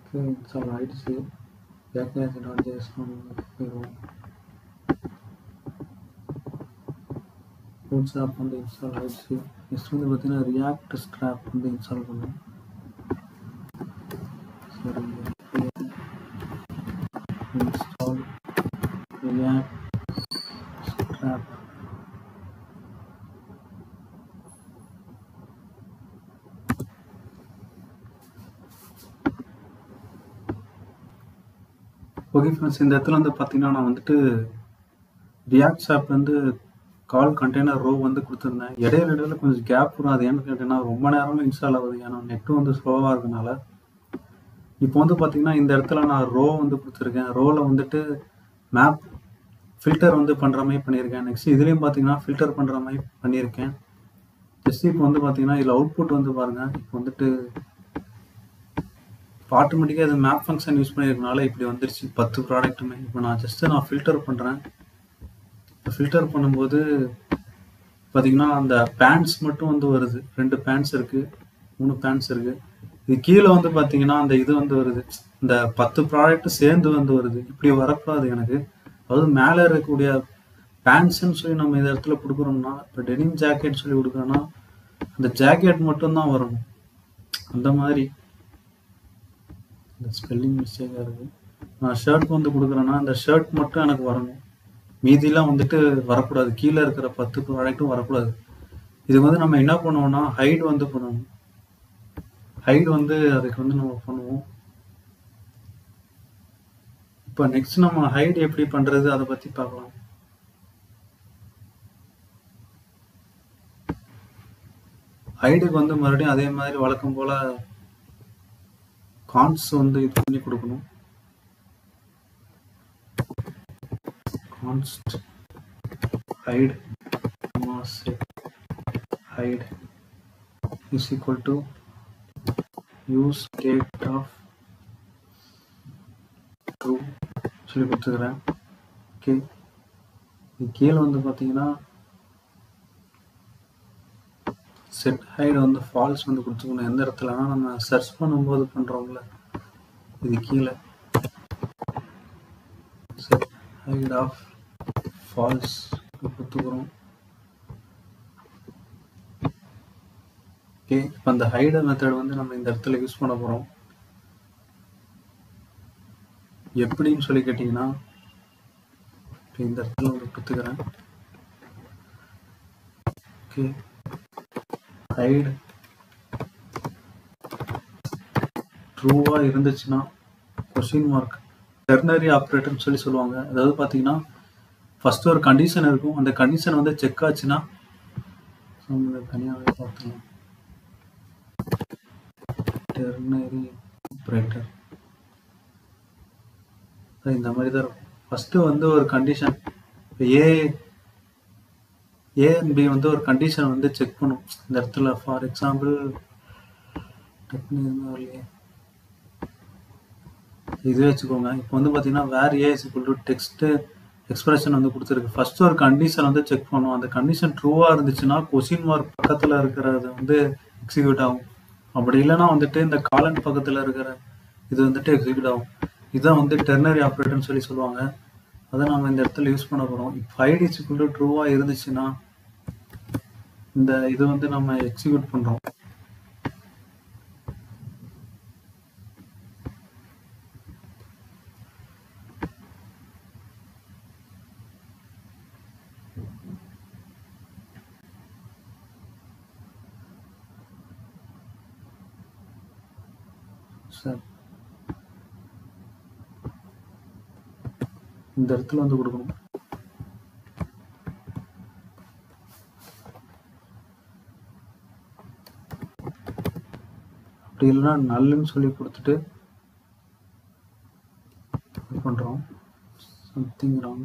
Speaker 1: ஓகே, இன்ஸ்டால் ஆகிடுச்சு. backend.js போயிடுவோம். பூட்ஸ்ட்ராப் வந்து இன்ஸ்டால் ஆகிடுச்சு. நெக்ஸ்ட் வந்து பார்த்தீங்கன்னா ரியாக்ட் ஸ்கிராப் வந்து இன்ஸ்டால் பண்ணுவோம். சரி, install react scrap. Okay friends, இந்த இடத்துல வந்து பார்த்தீங்கன்னா நான் வந்துட்டு ரியாக்ட் ஸ்கிராப் வந்து கால் கண்டெய்னர் ரோ வந்து கொடுத்துருந்தேன். இடையில கொஞ்சம் கேப் வரும். அது ஏன்னு கேட்டீங்கன்னா ரொம்ப நேரம் இன்ஸ்டால் ஆகுது, ஏன்னா நெட்டும் வந்து ஸ்லோவாக இருக்கனால. இப்போ வந்து பார்த்தீங்கன்னா இந்த இடத்துல நான் ரோ வந்து கொடுத்துருக்கேன். ரோவில் வந்துட்டு மேப் ஃபில்டர் வந்து பண்ணுற மாதிரி பண்ணியிருக்கேன். நெக்ஸ்ட் இதுலேயும் பார்த்தீங்கன்னா ஃபில்டர் பண்ணுற மாதிரி பண்ணியிருக்கேன். ஜஸ்ட் இப்போ வந்து பார்த்தீங்கன்னா இதில் அவுட்புட் வந்து பாருங்கள். இப்போ வந்துட்டு ஆட்டோமேட்டிக்காக இது மேப் ஃபங்க்ஷன் யூஸ் பண்ணியிருக்கனால இப்படி வந்துருச்சு 10 ப்ராடக்ட்டுமே. இப்போ நான் ஃபில்டர் பண்ணுறேன். ஃபில்டர் பண்ணும்போது பார்த்தீங்கன்னா அந்த பேண்ட்ஸ் மட்டும் வந்து வருது. 2 பேண்ட்ஸ் இருக்குது, 3 பேண்ட்ஸ் இருக்குது. இது கீழே வந்து பார்த்தீங்கன்னா அந்த இது வந்து வருது, இந்த 10 ப்ராடக்ட் சேர்ந்து வந்து வருது. இப்படி வரக்கூடாது எனக்கு. அதாவது மேலே இருக்கக்கூடிய பேண்ட்ஸ்ன்னு சொல்லி நம்ம இந்த இடத்துல கொடுக்குறோம்னா, இப்போ டெனிம் ஜாக்கெட் சொல்லி கொடுக்குறோன்னா அந்த ஜாக்கெட் மட்டும்தான் வரணும். அந்த மாதிரி இந்த ஸ்பெல்லிங் மிஸ்டேக்காக இருக்குது. நான் ஷர்ட் வந்து கொடுக்குறேன்னா அந்த ஷர்ட் மட்டும் எனக்கு வரணும், மீதிலாம் வந்துட்டு வரக்கூடாது. கீழே இருக்கிற 10 ப்ராடக்ட்டும் வரக்கூடாது. இதுக்கு வந்து நம்ம என்ன பண்ணுவோம்னா ஹைட் வந்து பண்ணணும். ஹைட் வந்து அதுக்கு வந்து நம்ம பண்ணுவோம். இப்போ நெக்ஸ்ட் நம்ம ஹைட் எப்படி பண்ணுறது அதை பற்றி பார்க்கலாம். ஹைடுக்கு வந்து மறுபடியும் அதே மாதிரி வழக்கம் போல் கான்ஸ் வந்து இது பண்ணி கொடுக்கணும். கான்ஸ்ட் height set hide is equal to use state of true சொல்லி கொடுத்துக்கிறேன். ஓகே, இது கீழே வந்து பார்த்தீங்கன்னா செட் ஹைட் வந்து ஃபால்ஸ் வந்து கொடுத்துக்கணும். எந்த இடத்துலனா நம்ம சர்ச் பண்ணும்போது பண்ணுறோம்ல, இது கீழே செட் ஹைட் ஆஃப் ஃபால்ஸ் கொடுத்துக்கிறோம். ஓகே, இப்போ அந்த ஹைட் மெத்தட் வந்து நம்ம இந்த இடத்துல யூஸ் பண்ண போகிறோம். எப்படின்னு சொல்லி கேட்டிங்கன்னா இந்த இடத்துல வந்து கொடுத்துக்கிறேன். ஓகே, ஹைட் ட்ரூவாக இருந்துச்சுன்னா கொஸ்டின் மார்க் டெர்னரி ஆப்ரேட்டர்னு சொல்லி சொல்லுவாங்க. அதாவது பார்த்தீங்கன்னா ஃபஸ்ட்டு ஒரு கண்டிஷன் இருக்கும், அந்த கண்டிஷன் வந்து செக் ஆச்சுன்னா தனியாகவே பார்த்துக்கலாம். டெர்னரி ஆப்ரேட்டர் இந்த மாதிரி தான் இருக்கும். ஃபஸ்ட்டு வந்து ஒரு கண்டிஷன் ஏ அண்ட் பி வந்து ஒரு கண்டிஷன் வந்து செக் பண்ணும் இந்த இடத்துல. ஃபார் எக்ஸாம்பிள் இது வச்சுக்கோங்க. இப்போ வந்து பார்த்தீங்கன்னா where a is equal to text expression வந்து கொடுத்துருக்கு. ஃபர்ஸ்ட் ஒரு கண்டிஷன் வந்து செக் பண்ணும். அந்த கண்டிஷன் ட்ரூவாக இருந்துச்சுன்னா கொஸ்டின் மார்க் பக்கத்தில் இருக்கிறது வந்து எக்ஸிக்யூட் ஆகும். அப்படி இல்லைன்னா வந்துட்டு இந்த காலன் பக்கத்தில் இருக்கிற இது வந்துட்டு எக்ஸிக்யூட் ஆகும். இதுதான் வந்து டெர்னரி ஆப்ரேட்டர்னு சொல்லி சொல்லுவாங்க. அதை நம்ம இந்த இடத்துல யூஸ் பண்ண போகிறோம். இப்போ ஹைட் இஸ் ஈக்குவல் டு ட்ரூவாக இருந்துச்சுன்னா இந்த இது வந்து நம்ம எக்ஸிக்யூட் பண்ணுறோம். சார் இந்த இடத்துல வந்து கொடுக்கணும். அப்படி இல்லைன்னா நல்லுன்னு சொல்லி கொடுத்துட்டு இது பண்ணுறோம். Something wrong.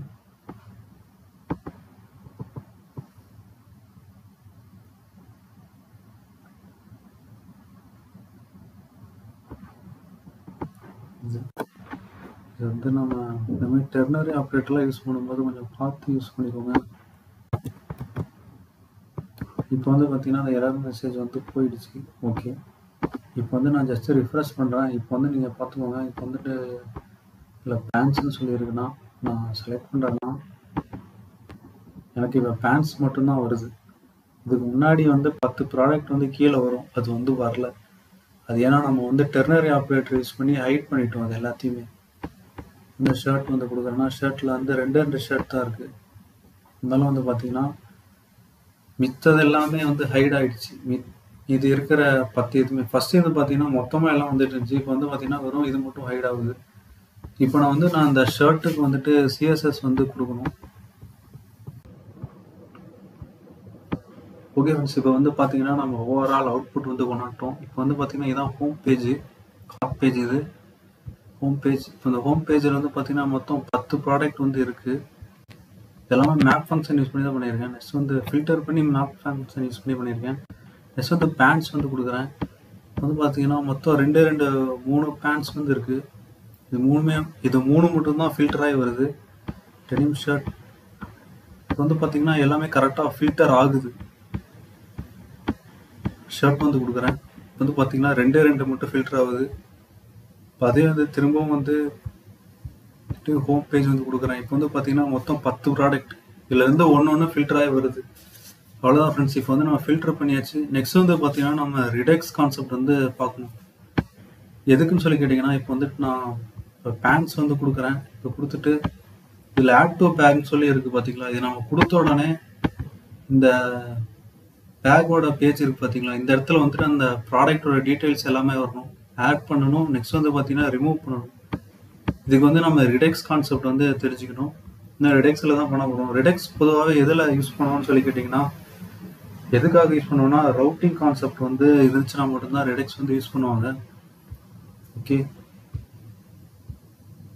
Speaker 1: இது வந்து நம்ம இந்த மாதிரி டெர்னரி ஆப்ரேட்டர்லாம் யூஸ் பண்ணும்போது கொஞ்சம் பார்த்து யூஸ் பண்ணிக்கோங்க. இப்போ வந்து பார்த்தீங்கன்னா அந்த எரர் மெசேஜ் வந்து போயிடுச்சு. ஓகே, இப்போ வந்து நான் ஜஸ்ட் ரிஃப்ரெஷ் பண்ணுறேன். இப்போ வந்து நீங்கள் பார்த்துக்கோங்க. இப்போ வந்துட்டு இல்லை பேண்ட்ஸ்னு சொல்லியிருக்குன்னா நான் செலக்ட் பண்ணுறேன்னா எனக்கு இப்போ பேண்ட்ஸ் மட்டும்தான் வருது. இதுக்கு முன்னாடி வந்து 10 ப்ராடக்ட் வந்து கீழே வரும், அது வந்து வரல. அது ஏன்னா நம்ம வந்து டெர்னரி ஆப்ரேட்டர் யூஸ் பண்ணி ஹைட் பண்ணிட்டோம் அது எல்லாத்தையுமே. இந்த ஷர்ட் வந்து கொடுக்குறேன்னா ஷர்ட்டில் வந்து 2 ஷர்ட் தான் இருக்குது. இருந்தாலும் வந்து பார்த்தீங்கன்னா மித்தது எல்லாமே வந்து ஹைட் ஆகிடுச்சு. இது இருக்கிற 10 இதுவுமே ஃபஸ்ட்டு இது பார்த்தீங்கன்னா மொத்தமாக எல்லாம் வந்துட்டு இருந்துச்சு. இப்போ வந்து பார்த்தீங்கன்னா வெறும் இது மட்டும் ஹைட் ஆகுது. இப்போ நான் அந்த ஷர்ட்டுக்கு வந்துட்டு சிஎஸ்எஸ் வந்து கொடுக்கணும். ஓகே ஃப்ரெண்ட்ஸ், இப்போ வந்து பார்த்தீங்கன்னா நம்ம ஓவரால் அவுட்புட் வந்து கொண்டாட்டோம். இப்போ வந்து பார்த்தீங்கன்னா இதான் ஹோம் பேஜ், கார்ட் பேஜ். இது ஹோம் பேஜ். இப்போ இந்த ஹோம் பேஜில் வந்து பார்த்தீங்கன்னா மொத்தம் 10 ப்ராடக்ட் வந்து இருக்குது. இதெல்லாமே மேப் ஃபங்க்ஷன் யூஸ் பண்ணி தான் பண்ணியிருக்கேன். நெக்ஸ்ட் வந்து ஃபில்டர் பண்ணி மேப் ஃபங்க்ஷன் யூஸ் பண்ணி பண்ணியிருக்கேன். நெக்ஸ்ட் வந்து பேண்ட்ஸ் வந்து கொடுக்குறேன். வந்து பார்த்தீங்கன்னா மொத்தம் 3 பேண்ட்ஸ் வந்து இருக்குது. இது மூணு மட்டும்தான் ஃபில்டர் ஆகி வருது. டெனிம் ஷர்ட் இப்போ வந்து பார்த்தீங்கன்னா எல்லாமே கரெக்டாக ஃபில்டர் ஆகுது. ஷர்ட் வந்து கொடுக்குறேன். வந்து பார்த்தீங்கன்னா 2 மட்டும் ஃபில்டர் ஆகுது. இப்போ அதே வந்து திரும்பவும் வந்து ஹோம் பேஜ் வந்து கொடுக்குறேன். இப்போ வந்து பார்த்தீங்கன்னா மொத்தம் 10 ப்ராடக்ட், இதுலேருந்து ஒன்று ஃபில்டர் ஆகி வருது. அவ்வளோதான் ஃப்ரெண்ட்ஸ். இப்போ வந்து நம்ம ஃபில்டர் பண்ணியாச்சு. நெக்ஸ்ட் வந்து பார்த்தீங்கன்னா நம்ம ரிடெக்ஸ் கான்செப்ட் வந்து பார்க்கணும். எதுக்குன்னு சொல்லி கேட்டிங்கன்னா, இப்போ வந்துட்டு நான் இப்போ பேண்ட்ஸ் வந்து கொடுக்குறேன். இப்போ கொடுத்துட்டு இதில் ஆட் டு பேக்னு சொல்லி இருக்குது பார்த்தீங்களா. இது நம்ம கொடுத்த உடனே இந்த பேக்கோட பேஜ் இருக்குது பார்த்தீங்களா, இந்த இடத்துல வந்துட்டு அந்த ப்ராடக்டோட டீட்டெயில்ஸ் எல்லாமே வரணும். ஆட் பண்ணணும். நெக்ஸ்ட் வந்து பார்த்தீங்கன்னா ரிமூவ் பண்ணணும். இதுக்கு வந்து நம்ம ரிடெக்ஸ் கான்செப்ட் வந்து தெரிஞ்சுக்கணும். இன்னும் ரிடெக்ஸில் தான் பண்ண போகிறோம். ரிடெக்ஸ் பொதுவாகவே எதில் யூஸ் பண்ணுவோம்னு சொல்லி கேட்டிங்கன்னா, எதுக்காக யூஸ் பண்ணுவோம்னா ரவுட்டிங் கான்செப்ட் வந்து இருந்துச்சுன்னா மட்டும்தான் ரிடெக்ஸ் வந்து யூஸ் பண்ணுவாங்க. ஓகே,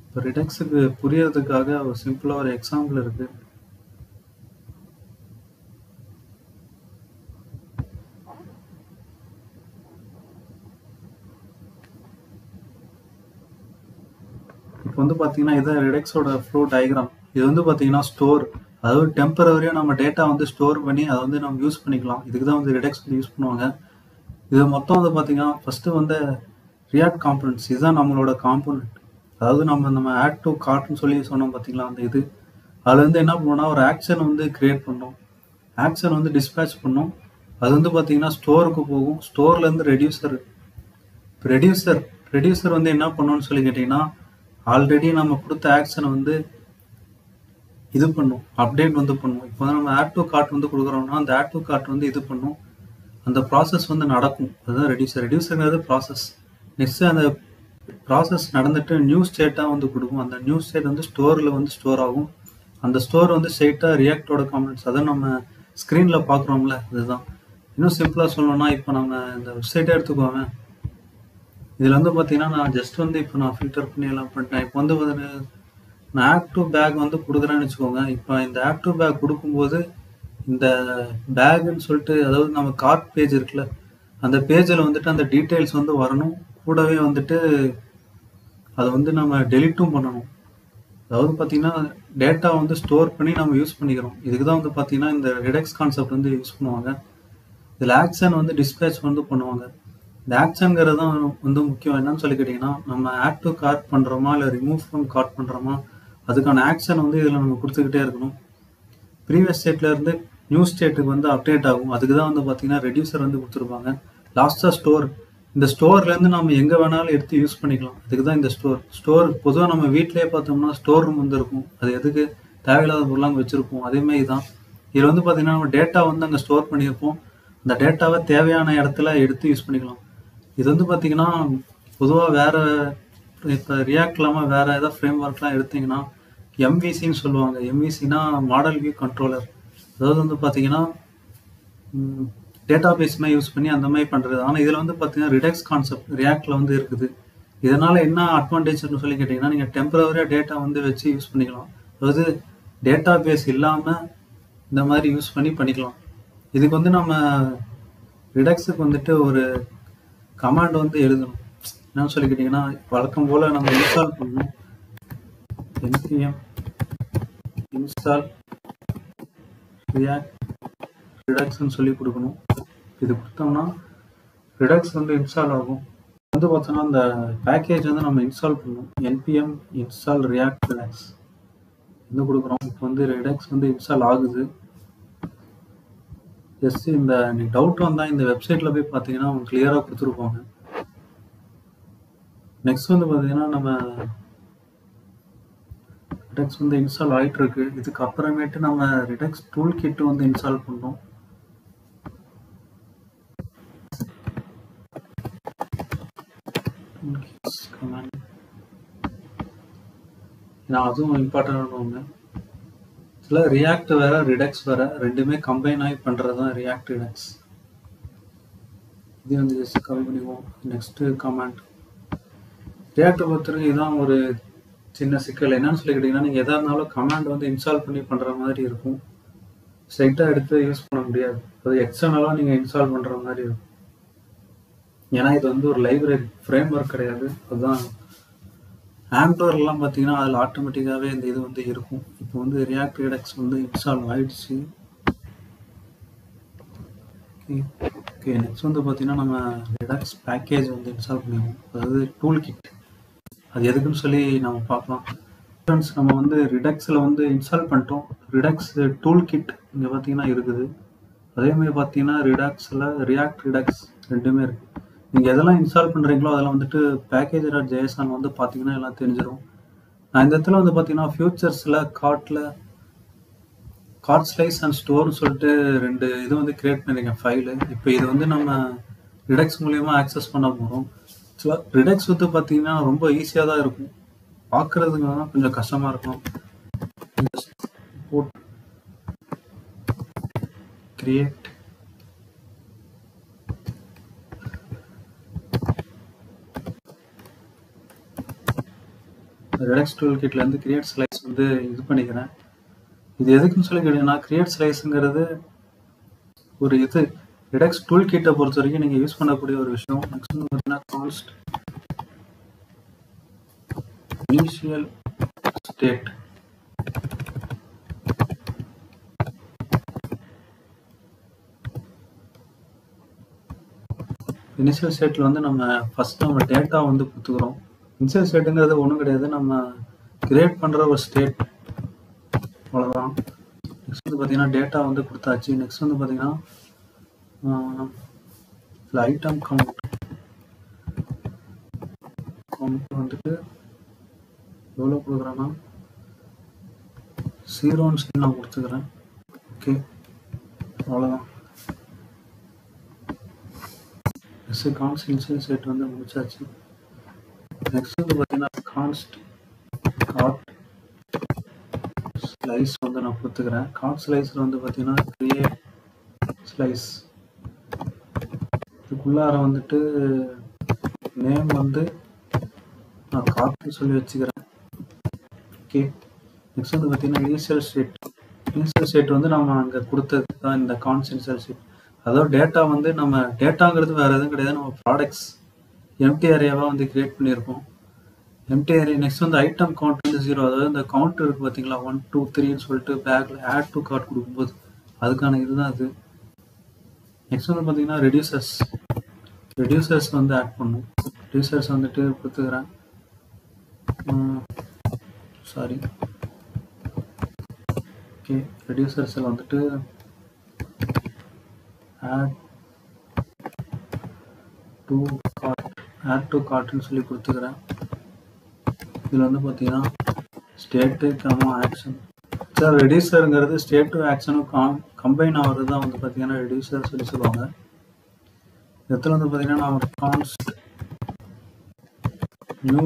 Speaker 1: இப்போ ரிடெக்ஸுக்கு புரியறதுக்காக ஒரு சிம்பிளாக ஒரு எக்ஸாம்பிள் இருக்குது. இப்போ வந்து பார்த்தீங்கன்னா இதான் ரிடெக்ஸோட ஃப்ளோ டயக்ராம். இது வந்து பார்த்தீங்கன்னா ஸ்டோர், அதாவது டெம்பரவரியாக நம்ம டேட்டா வந்து ஸ்டோர் பண்ணி அதை வந்து நம்ம யூஸ் பண்ணிக்கலாம். இதுக்கு தான் வந்து ரிடெக்ஸ் வந்து யூஸ் பண்ணுவாங்க. இது மொத்தம் வந்து பார்த்தீங்கன்னா ஃபஸ்ட்டு வந்து ரியாக்ட் காம்பனன்ட்ஸ். இதுதான் நம்மளோட காம்பனண்ட். அதாவது நம்ம ஆட் டு கார்ட்னு சொல்லி சொன்னோம் பார்த்தீங்களா, அந்த இது அதில் வந்து என்ன பண்ணுவோம்னா ஒரு ஆக்ஷன் வந்து கிரியேட் பண்ணோம். ஆக்ஷன் வந்து டிஸ்பேச் பண்ணோம். அது வந்து பார்த்தீங்கன்னா ஸ்டோருக்கு போகும். ஸ்டோர்லேருந்து ரெடியூசர். ரெடியூசர் வந்து என்ன பண்ணோம்னு சொல்லி கேட்டிங்கன்னா, ஆல்ரெடி நம்ம கொடுத்த ஆக்ஷனை வந்து இது பண்ணும், அப்டேட் வந்து பண்ணும். இப்போ வந்து நம்ம ஆட் டு கார்ட் வந்து கொடுக்குறோம்னா அந்த ஆட் டு கார்ட் வந்து இது பண்ணும், அந்த ப்ராசஸ் வந்து நடக்கும். அதுதான் ரெடியூசர்ங்கிறது ப்ராசஸ். நெக்ஸ்ட் அந்த ப்ராசஸ் நடந்துட்டு நியூ ஸ்டேட்டாக வந்து கொடுக்கும். அந்த நியூ ஸ்டேட் வந்து ஸ்டோரில் வந்து ஸ்டோர் ஆகும். அந்த ஸ்டோர் வந்து ஸ்ட்ரெயிட்டாக ரியாக்டோட காம்பனன்ட்ஸ், அதை நம்ம ஸ்க்ரீனில் பார்க்குறோம்ல, அதுதான். இன்னும் சிம்பிளாக சொல்லணும்னா இப்போ நம்ம இந்த வெப்சைட்டை எடுத்துக்கோங்க. இதில் வந்து பார்த்தீங்கன்னா நான் ஜஸ்ட் வந்து இப்போ நான் ஃபில்டர் பண்ணி எல்லாம் பண்ணிட்டேன். இப்போ வந்து நான் ஆட் டு பேக் வந்து கொடுக்குறேன்னு வச்சுக்கோங்க. இப்போ இந்த ஆட் டு பேக் கொடுக்கும்போது இந்த பேக்குன்னு சொல்லிட்டு, அதாவது நம்ம கார்ட் பேஜ் இருக்குல்ல, அந்த பேஜில் வந்துட்டு அந்த டீட்டெயில்ஸ் வந்து வரணும். கூடவே வந்துட்டு அதை வந்து நம்ம டெலிட்டும் பண்ணணும். அதாவது பார்த்தீங்கன்னா டேட்டா வந்து ஸ்டோர் பண்ணி நம்ம யூஸ் பண்ணிக்கிறோம். இதுக்கு தான் வந்து பார்த்தீங்கன்னா இந்த ரிடெக்ஸ் கான்செப்ட் வந்து யூஸ் பண்ணுவாங்க. இதில் ஆக்ஷன் வந்து டிஸ்பேச் வந்து பண்ணுவாங்க. இந்த ஆக்ஷனுங்கிறது தான் வந்து முக்கியம். என்னன்னு சொல்லி கேட்டிங்கன்னா, நம்ம ஆட் டு கார்ட் பண்ணுறோமா இல்லை ரிமூவ் ஃப்ரம் கார்ட் பண்ணுறோமா, அதுக்கான ஆக்ஷன் வந்து இதில் நம்ம கொடுத்துக்கிட்டே இருக்கணும். ப்ரீவியஸ் ஸ்டேட்லேருந்து நியூ ஸ்டேட்டுக்கு வந்து அப்டேட் ஆகும். அதுக்கு தான் வந்து பார்த்தீங்கன்னா ரெடியூசர் வந்து கொடுத்துருப்பாங்க. லாஸ்ட்டாக ஸ்டோர். இந்த ஸ்டோர்லேருந்து நம்ம எங்கே வேணாலும் எடுத்து யூஸ் பண்ணிக்கலாம். அதுக்கு தான் இந்த ஸ்டோர் பொதுவாக நம்ம வீட்டிலே பார்த்தோம்னா ஸ்டோர் ரூம் வந்து இருக்கும். அது எதுக்கு தேவையில்லாத பொருளாக அங்கே வச்சுருப்போம். அதேமாதிரி தான் இதில் வந்து பார்த்தீங்கன்னா நம்ம டேட்டா வந்து அங்கே ஸ்டோர் பண்ணியிருப்போம். அந்த டேட்டாவை தேவையான இடத்துல எடுத்து யூஸ் பண்ணிக்கலாம். இது வந்து பார்த்தீங்கன்னா பொதுவாக வேறு இப்போ ரியாக்ட் இல்லாமல் வேறு ஏதாவது ஃப்ரேம் ஒர்க்லாம் எடுத்திங்கன்னா எம்விசின்னு சொல்லுவாங்க. எம்விசினா மாடல் வியூ கண்ட்ரோலர். அதாவது வந்து பார்த்தீங்கன்னா டேட்டா பேஸ்மே யூஸ் பண்ணி அந்த மாதிரி பண்ணுறது. ஆனால் இதில் வந்து பார்த்தீங்கன்னா ரிடெக்ஸ் கான்செப்ட் ரியாக்டில் வந்து இருக்குது. இதனால் என்ன அட்வான்டேஜ்னு சொல்லி கேட்டிங்கன்னா, நீங்கள் டெம்பரவரியாக டேட்டா வந்து வச்சு யூஸ் பண்ணிக்கலாம். அதாவது டேட்டா பேஸ் இல்லாமல் இந்த மாதிரி யூஸ் பண்ணிக்கலாம். இதுக்கு வந்து நம்ம ரிடக்ஸுக்கு வந்துட்டு ஒரு கமாண்ட் வந்து எழுதணும். என்னன்னு சொல்லிக்கிட்டிங்கன்னா, வழக்கம் போல் நம்ம இன்ஸ்டால் பண்ணணும். npm install react redux சொல்லி கொடுக்கணும். இது கொடுத்தோம்னா ரிடக்ஸ் வந்து இன்ஸ்டால் ஆகும். வந்து பார்த்தோன்னா அந்த பேக்கேஜ் வந்து நம்ம இன்ஸ்டால் பண்ணணும். npm install react redux வந்து கொடுக்குறோம். இப்போ வந்து ரிடக்ஸ் வந்து இன்ஸ்டால் ஆகுது. ஜஸ்ட் இந்த டவுட் வந்தால் இந்த வெப்சைட்டில் போய் பார்த்தீங்கன்னா அவங்க கிளியராக கொடுத்துருப்பாங்க. நெக்ஸ்ட் வந்து பார்த்தீங்கன்னா நம்ம ரிடக்ஸ் வந்து இன்ஸ்டால் ஆகிட்டு இருக்கு. இதுக்கு அப்புறமேட்டு நம்ம ரிடக்ஸ் டூல் கிட் வந்து இன்ஸ்டால் பண்ணோம். அதுவும் இம்பார்ட்டன்டான ஒன்று. இதில் ரியாக்ட் வேற ரிடக்ஸ் வேற ரெண்டுமே கம்பைன் ஆகி பண்ணுறது தான் ரியாக்ட் ரிடக்ஸ். இது வந்து ஜஸ்ட் கம்மி பண்ணிக்குவோம். நெக்ஸ்ட்டு கமாண்ட் ரியாக்டை பொறுத்தவரைக்கும் இதுதான் ஒரு சின்ன சிக்கல். என்னன்னு சொல்லிக்கிட்டிங்கன்னா, நீங்கள் எதாக இருந்தாலும் கமாண்ட் வந்து இன்ஸ்டால் பண்ணி பண்ணுற மாதிரி இருக்கும். ஸ்ட்ரைட்டாக எடுத்து யூஸ் பண்ண முடியாது. அது எக்ஸ்டர்னலாக நீங்கள் இன்ஸ்டால் பண்ணுற மாதிரி இருக்கும். ஏன்னா இது வந்து ஒரு லைப்ரரி ஃப்ரேம் ஒர்க் கிடையாது. அதுதான் ஆண்ட்ராய்ட்லாம் பார்த்தீங்கன்னா அதில் ஆட்டோமேட்டிக்காகவே இந்த இது வந்து இருக்கும். இப்போ வந்து ரியாக்ட் ரிடக்ஸ் வந்து இன்ஸ்டால் ஆகிடுச்சு. ஓகே நெக்ஸ்ட் வந்து பார்த்தீங்கன்னா நம்ம ரிடக்ஸ் பேக்கேஜ் வந்து இன்ஸ்டால் பண்ணிடுவோம். அதாவது டூல் கிட் அது எதுக்குன்னு சொல்லி நம்ம பார்க்கலாம். ஃப்ரெண்ட்ஸ் நம்ம வந்து ரிடக்ஸில் வந்து இன்ஸ்டால் பண்ணிட்டோம். ரிடக்ஸ் டூல் கிட் இங்கே பார்த்தீங்கன்னா இருக்குது. அதேமாதிரி பார்த்தீங்கன்னா ரிடக்ஸில் ரியாக்ட் ரிடக்ஸ் ரெண்டுமே இருக்குது. நீங்கள் எதெல்லாம் இன்ஸ்டால் பண்ணுறீங்களோ அதெல்லாம் வந்துட்டு package.json வந்து பார்த்தீங்கன்னா எல்லாம் தெரிஞ்சிடும். நான் இந்த இடத்துல வந்து பார்த்தீங்கன்னா ஃபியூச்சர்ஸில் கார்ட் ஸ்லைஸ் அண்ட் ஸ்டோர்னு சொல்லிட்டு ரெண்டு இது வந்து கிரியேட் பண்ணியிருக்கேன் ஃபைலு. இப்போ இது வந்து நம்ம ரிடக்ஸ் மூலியமாக ஆக்சஸ் பண்ண போகிறோம். ரிடக்ஸ் வந்து பார்த்தீங்கன்னா ரொம்ப ஈஸியாக தான் இருக்கும். பார்க்குறதுக்கு தான் கொஞ்சம் கஷ்டமாக இருக்கும். கிரியேட் ரிடக்ஸ் டூல் கிட்லேருந்து கிரியேட் ஸ்லைஸ் வந்து இது பண்ணிக்கிறேன். இது எதுக்குன்னு சொல்லி கேட்டீங்கன்னா, கிரியேட் ஸ்லைஸுங்கிறது ஒரு இது ரிடக்ஸ் டூல் கிட்டை பொறுத்த வரைக்கும் நீங்கள் யூஸ் பண்ணக்கூடிய ஒரு விஷயம். நெக்ஸ்ட் வந்து பார்த்தீங்கன்னா கான்ஸ்ட் இனிஷியல் ஸ்டேட். இனிஷியல் ஸ்டேட்டில் வந்து நம்ம ஃபஸ்ட் நம்ம டேட்டா வந்து கொடுத்துக்கிறோம். இனிஷியல் ஸ்டேட்டுங்கிறது ஒன்றும் கிடையாது, நம்ம கிரியேட் பண்ணுற ஒரு ஸ்டேட், அவ்வளோதான். நெக்ஸ்ட் வந்து பார்த்தீங்கன்னா டேட்டா வந்து கொடுத்தாச்சு. நெக்ஸ்ட் வந்து பார்த்தீங்கன்னா ஐட்டம் கவுண்ட் வந்துட்டு எவ்வளோ கொடுக்குறேன்னா 0ன்னு சொல்லி நான் கொடுத்துக்கிறேன். ஓகே அவ்வளோதான். நெக்ஸ்ட் கான்ஸ்ட் இனிஷியல் ஸ்டேட் வந்து முடிச்சாச்சு. நெக்ஸ்ட் வந்து பார்த்தீங்கன்னா கான்ஸ்ட் கார்ட் ஸ்லைஸ் வந்து நான் கொடுத்துக்கிறேன். கார்ட் ஸ்லைஸில் வந்து பார்த்தீங்கன்னா கிரியேட் ஸ்லைஸ் இதுக்குள்ளார வந்துட்டு நேம் வந்து நான் கார்ட்னு சொல்லி வச்சுக்கிறேன். ஓகே நெக்ஸ்ட் வந்து பார்த்தீங்கன்னா இனிஷியல் ஸ்டேட் வந்து நம்ம அங்கே கொடுத்தது தான் இந்த கான்ஸ்ட் இனிஷியல் ஸ்டேட். அதாவது டேட்டா வந்து நம்ம டேட்டாங்கிறது வேறு எதுவும் கிடையாது, நம்ம ப்ராடக்ட்ஸ் எம்டி ஏரியாவாக வந்து கிரியேட் பண்ணியிருக்கோம். Empty area. நெக்ஸ்ட் வந்து ஐட்டம் கவுண்ட் வந்து 0, அதாவது இந்த கவுண்ட் இருக்குது பார்த்தீங்களா 1 2 3ன்னு சொல்லிட்டு பேக்கில் ஆட் டு கார்ட் கொடுக்கும்போது அதுக்கான இதுதான் அது. நெக்ஸ்ட் வந்து பார்த்தீங்கன்னா ரெடியூசர்ஸ் வந்து ஆட் பண்ணும். ரெடியூசர்ஸ் வந்துட்டு கொடுத்துக்கிறேன். சாரி ஓகே ரெடியூசர்ஸில் வந்துட்டு ஆட் டு கார்ட்னு சொல்லி கொடுத்துக்கிறேன். இதில் வந்து பார்த்தீங்கன்னா ஸ்டேட்டு ஆக்ஷன். சார் ரெடியூசருங்கிறது ஸ்டேட்டு ஆக்ஷனும் கம்பைன் ஆகிறது தான் வந்து பார்த்தீங்கன்னா ரெடியூசர் சொல்லி சொல்லுவாங்க. இடத்துல வந்து பார்த்தீங்கன்னா நான் ஒரு கான்ஸ்ட் நியூ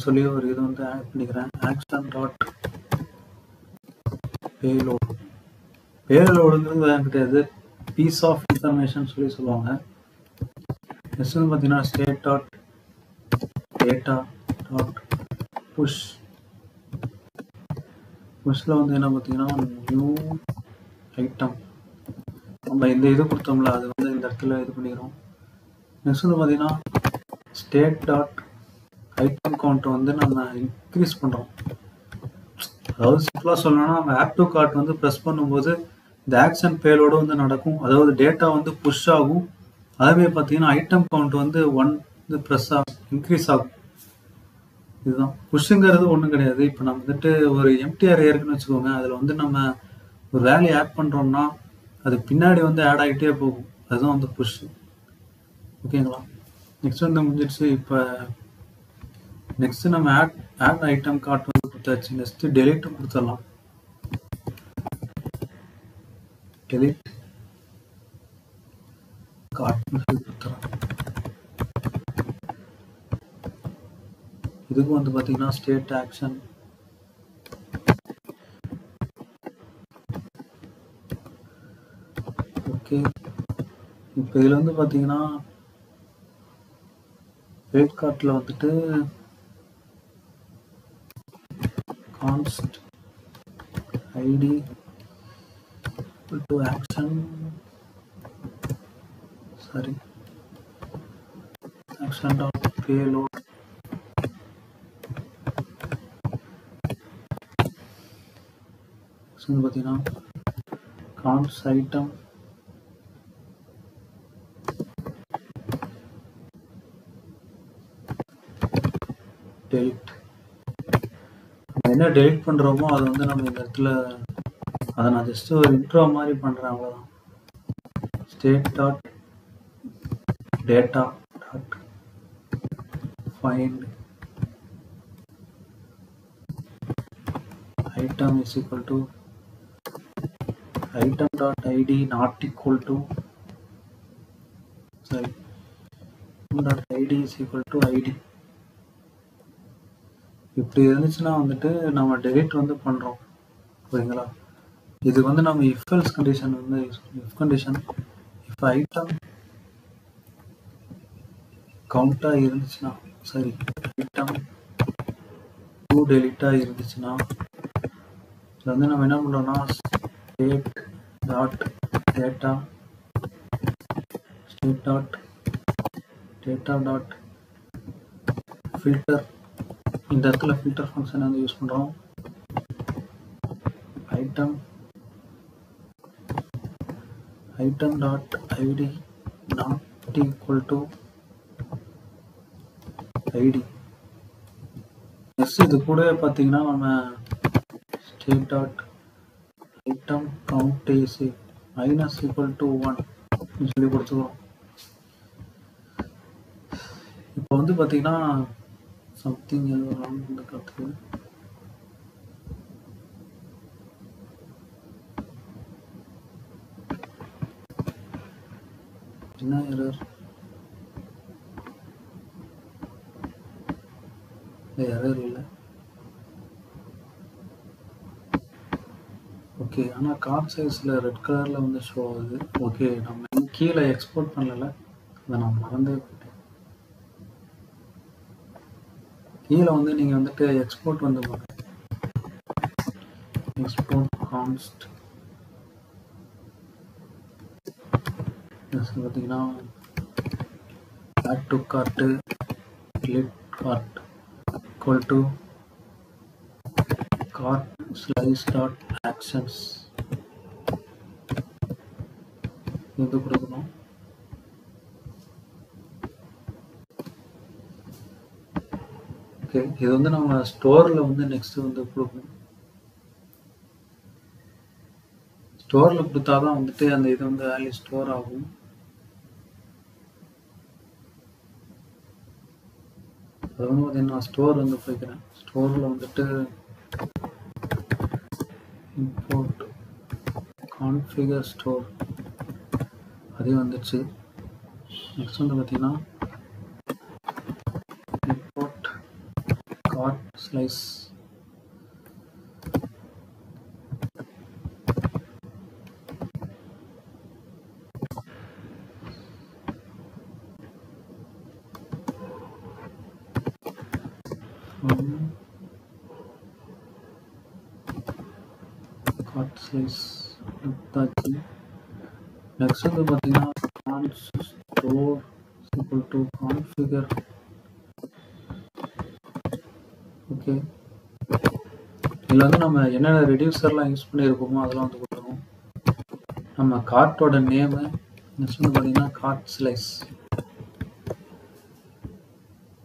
Speaker 1: சொல்லி ஒரு இது வந்து ஆட் பண்ணிக்கிறேன். ஆக்ஷன் டாட் பேலோடுங்கிறது வேறு கிடையாது, பீஸ் ஆஃப் இன்ஃபர்மேஷன் சொல்லி சொல்லுவாங்க. நெக்ஸ்ட் வந்து பார்த்தீங்கன்னா state dot data dot push புஷ்ல வந்து என்ன பார்த்தீங்கன்னா நியூ ஐட்டம் நம்ம இந்த இது கொடுத்தோம்ல அது வந்து இந்த இடத்துல இது பண்ணிடும். நெக்ஸ்ட் வந்து பார்த்தீங்கன்னா ஸ்டேட் டாட் ஐட்டம் கவுண்ட் வந்து நம்ம இன்க்ரீஸ் பண்ணுறோம். அதாவது சிம்பிளாக சொல்லணும்னா நம்ம ஆட் டு கார்ட் வந்து ப்ரெஸ் பண்ணும்போது இந்த ஆக்ஷன் பேலோடு வந்து நடக்கும். அதாவது டேட்டா வந்து புஷ் ஆகும். அதுவே பார்த்தீங்கன்னா ஐட்டம் கவுண்ட் வந்து 1 வந்து ப்ரெஸ் ஆகும், இன்க்ரீஸ் ஆகும். இதுதான் புஷ்ஷுங்கிறது ஒன்றும் கிடையாது. இப்போ நம்ம வந்துட்டு ஒரு எம்டிஆர் இருக்குன்னு வச்சுக்கோங்க. அதில் வந்து நம்ம ஒரு வேலையை ஆட் பண்ணுறோம்னா அது பின்னாடி வந்து ஆட் ஆகிட்டே போகும். அதுதான் வந்து புஷ். ஓகேங்களா? நெக்ஸ்ட் வந்து முடிஞ்சிடுச்சு. இப்போ நெக்ஸ்ட் நம்ம ஆட் ஐட்டம் கார்ட் வந்து கொடுத்தாச்சு. நெக்ஸ்ட் டெலிட்டும் கொடுத்துடலாம். டெலிட் கார்ட் கொடுத்துறோம். இதுக்கும் வந்து பார்த்தீங்கன்னா ஸ்டேட் ஆக்ஷன் ஓகே. இப்போ இதில் வந்து பார்த்தீங்கன்னா வெயிட் கார்ட்டில் வந்துட்டு const ID to action action dot payload வந்து பார்த்தீங்கன்னா கான்ஸ் ஐட்டம் டெலிட். என்ன டெலிட் பண்ணுறோமோ அதை வந்து நம்ம இந்த இடத்துல அதை நான் ஜஸ்ட் ஒரு இன்ட்ரோ மாதிரி பண்ணுறேன், அவ்வளோதான். State dot data dot find item is equal to item dot id not equal to dot id is equal to id. இப்படி இருந்துச்சுன்னா வந்துட்டு நம்ம டெலிட் வந்து பண்ணுறோம். ஓகேங்களா? இதுக்கு வந்து நம்ம இஃப் எல்ஸ் கண்டிஷன் வந்து இஃப் கண்டிஷன் இஃப் ஐட்டம் கவுண்டாக இருந்துச்சுன்னா ஐட்டம் டூ டெலிட்டாக இருந்துச்சுன்னா இது வந்து நம்ம என்ன பண்ணுறோம்னா state dot data dot filter. இந்த இடத்துல ஃபில்டர் ஃபங்க்ஷன் வந்து யூஸ் பண்ணுறோம். Item dot ID not equal to ID. Next இது கூட பார்த்தீங்கன்னா நம்ம state dot item count is minus equal to 1 சொல்லி கொடுத்துக்கிறோம். இப்போ வந்து பார்த்தீங்கன்னா சம்திங் ராங் வந்து காட்டுது. என்ன எரர்? எரர் இல்லை. ஓகே, ஆனால் கார்ட் சைஸில் ரெட் கலரில் வந்து ஷோ ஆகுது. ஓகே, நம்ம கீழே எக்ஸ்போர்ட் பண்ணல, அதை நான் மறந்தே போயிட்டேன். கீழே வந்து நீங்கள் வந்துட்டு எக்ஸ்போர்ட் வந்து பண்ணுங்க. எக்ஸ்போர்ட் கான்ஸ்ட் பார்த்தீங்கன்னா add to cart delete cart equal to cart slice dot actions இது கொடுக்கணும். ஓகே, இது வந்து நம்ம ஸ்டோரில் வந்து நெக்ஸ்ட் வந்து கொடுக்கணும். ஸ்டோரில் கொடுத்தாதான் வந்துட்டு அந்த இது வந்து வேல்யூ ஸ்டோர் ஆகும். அது வந்து பார்த்தீங்கன்னா ஸ்டோர் வந்து போய்க்கிறேன். ஸ்டோரில் வந்துட்டு இம்போர்ட் கான்ஃபிகர் ஸ்டோர் அதே வந்துச்சு. நெக்ஸ்ட் வந்து பார்த்தீங்கன்னா இம்போர்ட் கார்ட் ஸ்லைஸ் ஸ்லைஸ் எடுத்தாச்சு. நெக்ஸ்ட் வந்து பார்த்தீங்கன்னா const store equal to configure. Okay, இதில் வந்து நம்ம என்னென்ன ரெடியூசர்லாம் யூஸ் பண்ணியிருக்கோமோ அதெல்லாம் வந்து கொடுக்கணும். நம்ம கார்ட்டோட நேமு நெக்ஸ்ட் வந்து பார்த்தீங்கன்னா கார்ட் ஸ்லைஸ்.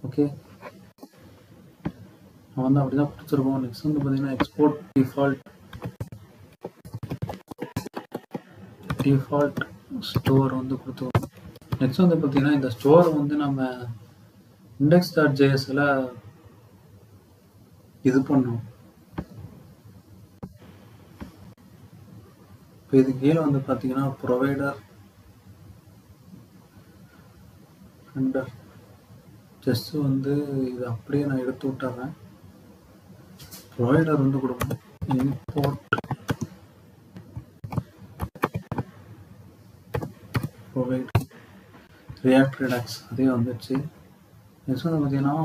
Speaker 1: ஓகே, நம்ம வந்து அப்படி தான் கொடுத்துருக்கோம். நெக்ஸ்ட் வந்து பார்த்தீங்கன்னா எக்ஸ்போர்ட் டிஃபால்ட் ஸ்டோர் வந்து கொடுத்துருக்கோம். நெக்ஸ்ட் வந்து பார்த்தீங்கன்னா இந்த ஸ்டோர் வந்து நம்ம index.jsல இது பண்ணோம். இப்போ இது கீழே வந்து பார்த்தீங்கன்னா ப்ரொவைடர் அண்டர் ஜஸ்ட் வந்து இது அப்படியே நான் எடுத்து விட்டுறேன். ப்ரொவைடர் வந்து கொடுக்கணும். இம்போர்ட் ப்ரொவைட் ரியாக்ட் ரிடாக்ஸ் அதே வந்துடுச்சு. நெக்ஸ்ட் வந்து பார்த்தீங்கன்னா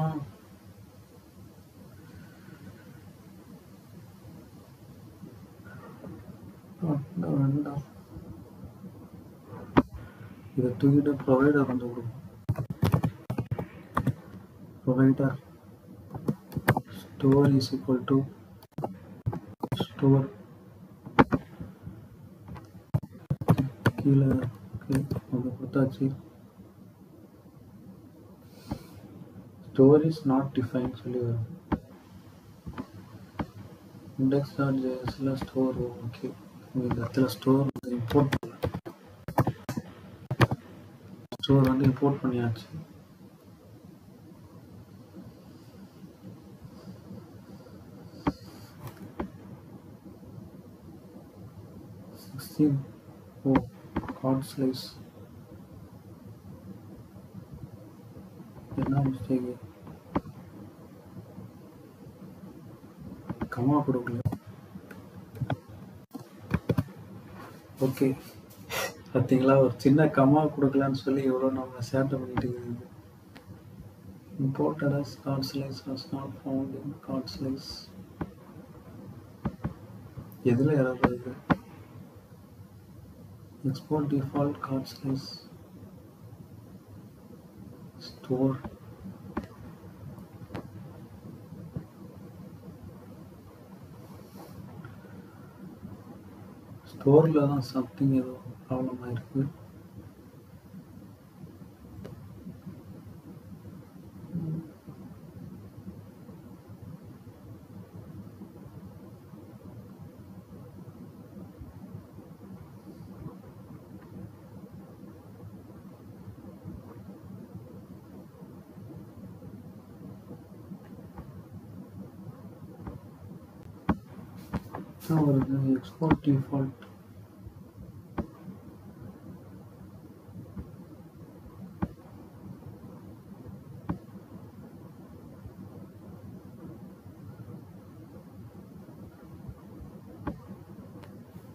Speaker 1: இதை தூக்கிட்டு ப்ரொவைடர் வந்து கொடுக்கும். Provider store is equal to store கீழே வந்து கொடுத்தாச்சு. ஸ்டோர் இஸ் நாட் டிஃபைன் சொல்லி வரும். index.jsல ஸ்டோர் ஓகே. இந்த இடத்துல ஸ்டோர் வந்து இம்போர்ட் பண்ணல. ஸ்டோர் வந்து இம்போர்ட் பண்ணியாச்சு. கார்ட் ஸ்லைஸ் என்ன மிஸ்டேக், கமா கொடுக்கல. ஓகே, பார்த்தீங்களா, ஒரு சின்ன கமா கொடுக்கலான்னு சொல்லி எவ்வளோ நம்ம சேட்டை பண்ணிட்டு இருக்குது. Imported as card slice was not found in card slice. எதில் எரர் வருது? Export default card slice store. ஸ்டோரில் தான் சம்திங் ஏதோ ப்ராப்ளம் ஆயிருக்கு. வருது எக்ஸ்போர்ட் டிஃபால்ட்.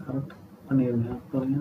Speaker 1: கரெக்ட் பண்ணிடுங்க. அப்புறம்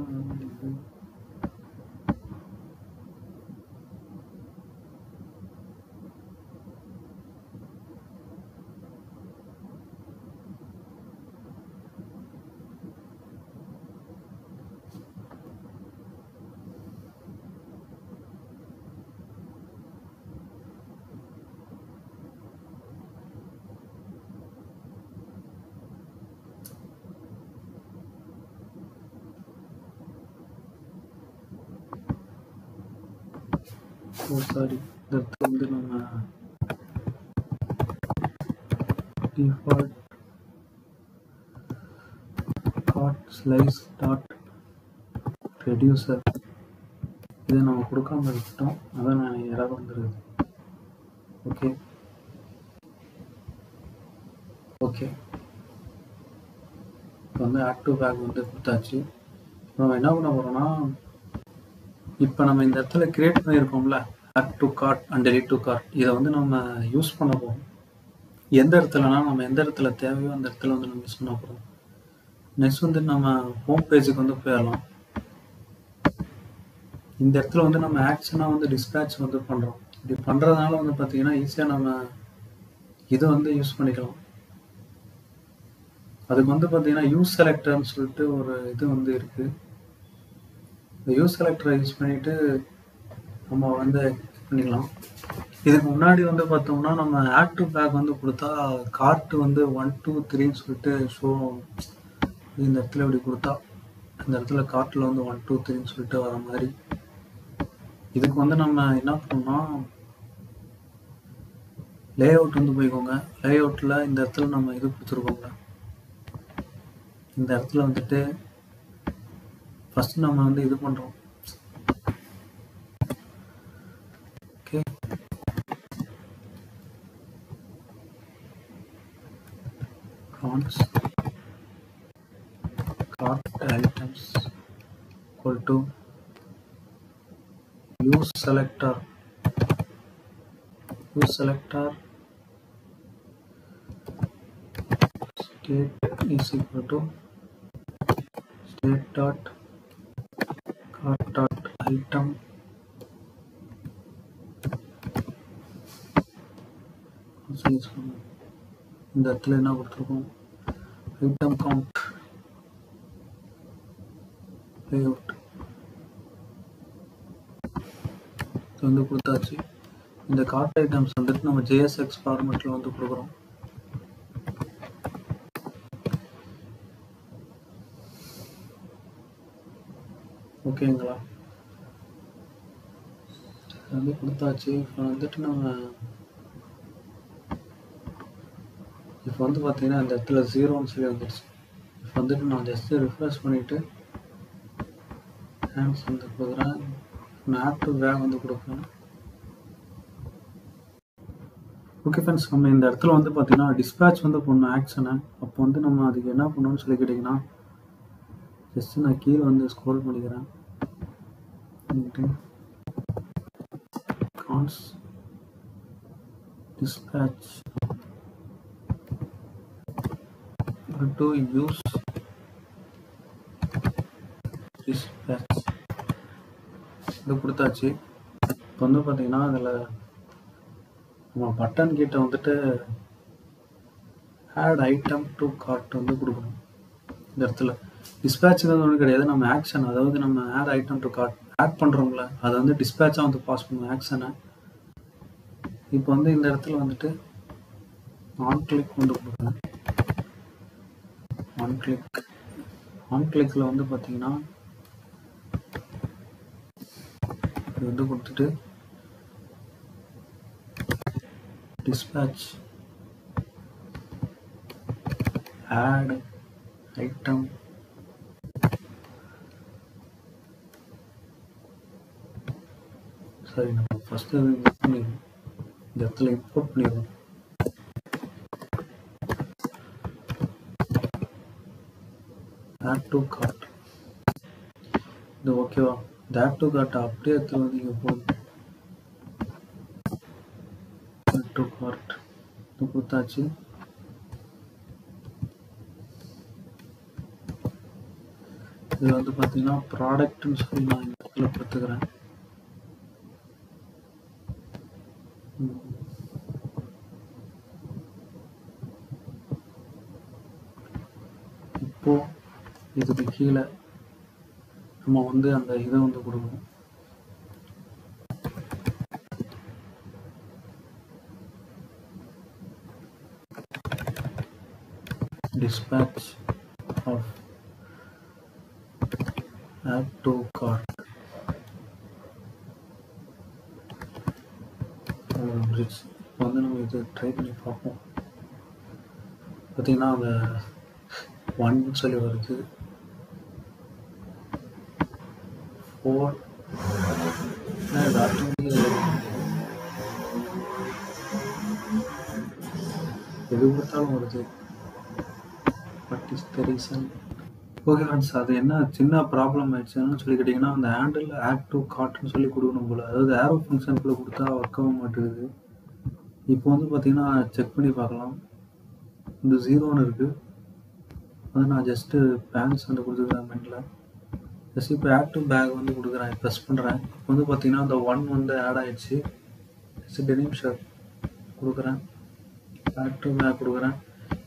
Speaker 1: சாரி, இந்த இடத்துல வந்து நம்ம default card slice dot reducer இதை நம்ம கொடுக்காம இருக்கட்டும். அதான் நான் எரர் வந்துடுது. ஓகே ஓகே, இப்போ வந்து ஆட் டு பேக் வந்து கொடுத்தாச்சு. நம்ம என்ன பண்ண போகிறோம்னா, இப்போ நம்ம இந்த இடத்துல கிரியேட் பண்ணியிருக்கோம்ல add to cart and delete to cart, இதை வந்து நம்ம யூஸ் பண்ண போகிறோம். எந்த இடத்துலனா நம்ம எந்த இடத்துல தேவையோ அந்த இடத்துல வந்து நம்ம யூஸ் பண்ண போகிறோம். நெக்ஸ்ட் வந்து நம்ம ஹோம் பேஜுக்கு வந்து போயிடலாம். இந்த இடத்துல வந்து நம்ம ஆக்ஷனாக வந்து டிஸ்பேட்ச் வந்து பண்ணுறோம். இப்படி பண்ணுறதுனால வந்து பார்த்தீங்கன்னா ஈஸியாக நம்ம இதை வந்து யூஸ் பண்ணிக்கலாம். அதுக்கு வந்து பார்த்தீங்கன்னா யூஸ் செலக்டர்னு சொல்லிட்டு ஒரு இது வந்து இருக்குது. இந்த யூஸ் செலக்டரை யூஸ் பண்ணிவிட்டு நம்ம வந்து பண்ணிக்கலாம். இதுக்கு முன்னாடி வந்து பார்த்தோம்னா நம்ம ஆட் டு பேக் வந்து கொடுத்தா கார்ட்டு வந்து 1 2 3ன்னு சொல்லிட்டு ஷோ இந்த இடத்துல இப்படி கொடுத்தா இந்த இடத்துல கார்ட்டில் வந்து 1 2 3ன்னு சொல்லிட்டு வர மாதிரி. இதுக்கு வந்து நம்ம என்ன பண்ணோம்னா லே அவுட் வந்து போய்க்கோங்க. லே அவுட்டில் இந்த இடத்துல நம்ம இது கொடுத்துருக்கோங்க. இந்த இடத்துல வந்துட்டு ஃபஸ்ட்டு நம்ம வந்து இது பண்ணுறோம். Okay, const cart items equal to use selector state is equal to state dot cart dot item இந்த இடத்துல என்ன கொடுத்துருக்கோம், ஐட்டம் கவுண்ட் லேஅவுட் வந்து கொடுத்தாச்சு. இந்த கார்ட் ஐட்டம்ஸ் வந்துட்டு நம்ம JSX ஃபார்மேட்டில் வந்து கொடுக்குறோம். ஓகேங்களா, வந்து கொடுத்தாச்சு. இப்போ வந்துட்டு நம்ம இப்போ வந்து பார்த்தீங்கன்னா இந்த இடத்துல 0ன்னு சொல்லி வந்துடுச்சு. இப்போ வந்துட்டு நான் ஜஸ்ட்டு ரிஃப்ரெஷ் பண்ணிவிட்டு ஹேண்ட்ஸ் வந்து கொடுக்குறேன். நான் ஆட் டு பேக் வந்து கொடுக்குறேன். ஓகே ஃப்ரெண்ட்ஸ், நம்ம இந்த இடத்துல வந்து பார்த்தீங்கன்னா டிஸ்பேட்ச் வந்து பண்ணணும் ஆக்ஷனை. அப்போ வந்து நம்ம அதுக்கு என்ன பண்ணணும்னு சொல்லி கேட்டிங்கன்னா ஜஸ்ட்டு நான் கீழே வந்து ஸ்க்ரோல் பண்ணிக்கிறேன். Const dispatch to use dispatch இது கொடுத்தாச்சு. இப்போ வந்து பார்த்தீங்கன்னா அதில் நம்ம பட்டன் கிட்ட வந்துட்டு ஆட் ஐட்டம் டு கார்ட் வந்து கொடுக்கணும். இந்த இடத்துல டிஸ்பேட்சுங்கிறது ஒன்றும் கிடையாது, நம்ம ஆக்ஷன், அதாவது நம்ம add item to cart add பண்ணுறோம்ல அதை வந்து டிஸ்பேட்சாக வந்து பாஸ் பண்ணுவோம் ஆக்ஷனை. இப்போ வந்து இந்த இடத்துல வந்துட்டு ஆன் கிளிக் வந்து கொடுக்குறேன். ஆன் கிளிக்கில் வந்து பார்த்தீங்கன்னா இது வந்து கொடுத்துட்டு டிஸ்பேட்ச் ஆட் ஐட்டம் சரி, நம்ம ஃபஸ்ட்டு இது பண்ணிடுவோம். இந்த இடத்துல இம்போர்ட் பண்ணிடுவோம். ஆட் டு கார்ட் இது ஓகேவா? இந்த ஆட் டு கார்ட்டை அப்படியே எடுத்து வந்து இங்கே போடுங்க. ஆட் டு கார்ட் இது கொடுத்தாச்சு. இதில் வந்து பார்த்தீங்கன்னா ப்ராடக்ட்னு சொல்லி நான் இந்த இடத்துல கொடுத்துக்கிறேன். இப்போ இதுக்கு கீழே நம்ம வந்து அந்த இதை வந்து கொடுக்கணும். dispatch of add to cart வந்து நம்ம இது ட்ரை பண்ணி பார்ப்போம். பார்த்தீங்கன்னா அந்த 1 சொல்லி வருது, 4 எது கொடுத்தாலும் வருது. What is the reason? Okay friends, அது என்ன சின்ன ப்ராப்ளம் ஆயிடுச்சுன்னு சொல்லி கேட்டிங்கன்னா அந்த ஹேண்டில் ஆட் டு கார்ட்னு சொல்லி கொடுக்கணும் போல், அதாவது ஏரோ ஃபங்க்ஷனுக்குள்ளே கொடுத்தா ஒர்க் ஆக மாட்டேங்குது. இப்போ வந்து பார்த்தீங்கன்னா செக் பண்ணி பார்க்கலாம். இந்த 0ன்னு இருக்குது, அது நான் ஜஸ்ட்டு பேன்ஸ் வந்து கொடுத்துக்கிறேன் மெனில். ஜஸ்ட் இப்போ ஆட் டு பேக் வந்து கொடுக்குறேன், ப்ரெஸ் பண்ணுறேன். இப்போ வந்து பார்த்தீங்கன்னா அந்த 1 வந்து ஆட் ஆகிடுச்சு. ஜஸ்ட் டெனிம் ஷர்ட் கொடுக்குறேன், ஆட் டு பேக் கொடுக்குறேன்.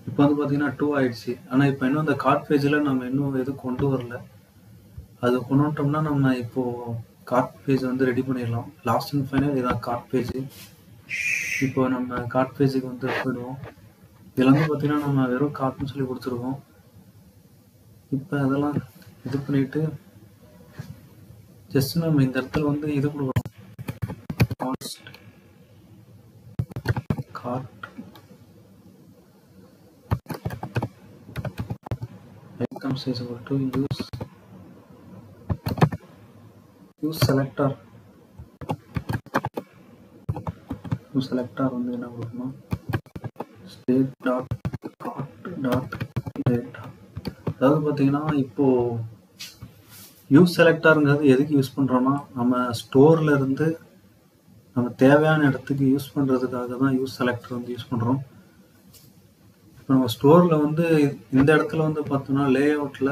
Speaker 1: இப்போ வந்து பார்த்தீங்கன்னா 2 ஆயிடுச்சு. ஆனா இப்போ இன்னும் அந்த கார்ட் பேஜ்ல நம்ம இன்னும் எதுவும் கொண்டு வரல. அது கொண்டு வந்துட்டோம்னா நம்ம இப்போ கார்ட் பேஜ் வந்து ரெடி பண்ணிடலாம். லாஸ்ட் அண்ட் ஃபைனல் இதான் கார்ட் பேஜ். இப்போ நம்ம கார்ட் பேஜுக்கு வந்து போயிடுவோம். இதில் வந்து பார்த்தீங்கன்னா நம்ம வெறும் கார்ட்னு சொல்லி கொடுத்துருக்கோம். இப்போ அதெல்லாம் இது பண்ணிட்டு ஜஸ்ட் நம்ம இந்த இடத்துல வந்து இது கொடுக்குறோம். Card items is equal to use selector. use selector வந்து என்ன கொடுக்கணும், state dot cart dot data. அதாவது பார்த்தீங்கன்னா இப்போ யூஸ் செலக்டாருங்கிறது எதுக்கு யூஸ் பண்ணுறோன்னா, நம்ம ஸ்டோரில் இருந்து நம்ம தேவையான இடத்துக்கு யூஸ் பண்ணுறதுக்காக தான் யூஸ் செலக்டர் வந்து யூஸ் பண்ணுறோம். இப்போ நம்ம ஸ்டோரில் வந்து இந்த இடத்துல வந்து பார்த்தோம்னா லே அவுட்டில்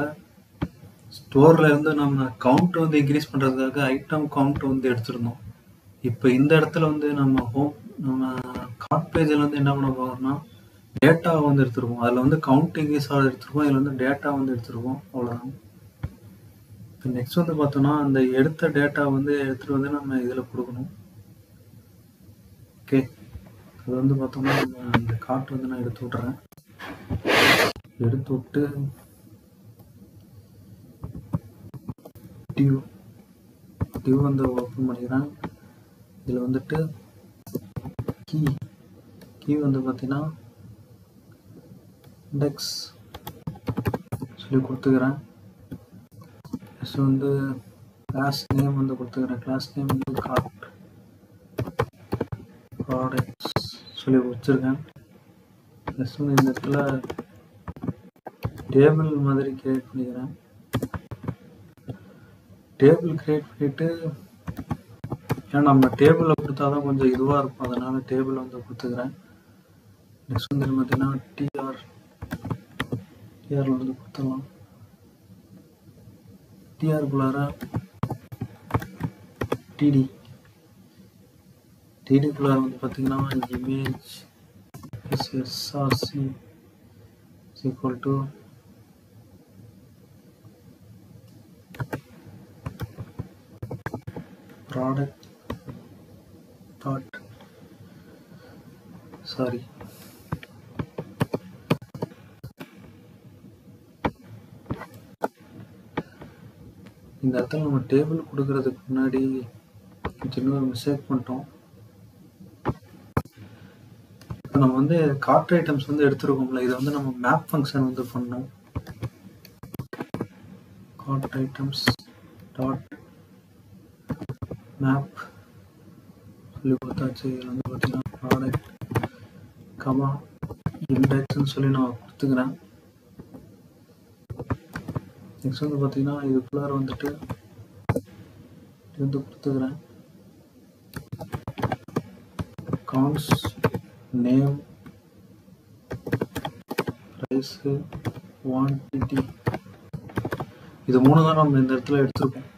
Speaker 1: ஸ்டோரில் இருந்து நம்ம கவுண்ட் வந்து இன்க்ரீஸ் பண்ணுறதுக்காக ஐட்டம் கவுண்ட் வந்து எடுத்துருந்தோம். இப்போ இந்த இடத்துல வந்து நம்ம கார்ட் பேஜில் வந்து என்ன பண்ண போகிறோம்னா டேட்டாவை வந்து எடுத்துருக்கோம். அதில் வந்து கவுண்ட் இன்க்ரீஸ் ஆக எடுத்துருக்கோம், இதில் வந்து டேட்டா வந்து எடுத்துருக்கோம், அவ்வளோதான். இப்போ நெக்ஸ்ட் வந்து பார்த்தோம்னா அந்த எடுத்த டேட்டா வந்து எடுத்துகிட்டு வந்து நம்ம இதில் கொடுக்கணும். ஓகே, அது வந்து பார்த்தோம்னா இந்த கார்ட் வந்து நான் எடுத்து விட்றேன். எடுத்து விட்டு டியூ வந்து ஓப்பன் பண்ணிக்கிறேன். இதில் வந்துட்டு கீ வந்து பார்த்தீங்கன்னா இண்டெக்ஸ் சொல்லி கொடுத்துக்கிறேன். நெக்ஸ்ட் வந்து கிளாஸ் நேம் வந்து கொடுத்துக்கிறேன். கிளாஸ் நேம் வந்து கார்ட் ப்ராடக்ட்ஸ் சொல்லி வச்சுருக்கேன். நெக்ஸ்ட் வந்து இந்த இடத்துல டேபிள் மாதிரி கிரியேட் பண்ணிக்கிறேன். டேபிள் கிரியேட் பண்ணிவிட்டு, ஏன்னா நம்ம டேபிளில் கொடுத்தா தான் கொஞ்சம் இதுவாக இருக்கும், அதனால் டேபிள் வந்து கொடுத்துக்கிறேன். நெக்ஸ்ட் வந்து பார்த்தீங்கன்னா டிஆரில் வந்து கொடுத்துடலாம். டிஆருக்குள்ளார டிடிக்குள்ளார வந்து பார்த்தீங்கன்னா image SRC equal to product sorry இந்த இடத்துல நம்ம டேபிள் கொடுக்கறதுக்கு முன்னாடி சின்ன ஒரு மிஸ்டேக் பண்ணிட்டோம். இப்போ நம்ம வந்து கார்ட் ஐட்டம்ஸ் வந்து எடுத்துருக்கோம்ல, இதை வந்து நம்ம மேப் ஃபங்க்ஷன் வந்து பண்ணோம். கார்ட் ஐட்டம்ஸ் டாட் மேப் சொல்லி கொடுத்தாச்சு. இதில் வந்து பார்த்தீங்கன்னா ப்ராடக்ட் கமா இண்டெக்ஸ்ன்னு சொல்லி நான் கொடுத்துக்கிறேன். நெக்ஸ்ட் வந்து பார்த்தீங்கன்னா இதுக்குள்ளார வந்துட்டு வந்து கொடுத்துக்கிறேன். கான்ஸ் நேம் ப்ரைஸு குவான்டிட்டி, இது 3 தான் நம்ம இந்த இடத்துல எடுத்துருக்கோம்.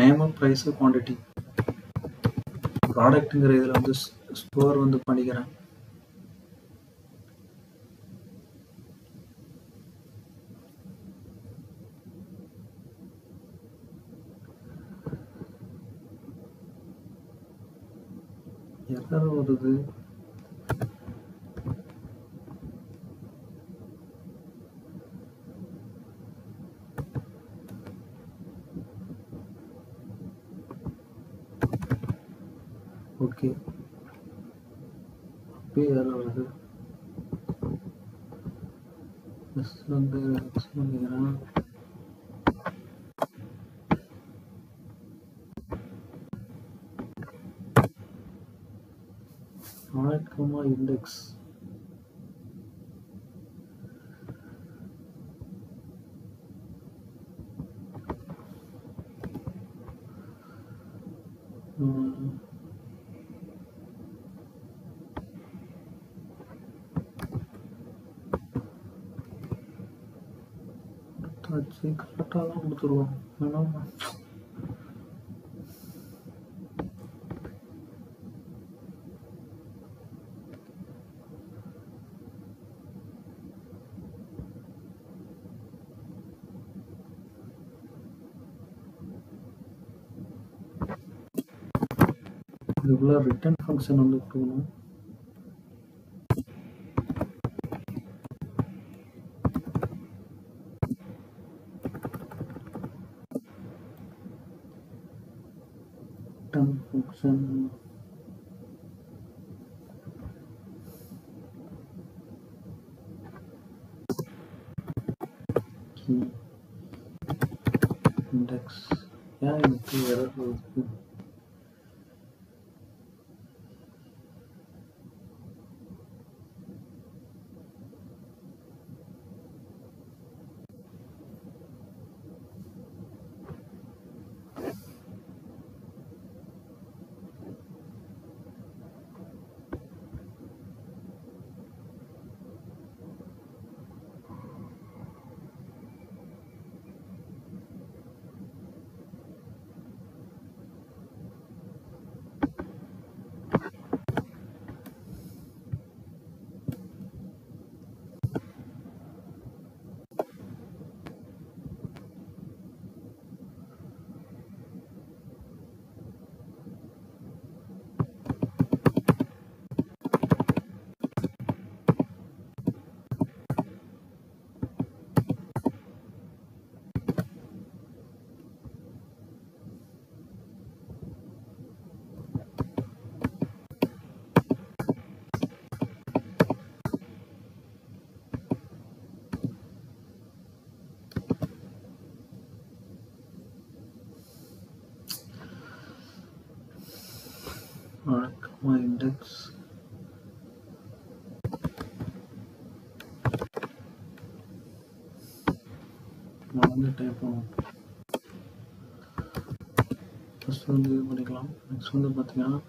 Speaker 1: Name, price, quantity. ப்ராடக்ட்டுங்கிற இதில் வந்து ஸ்டோர் வந்து பண்ணிக்கிறேன். எரர் வருது. ஓகே, அப்பயே எரர் வருது. நெக்ஸ்ட் வந்து பண்ணிக்கிறேன். Product comma index. கரெக்டாக தான் கொடுத்துருவோம். ஆனால் இதுக்குள்ள ரிட்டர்ன் ஃபங்க்ஷன் வந்து கொடுக்கணும். Return function key index. ஏன் எனக்கு எரர் வருது? my index நான் வந்து டைப் பண்ணுவோம். ஃபர்ஸ்ட் வந்து இது பண்ணிக்கலாம். நெக்ஸ்ட் வந்து பார்த்தீங்கன்னா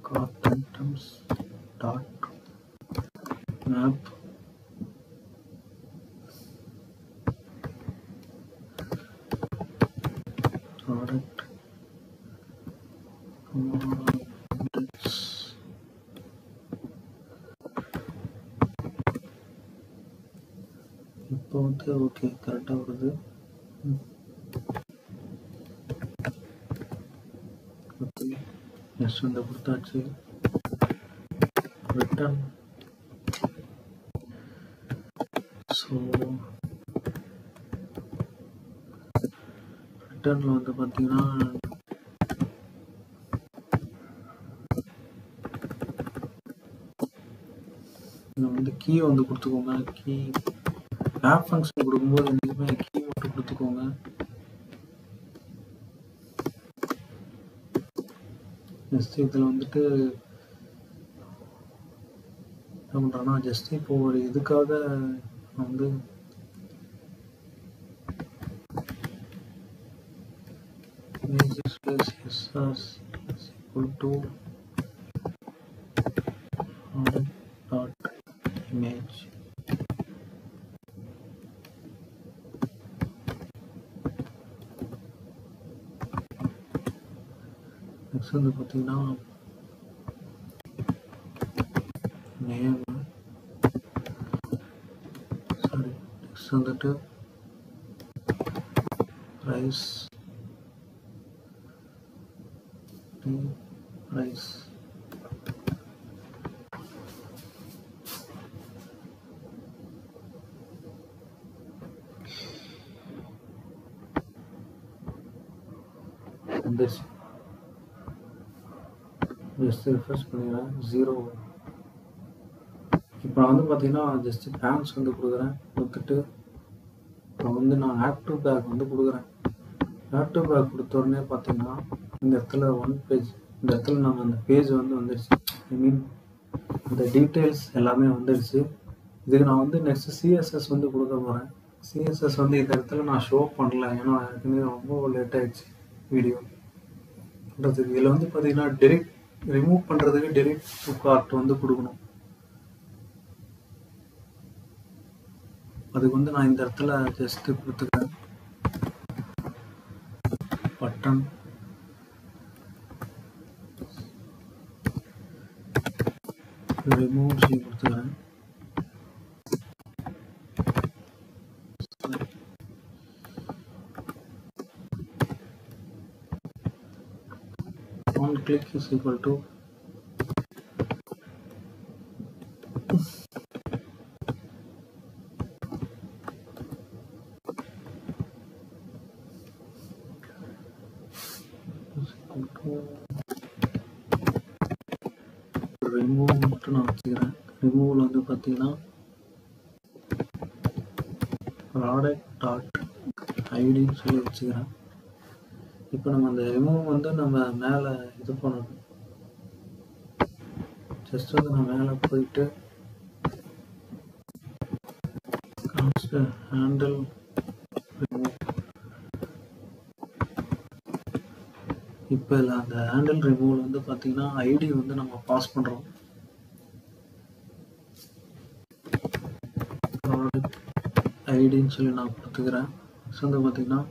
Speaker 1: card items dot map product index. இப்போ வந்து ஓகே கரெக்டாக வருது. ஓகே நெக்ஸ்ட் வந்து கொடுத்தாச்சு. ரிட்டர்ன். ஸோ ரிட்டர்னில் வந்து பார்த்தீங்கன்னா வந்து கீ வந்து கொடுத்துக்கோங்க. கீ ஆப் ஃபங்க்ஷன் கொடுக்கும்போது என்றைக்குமே கீ மட்டும் கொடுத்துக்கோங்க. நெக்ஸ்ட் இதில் வந்துட்டு என்ன பண்ணுறேன்னா ஜஸ்ட் இப்போ ஒரு இதுக்காக நான் வந்து image நெக்ஸ்ட் வந்து பார்த்தீங்கன்னா நேம் சாரி நெக்ஸ்ட் வந்துட்டு ப்ரைஸ் ப்ரைஸ் வந்துச்சு. ஜஸ்ட் ரிஃப்ரெஷ் பண்ணிடுறேன். 0. இப்போ நான் வந்து பார்த்தீங்கன்னா ஜஸ்ட் பேங்க்ஸ் வந்து கொடுக்குறேன். கொடுத்துட்டு இப்போ வந்து நான் ஆக்டிவ் பேக் வந்து கொடுக்குறேன். ஆக்டிவ் பேக் கொடுத்த உடனே பார்த்தீங்கன்னா இந்த இடத்துல ஒன் பேஜ், இந்த இடத்துல நம்ம அந்த பேஜ் வந்து வந்துடுச்சு. ஐ மீன் இந்த டீட்டெயில்ஸ் எல்லாமே வந்துடுச்சு. இதுக்கு நான் வந்து நெக்ஸ்ட் சிஎஸ்எஸ் வந்து கொடுக்க போகிறேன். சிஎஸ்எஸ் வந்து இந்த இடத்துல நான் ஷோ பண்ணல, ஏன்னா எனக்கு ரொம்ப லேட் ஆகிடுச்சு வீடியோ பண்ணுறதுக்கு. இதில் வந்து பார்த்தீங்கன்னா டெலிட் ரிமூவ் பண்ணுறதுக்கு டெலிட் டு கார்ட் வந்து கொடுக்கணும். அதுக்கு வந்து நான் இந்த இடத்துல ஜஸ்ட் கொடுத்துக்கிறேன். பட்டன் ரிமூவ் செய்ய கொடுத்துக்கிறேன். one click is equal to remove மட்டும் நான் வச்சுக்கிறேன். ரிமூவல் வந்து பார்த்தீங்கன்னா ப்ராடக்ட் டாட் ஐடின்னு சொல்லி வச்சுக்கிறேன். இப்போ நம்ம அந்த ரிமூவ் வந்து நம்ம மேலே இது பண்ணணும். ஜஸ்ட் வந்து நான் மேலே போயிட்டு ஹேண்டில் ரிமூவ். இப்போ இல்லை அந்த ஹேண்டில் ரிமூவல் வந்து பார்த்தீங்கன்னா ஐடி வந்து நம்ம பாஸ் பண்ணுறோம். ப்ராடக்ட் ஐடின்னு சொல்லி நான் கொடுத்துக்கிறேன். ஸோ வந்து பார்த்தீங்கன்னா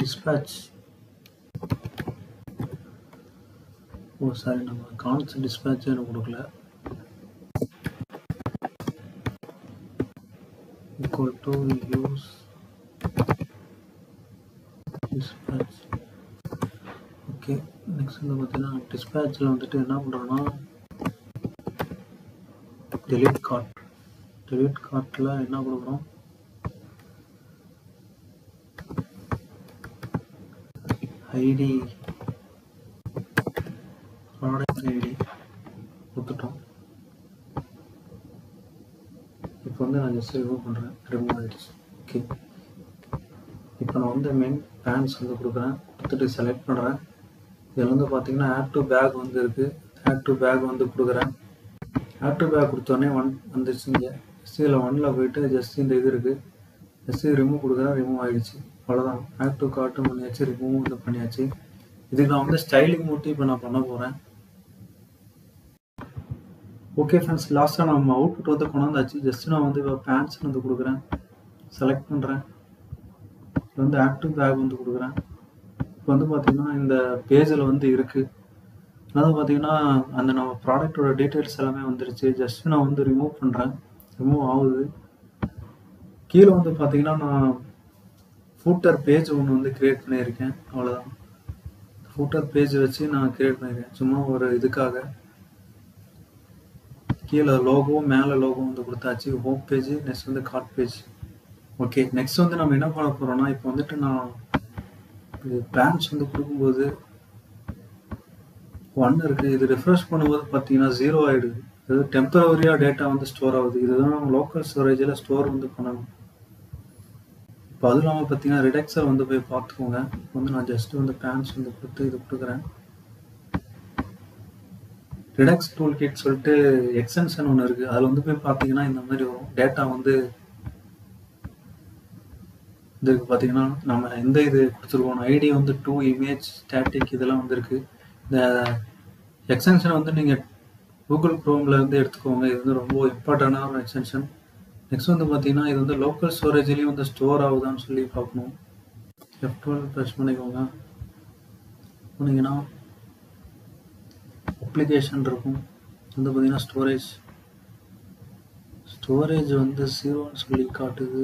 Speaker 1: dispatch. சாரி, நம்ம கான்ஸ் டிஸ்பேட்ச் எனக்கு கொடுக்கல. equal to use dispatch. Okay, next வந்து பார்த்தீங்கன்னா டிஸ்பேட்சில் வந்துட்டு என்ன பண்ணுறோன்னா delete கார்ட்டில் என்ன கொடுக்குறோம், ஐடி ப்ராடக்ட் ஐடி கொடுத்துட்டோம். இப்போ வந்து நான் ஜஸ்ட் ரிமூவ் பண்ணுறேன். ரிமூவ் ஆகிடுச்சு. ஓகே, இப்போ நான் வந்து மெயின் பேன்ஸ் வந்து கொடுக்குறேன். கொடுத்துட்டு செலக்ட் பண்ணுறேன். இதில் வந்து பார்த்தீங்கன்னா ஆட் டு பேக் வந்து இருக்குது. ஆட் டு பேக் வந்து கொடுக்குறேன். ஆட் டு பேக் கொடுத்தோடனே 1 வந்துருச்சுங்க. ஜஸ்ட் இதில் 1ல் போயிட்டு ஜஸ்ட் இந்த இது இருக்குது. ஜஸ்ட் ரிமூவ் கொடுக்குறேன். ரிமூவ் ஆகிடுச்சு. அவ்வளோதான். ஆட் டு கார்ட்டும் பண்ணியாச்சு, ரிமூவ் வந்து பண்ணியாச்சு. இதுக்கு நான் வந்து ஸ்டைலிங் மட்டும் இப்போ நான் பண்ண போகிறேன். ஓகே ஃப்ரெண்ட்ஸ், லாஸ்ட்டாக நம்ம அவுட்புட் வந்து கொண்டாந்தாச்சு. ஜஸ்ட் நான் வந்து இப்போ பேண்ட்ஸ் வந்து கொடுக்குறேன். செலக்ட் பண்ணுறேன். இது வந்து ஆக்டிவ் பேக் வந்து கொடுக்குறேன். இப்போ வந்து பார்த்தீங்கன்னா இந்த பேஜில் வந்து இருக்குது. அதாவது பார்த்தீங்கன்னா அந்த நம்ம ப்ராடக்டோட டீட்டெயில்ஸ் எல்லாமே வந்துருச்சு. ஜஸ்ட் நான் வந்து ரிமூவ் பண்ணுறேன். ரிமூவ் ஆகுது. கீழே வந்து பார்த்தீங்கன்னா நான் ஃபூட்டர் பேஜ் ஒன்று வந்து க்ரியேட் பண்ணியிருக்கேன். அவ்வளோதான். ஃபூட்டர் பேஜ் வச்சு நான் க்ரியேட் பண்ணியிருக்கேன். சும்மா ஒரு இதுக்காக. கீழே லோகோ, மேலே லோகோ வந்து கொடுத்தாச்சு. ஹோம் பேஜ், நெக்ஸ்ட் வந்து கார்ட் பேஜ். ஓகே, நெக்ஸ்ட் வந்து நம்ம என்ன பண்ண போகிறோம்னா, இப்போ வந்துட்டு நான் பேன்ஸ் வந்து கொடுக்கும்போது 1 இருக்குது. இது ரெஃப்ரெஷ் பண்ணும்போது பார்த்தீங்கன்னா 0 ஆகிடுது. அதாவது டெம்பரவரியாக டேட்டா வந்து ஸ்டோர் ஆகுது. இதுதான் நம்ம லோக்கல் ஸ்டோரேஜில் ஸ்டோர் வந்து பண்ணணும். இப்போ அதுவும் இல்லாமல் பார்த்தீங்கன்னா ரிடக்ஸை வந்து போய் பார்த்துக்கோங்க. இப்போ வந்து நான் ஜஸ்ட் வந்து பேன்ஸ் வந்து கொடுத்து இது கொடுக்குறேன். ரிடக்ஸ் டூல் கிட் சொல்லிட்டு எக்ஸ்டென்ஷன் ஒன்று இருக்குது. அதில் வந்து போய் பார்த்தீங்கன்னா இந்த மாதிரி வரும். டேட்டா வந்து இதுக்கு பார்த்தீங்கன்னா நம்ம எந்த இது கொடுத்துருக்கோம், ஐடி வந்து 2 இமேஜ் ஸ்டாட்டிக் இதெல்லாம் வந்துருக்கு. இந்த எக்ஸ்டென்ஷன் வந்து நீங்கள் கூகுள் க்ரோமில் வந்து எடுத்துக்கோங்க. இது வந்து ரொம்ப இம்பார்ட்டண்டான ஒரு எக்ஸ்டென்ஷன். நெக்ஸ்ட் வந்து பார்த்தீங்கன்னா இது வந்து லோக்கல் ஸ்டோரேஜ்லேயும் வந்து ஸ்டோர் ஆகுதான்னு சொல்லி பார்க்கணும். F12 ப்ரெஸ் பண்ணிக்கோங்க. போனீங்கன்னா அப்ளிகேஷன் இருக்கும். வந்து பார்த்தீங்கன்னா ஸ்டோரேஜ் வந்து 0ன்னு சொல்லி காட்டுது.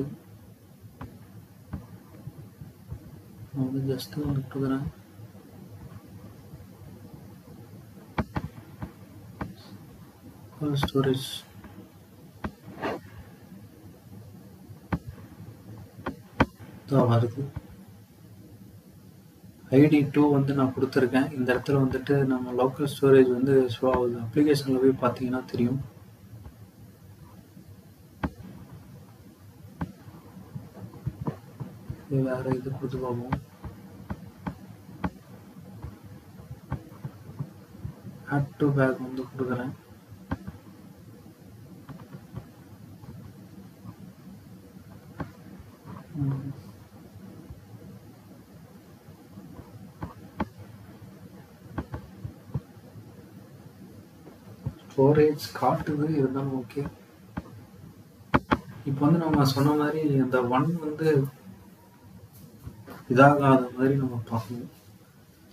Speaker 1: நான் வந்து ஜஸ்ட் வந்து கொடுக்குறேன். ஸ்டோரேஜ் தான் வருது. ஐடி 2 வந்து நான் கொடுத்துருக்கேன். இந்த இடத்துல வந்துட்டு நம்ம லோக்கல் ஸ்டோரேஜ் வந்து ஷோ ஆகுது. அப்ளிகேஷனில் போய் பார்த்தீங்கன்னா தெரியும். வேறு இது கொடுத்து பார்ப்போம். ஆட் டு பேக் வந்து கொடுக்குறேன். ஸ்டோரேஜ் காட்டுது, இருந்தாலும் ஓகே. இப்போ வந்து நம்ம சொன்ன மாதிரி அந்த 1 வந்து இதாகாத மாதிரி நம்ம பார்க்கணும்.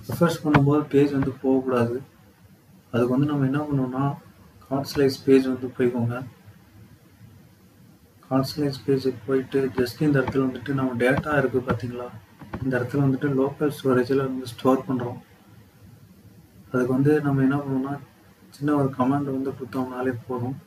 Speaker 1: ரெஃப்ரெஷ் பண்ணும்போது பேஜ் வந்து போகக்கூடாது. அதுக்கு வந்து நம்ம என்ன பண்ணோம்னா கார்ட் ஸ்லைஸ் பேஜ் வந்து போய்க்கோங்க. கார்ட் ஸ்லைஸ் பேஜுக்கு போயிட்டு ஜஸ்ட் இந்த இடத்துல வந்துட்டு நம்ம டேட்டா இருக்குது பார்த்தீங்களா, இந்த இடத்துல வந்துட்டு லோக்கல் ஸ்டோரேஜில் வந்து ஸ்டோர் பண்ணுறோம். அதுக்கு வந்து நம்ம என்ன பண்ணணும்னா சின்ன ஒரு கமாண்ட் வந்து கொடுத்தோம்னாலே போதும்.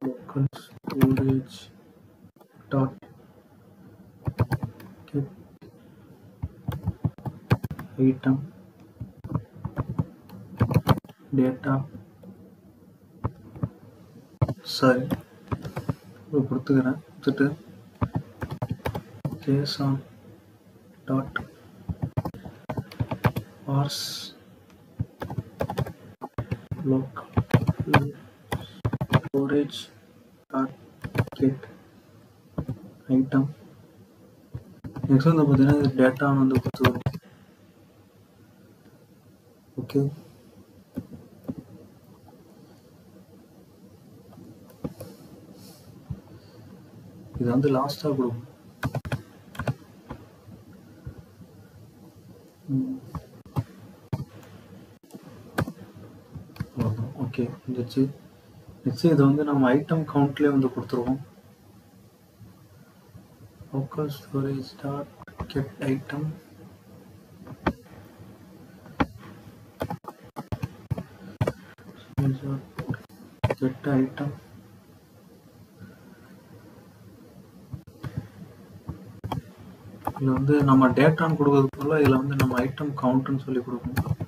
Speaker 1: local storage dot get item data sorry கொடுத்துக்கிறேன். கொடுத்துட்டு json dot parse local storage dot get item. Next வந்து பார்த்தீங்கன்னா இது டேட்டா வந்து கொடுத்துருவோம். ஓகே, இது வந்து லாஸ்ட்டாக கொடுக்கும். ஓகே வந்துச்சு. நெக்ஸ்ட் இதை வந்து நம்ம ஐட்டம் கவுண்ட்லேயே வந்து கொடுத்துருவோம். local storage dot get item get item இதில் வந்து நம்ம டேட்டான்னு கொடுக்கறதுக்குள்ள இதில் வந்து நம்ம ஐட்டம் கவுண்ட்னு சொல்லி கொடுக்கணும்.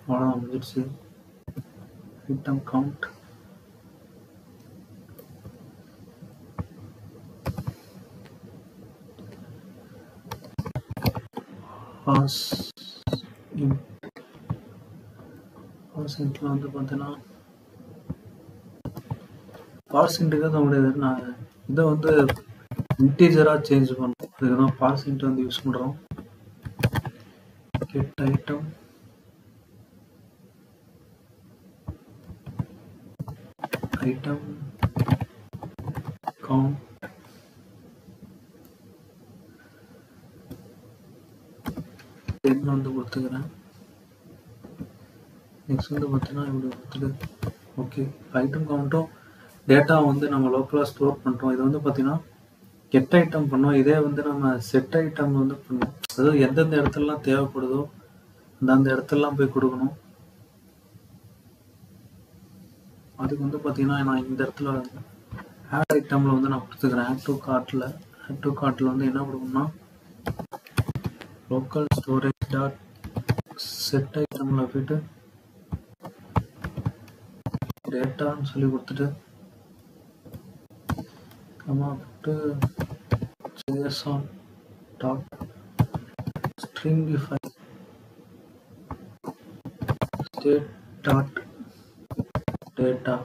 Speaker 1: அவ்வளோதான் வந்துடுச்சு. ஐட்டம் கவுண்ட் பாஸ்இன்ட்ல வந்து பார்த்தீங்கன்னா பாஸ்இன்ட்டுக்கு தான் முடியாது. நான் இதை வந்து இன்டீஜராக சேஞ்ச் பண்ணுறோம். அதுக்கு தான் பாஸ்இன்ட் வந்து யூஸ் பண்ணுறோம். கெட் ஐட்டம் ஐட்டம் கவுண்ட் வந்து கொடுத்துக்கிறேன். நெக்ஸ்ட் வந்து பார்த்தீங்கன்னா இப்படி கொடுத்துட்டு ஓகே, ஐட்டம் கவுண்ட்டும் டேட்டா வந்து நம்ம லோக்கலாக ஸ்டோர் பண்ணுறோம். இது வந்து பார்த்தீங்கன்னா கெட் ஐட்டம் பண்ணோம். இதே வந்து நம்ம செட் ஐட்டம் வந்து பண்ணோம். அதாவது எந்தெந்த இடத்துலலாம் தேவைப்படுதோ அந்தந்த இடத்துலலாம் போய் கொடுக்கணும். அதுக்கு வந்து பார்த்தீங்கன்னா நான் இந்த இடத்துல ஆட் ஐட்டமில் வந்து நான் கொடுத்துக்கிறேன். ஆட் டு கார்ட்டில் வந்து என்ன கொடுக்கணும்னா local storage dot set itemல போயிட்டு டேட்டான்னு சொல்லி கொடுத்துட்டு கமா போட்டு json dot stringify state dot data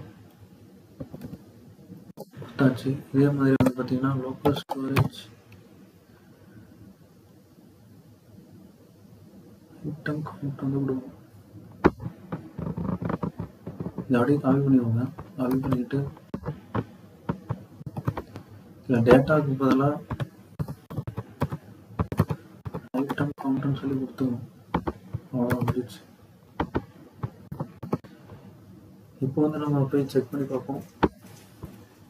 Speaker 1: கொடுத்தாச்சு. இதே மாதிரி வந்து பார்த்தீங்கன்னா local storage ஐட்டம் கவுண்ட் வந்து கொடுக்கணும். இதை அப்படியே காப்பி பண்ணிக்கோங்க. காப்பி பண்ணிட்டு இதில் டேட்டாவுக்கு பதிலாக ஐட்டம் கவுண்ட்னு சொல்லி கொடுத்துக்கணும். அவ்வளோ வந்துடுச்சு. இப்போ வந்து நம்ம போய் செக் பண்ணி பார்ப்போம்.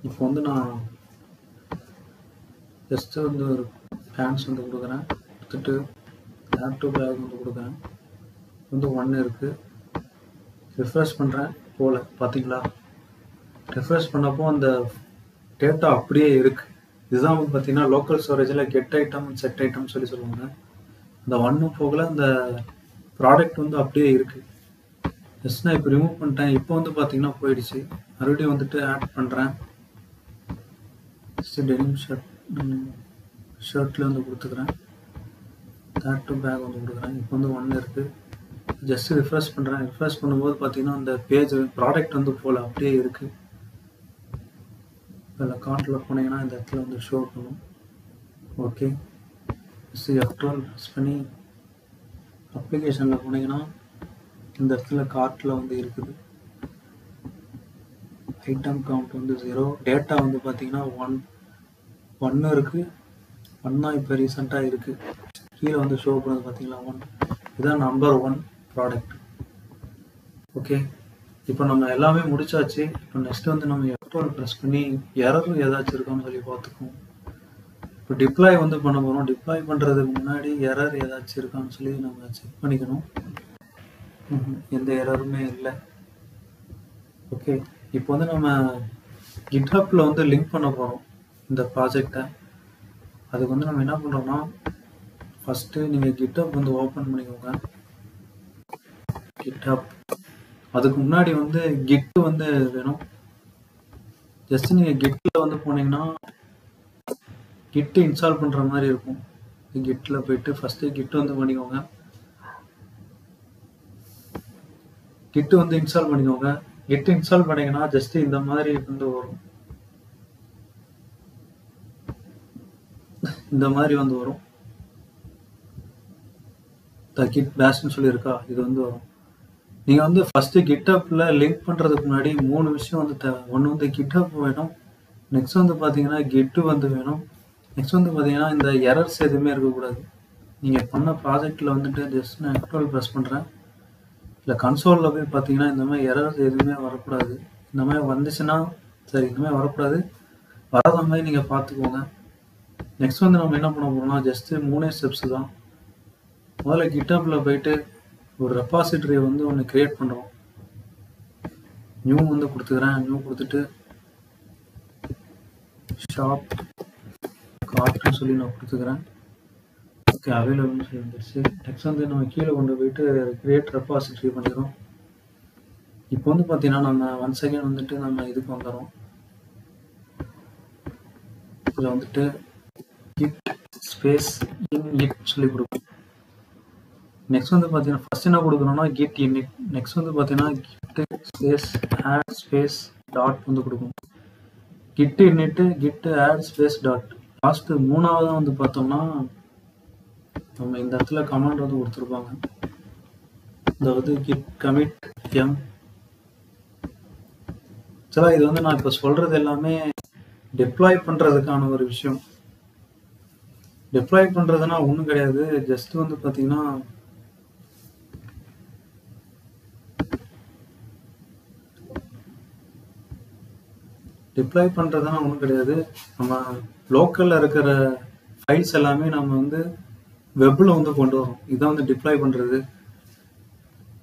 Speaker 1: இப்போ வந்து நான் ஜஸ்ட்டு வந்து ஒரு பேன்ஸ் வந்து கொடுக்குறேன். கொடுத்துட்டு ஆட் டு பேக் வந்து கொடுக்குறேன். வந்து 1 இருக்குது. ரிஃப்ரெஷ் பண்ணுறேன். போல் பார்த்தீங்களா, ரிஃப்ரெஷ் பண்ணப்போ அந்த டேட்டா அப்படியே இருக்குது. இதுதான் வந்து பார்த்தீங்கன்னா லோக்கல் ஸ்டோரேஜில் கெட் ஐட்டம் செட் ஐட்டம் சொல்லி சொல்லுவாங்க. அந்த 1 போகல அந்த ப்ராடக்ட் வந்து அப்படியே இருக்குது. ஜஸ்ட் நான் இப்போ ரிமூவ் பண்ணிட்டேன். இப்போ வந்து பார்த்தீங்கன்னா போயிடுச்சு. மறுபடியும் வந்துட்டு ஆட் பண்ணுறேன். ஜஸ்ட் டெனிம் ஷர்ட்டில் வந்து கொடுத்துக்கிறேன். ஆட் டு பேக் வந்து கொடுக்குறேன். இப்போ வந்து 1 இருக்குது. ஜஸ்ட் ரிஃப்ரெஷ் பண்ணுறேன். ரிஃப்ரெஷ் பண்ணும்போது பார்த்தீங்கன்னா அந்த பேஜ் ப்ராடக்ட் வந்து போல் அப்படியே இருக்குது. அதில் கார்ட்டில் போனீங்கன்னா இந்த இடத்துல வந்து ஷோ பண்ணும். ஓகே, ஜஸ்ட் F12 ப்ரெஸ் பண்ணி அப்ளிகேஷனில் போனீங்கன்னா இந்த இடத்துல கார்ட்டில் வந்து இருக்குது. ஐட்டம் கவுண்ட் வந்து 0. டேட்டா வந்து பார்த்தீங்கன்னா 1 இருக்குது. 1 தான் இப்போ ரீசெண்டாக இருக்குது. கீழே வந்து ஷோ பண்ணுறது பார்த்தீங்களா 1. இதுதான் நம்பர் 1 ப்ராடக்ட். ஓகே, இப்போ நம்ம எல்லாமே முடிச்சாச்சு. இப்போ நெக்ஸ்ட் வந்து நம்ம F12 ப்ரெஸ் பண்ணி எரர் ஏதாச்சும் இருக்கான்னு சொல்லி பார்த்துக்குவோம். இப்போ டிப்ளாய் வந்து பண்ண போகிறோம். டிப்ளாய் பண்ணுறதுக்கு முன்னாடி எரர் ஏதாச்சும் இருக்கான்னு சொல்லி நம்ம செக் பண்ணிக்கணும். எந்த எரருமே இல்லை. ஓகே, இப்போ வந்து நம்ம கிட்ஹப்பில் வந்து லிங்க் பண்ண போகிறோம் இந்த ப்ராஜெக்டை. அதுக்கு வந்து நம்ம என்ன பண்ணுறோம்னா, ஃபஸ்ட்டு நீங்கள் கிட்ஹப் வந்து ஓப்பன் பண்ணிக்கோங்க. கிட்ஹப். அதுக்கு முன்னாடி வந்து கிட் வந்து வேணும். ஜஸ்ட் நீங்கள் கிட்டில் வந்து போனீங்கன்னா கிட் இன்ஸ்டால் பண்ணுற மாதிரி இருக்கும். கிட்டில் போயிட்டு ஃபஸ்ட்டு கிட் வந்து பண்ணிக்கோங்க. கிட் வந்து இன்ஸ்டால் பண்ணிக்கோங்க. கிட் இன்ஸ்டால் பண்ணிங்கன்னா ஜஸ்ட் இந்த மாதிரி வந்து வரும். இந்த மாதிரி வந்து வரும். கிட் பேஷ்னு சொல்லி இருக்கா, இது வந்து வரும். நீங்கள் வந்து ஃபஸ்ட்டு கிட்ஹப்பில் லிங்க் பண்ணுறதுக்கு முன்னாடி 3 விஷயம் வந்து தேவை. ஒன்று வந்து கிட்ஹப் வேணும். நெக்ஸ்ட் வந்து பார்த்தீங்கன்னா கிட்டு வந்து வேணும். நெக்ஸ்ட் வந்து பார்த்தீங்கன்னா இந்த எரர்ஸ் எதுவுமே இருக்கக்கூடாது. நீங்கள் பண்ண ப்ராஜெக்டில் வந்துட்டு ஜஸ்ட் நான் F12 ப்ரெஸ் பண்ணுறேன். இல்லை கன்சோலில் போய் பார்த்தீங்கன்னா இந்த மாதிரி எரர்ஸ் எதுவுமே வரக்கூடாது. இந்த மாதிரி வந்துச்சுன்னா சரி, இந்த மாதிரி வரக்கூடாது. வராத மாதிரி நீங்கள் பார்த்துக்கோங்க. நெக்ஸ்ட் வந்து நம்ம என்ன பண்ண போகிறோம்னா ஜஸ்ட்டு 3 ஸ்டெப்ஸ் தான். முதல்ல கிட்ஹப்பில் போயிட்டு ஒரு ரெபாசிட்டரி வந்து ஒன்று க்ரியேட் பண்ணுறோம். நியூ வந்து கொடுத்துக்கிறேன். நியூ கொடுத்துட்டு ஷாப் கார்ட்னு சொல்லி நான் கொடுத்துக்கிறேன். ஓகே, அவைலபிள்னு சொல்லி வந்துருச்சு. நெக்ஸ்ட் வந்து நம்ம கீழே கொண்டு போயிட்டு கிரியேட் ரெபாசிட்டரி பண்ணிக்கிறோம். இப்போ வந்து பார்த்தீங்கன்னா நம்ம 1 செகண்ட் வந்துட்டு நம்ம இதுக்கு வந்துடுறோம். இதில் வந்துட்டு கிட் ஸ்பேஸ் இன்இட் சொல்லி கொடுக்கும். நெக்ஸ்ட் வந்து பார்த்தீங்கன்னா ஃபஸ்ட் என்ன கொடுக்கணும்னா கிட் இன்இட். நெக்ஸ்ட் வந்து பார்த்தீங்கன்னா git space add space dot வந்து கொடுக்கும். Git init git add space dot. Last 3ஆவதாக வந்து பார்த்தோம்னா நம்ம இந்த இடத்துல கமாண்ட் வந்து கொடுத்துருப்பாங்க. அதாவது கிட் கமிட் எம். ஆக்சுவலாக இது வந்து நான் இப்போ சொல்கிறது எல்லாமே டிப்ளாய் பண்ணுறதுக்கான ஒரு விஷயம். டிப்ளாய் பண்ணுறதுனா ஒன்றும் கிடையாது. ஜஸ்ட் வந்து பார்த்தீங்கன்னா டிப்ளாய் பண்ணுறதுனா ஒன்றும் கிடையாது. நம்ம லோக்கலில் இருக்கிற ஃபைல்ஸ் எல்லாமே நம்ம வந்து வெப்பில் வந்து கொண்டு வரோம். இதான் வந்து டிப்ளாய் பண்ணுறது.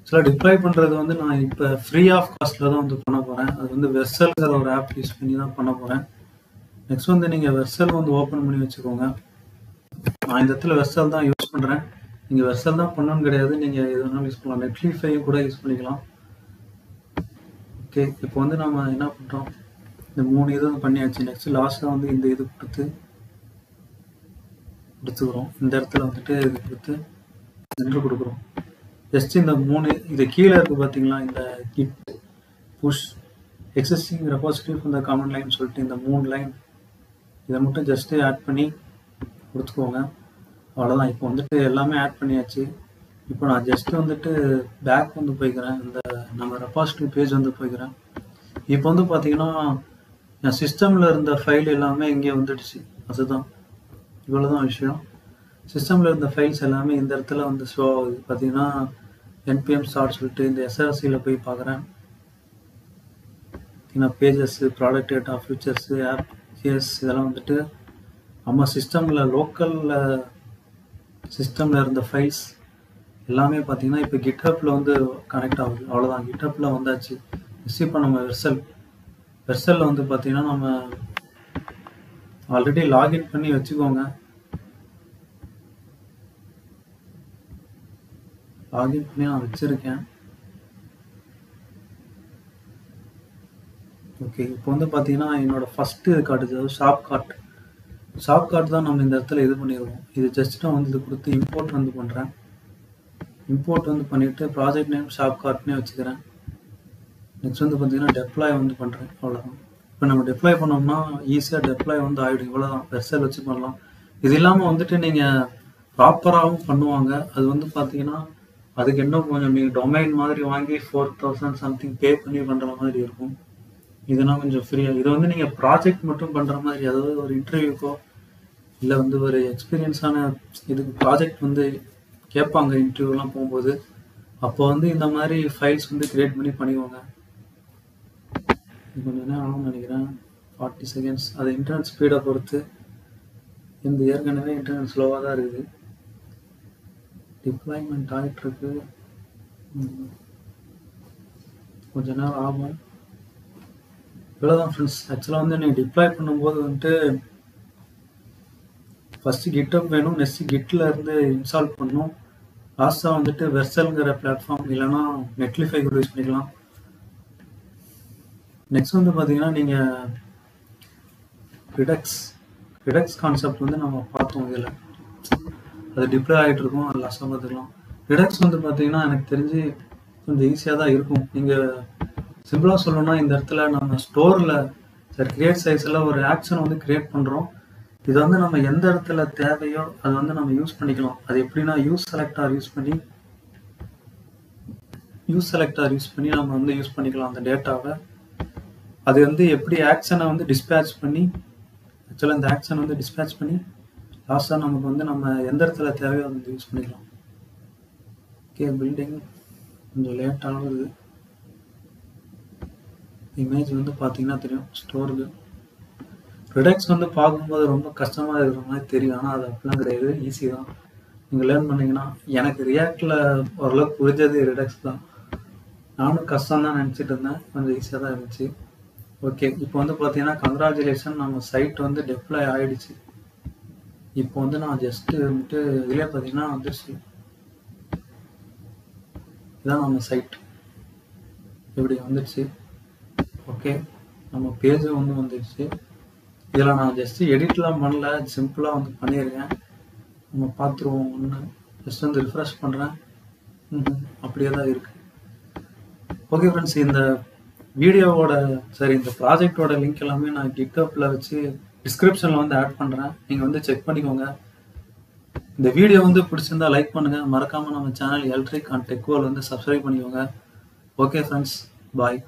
Speaker 1: சில டிப்ளாய் பண்ணுறது வந்து நான் இப்போ ஃப்ரீ ஆஃப் காஸ்ட்டில் தான் வந்து பண்ண போகிறேன். அது வந்து வெர்சல்ங்கிற ஒரு ஆப் யூஸ் பண்ணி தான் பண்ண போகிறேன். நெக்ஸ்ட் வந்து நீங்கள் வெர்சல் வந்து ஓப்பன் பண்ணி வச்சுக்கோங்க. நான் இந்த இடத்துல வெர்சல் தான் யூஸ் பண்ணுறேன். நீங்கள் வெர்சல் தான் பண்ணணும்னு கிடையாது. நீங்கள் எது வேணாலும் யூஸ் பண்ணலாம். நெட்லிஃபையும் கூட யூஸ் பண்ணிக்கலாம். ஓகே, இப்போ வந்து நம்ம என்ன பண்ணுறோம், இந்த 3 இது பண்ணியாச்சு. நெக்ஸ்ட் லாஸ்ட்டாக வந்து இந்த இது கொடுத்துக்கிறோம். இந்த இடத்துல வந்துட்டு இது கொடுத்து என்ட்ரு கொடுக்குறோம். ஜஸ்ட் இந்த 3 இது கீழே இருக்குது பார்த்தீங்களா, இந்த git push existing repository from the command line சொல்லிட்டு இந்த 3 லைன் இதை மட்டும் ஜஸ்ட்டு ஆட் பண்ணி கொடுத்துக்கோங்க. அவ்வளோதான். இப்போ வந்துட்டு எல்லாமே ஆட் பண்ணியாச்சு. இப்போ நான் ஜஸ்ட்டு வந்துட்டு பேக் வந்து போய்க்கிறேன். இந்த நம்ம ரெபாசிட்டரி பேஜ் வந்து போய்க்கிறேன். இப்போ வந்து பார்த்தீங்கன்னா என் சிஸ்டமில் இருந்த ஃபைல் எல்லாமே இங்கே வந்துடுச்சு. அதுதான், இவ்வளோதான் விஷயம். சிஸ்டமில் இருந்த ஃபைல்ஸ் எல்லாமே இந்த இடத்துல வந்து ஷோ ஆகுது. பார்த்தீங்கன்னா NPM ஸ்டார்ட் சொல்லிட்டு இந்த SRCயில் போய் பார்க்குறேன். பார்த்தீங்கன்னா pages, product data, features, app case இதெல்லாம் வந்துட்டு நம்ம சிஸ்டமில் லோக்கலில் சிஸ்டமில் இருந்த ஃபைல்ஸ் எல்லாமே பார்த்தீங்கன்னா இப்போ கிட்ஹப்பில் வந்து கனெக்ட் ஆகுது. அவ்வளோதான், கிட்ஹப்பில் வந்தாச்சு. இப்போ நம்ம வெர்சலில் வந்து பார்த்தீங்கன்னா நம்ம ஆல்ரெடி லாகின் பண்ணி வச்சுக்கோங்க. லாகின் பண்ணி நான் வச்சுருக்கேன். ஓகே, இப்போ வந்து பார்த்தீங்கன்னா என்னோடய ஃபஸ்ட்டு இது காட்டுது, ஷாப் கார்ட் தான் நம்ம இந்த இடத்துல இது பண்ணிடுவோம். இது ஜஸ்ட் நான் வந்து இது கொடுத்து இம்போர்ட் வந்து பண்ணுறேன். இம்போர்ட் வந்து பண்ணிவிட்டு ப்ராஜெக்ட் நேம் ஷாப் கார்ட்னே வச்சுக்கிறேன். நெக்ஸ்ட் வந்து பார்த்தீங்கன்னா டெப்ளாய் வந்து பண்ணுறேன். அவ்வளோதான். இப்போ நம்ம டெப்ளாய் பண்ணோம்னா ஈஸியாக டெப்ளாய் வந்து ஆகிடும். இவ்வளோதான், வெர்சல் வச்சு பண்ணலாம். இது இல்லாமல் வந்துட்டு நீங்கள் ப்ராப்பராகவும் பண்ணுவாங்க. அது வந்து பார்த்தீங்கன்னா அதுக்கு இன்னும் கொஞ்சம் நீங்கள் டொமைன் மாதிரி வாங்கி 4000 சம்திங் பே பண்ணி பண்ணுற மாதிரி இருக்கும். இதுனா கொஞ்சம் ஃப்ரீயாக. இது வந்து நீங்கள் ப்ராஜெக்ட் மட்டும் பண்ணுற மாதிரி, அதாவது ஒரு இன்டர்வியூக்கோ இல்லை வந்து ஒரு எக்ஸ்பீரியன்ஸான இதுக்கு ப்ராஜெக்ட் வந்து கேட்பாங்க இன்டர்வியூலாம் போகும்போது. அப்போ வந்து இந்த மாதிரி ஃபைல்ஸ் வந்து கிரியேட் பண்ணி பண்ணிக்கோங்க. கொஞ்சம் நேரம் ஆகும்னு நினைக்கிறேன், 40 செகண்ட்ஸ். அது இன்டர்நெட் ஸ்பீடை பொறுத்து. இந்த ஏற்கனவே இன்டர்நெட் ஸ்லோவாக தான் இருக்குது. டிப்ளாய்மெண்ட் ஆகிட்டுருக்கு, கொஞ்ச நேரம் ஆகும். இவ்வளோதான் ஃப்ரெண்ட்ஸ். ஆக்சுவலாக வந்து நீங்கள் டிப்ளாய் பண்ணும்போது வந்துட்டு ஃபஸ்ட்டு கிட்டப் வேணும், நெக்ஸ்ட்டு கிட்டில் இருந்து இன்ஸ்டால் பண்ணணும். லாஸ்ட்டாக வந்துட்டு வெர்சல்ங்கிற பிளாட்ஃபார்ம் இல்லைன்னா நெட்லிஃபை கூட யூஸ் பண்ணிக்கலாம். நெக்ஸ்ட் வந்து பார்த்தீங்கன்னா நீங்கள் ரிடக்ஸ் கான்செப்ட் வந்து நம்ம பார்த்தோம். இதில் அது டிப்ளாய் ஆகிட்டு இருக்கும், அது லாஸ்ட்டாக பார்த்துக்கலாம். ரிடக்ஸ் வந்து பார்த்தீங்கன்னா எனக்கு தெரிஞ்சு கொஞ்சம் ஈஸியாக தான் இருக்கும். நீங்கள் சிம்பிளாக சொல்லணும்னா, இந்த இடத்துல நம்ம ஸ்டோரில் கிரியேட் சைஸில் ஒரு ஆக்ஷன் வந்து கிரியேட் பண்ணுறோம். இது வந்து நம்ம எந்த இடத்துல தேவையோ அதை வந்து நம்ம யூஸ் பண்ணிக்கலாம். அது எப்படின்னா யூஸ் செலக்டார் யூஸ் பண்ணி நம்ம வந்து யூஸ் பண்ணிக்கலாம் அந்த டேட்டாவை. அது வந்து எப்படி ஆக்ஷனை வந்து டிஸ்பேட்ச் பண்ணி, ஆக்சுவலாக இந்த ஆக்ஷன் வந்து டிஸ்பேட்ச் பண்ணி லாஸ்ட்டாக நமக்கு வந்து நம்ம எந்த இடத்துல தேவையோ அதை வந்து யூஸ் பண்ணிக்கலாம். ஓகே, பில்டிங் கொஞ்சம் லேட் ஆகுது. இமேஜ் வந்து பார்த்தீங்கன்னா தெரியும் ஸ்டோருக்கு. ரிடக்ஸ் வந்து பார்க்கும்போது ரொம்ப கஷ்டமாக இருக்கிற மாதிரி தெரியும், ஆனால் அது அப்படிலாம் கிடையாது, ஈஸி தான். நீங்கள் லேர்ன் பண்ணிங்கன்னா. எனக்கு ரியாக்டில் ஓரளவுக்கு புரிஞ்சது ரிடக்ஸ் தான். நானும் கஷ்டம் தான் நினச்சிட்டு இருந்தேன், கொஞ்சம் ஈஸியாக தான் இருந்துச்சு. ஓகே, இப்போ வந்து பார்த்தீங்கன்னா கங்க்ராச்சுலேஷன், நம்ம சைட் வந்து டெப்ளாய் ஆகிடுச்சு. இப்போ வந்து நான் ஜஸ்ட்டு வந்துட்டு இதிலே பார்த்தீங்கன்னா வந்துடுச்சு. இதுதான் நம்ம சைட், இப்படி வந்துடுச்சு. ஓகே, நம்ம பேஜ் வந்து வந்துடுச்சு. இதில் நான் ஜஸ்ட்டு எடிட்லாம் பண்ணல, சிம்பிளாக வந்து பண்ணியிருக்கேன். நம்ம பார்த்துருவோம். ஒன்று ஜஸ்ட் வந்து ரிஃப்ரெஷ் பண்ணுறேன், அப்படியே தான் இருக்குது. ஓகே ஃப்ரெண்ட்ஸ், இந்த வீடியோவோட இந்த ப்ராஜெக்டோட லிங்க் எல்லாமே நான் கிட்டப்பில் வச்சு டிஸ்கிரிப்ஷனில் வந்து ஆட் பண்ணுறேன். நீங்கள் வந்து செக் பண்ணிக்கோங்க. இந்த வீடியோ வந்து பிடிச்சிருந்தா லைக் பண்ணுங்கள். மறக்காமல் நம்ம channel electric and tech world வந்து சப்ஸ்கிரைப் பண்ணிக்கோங்க. ஓகே ஃப்ரெண்ட்ஸ், பாய்.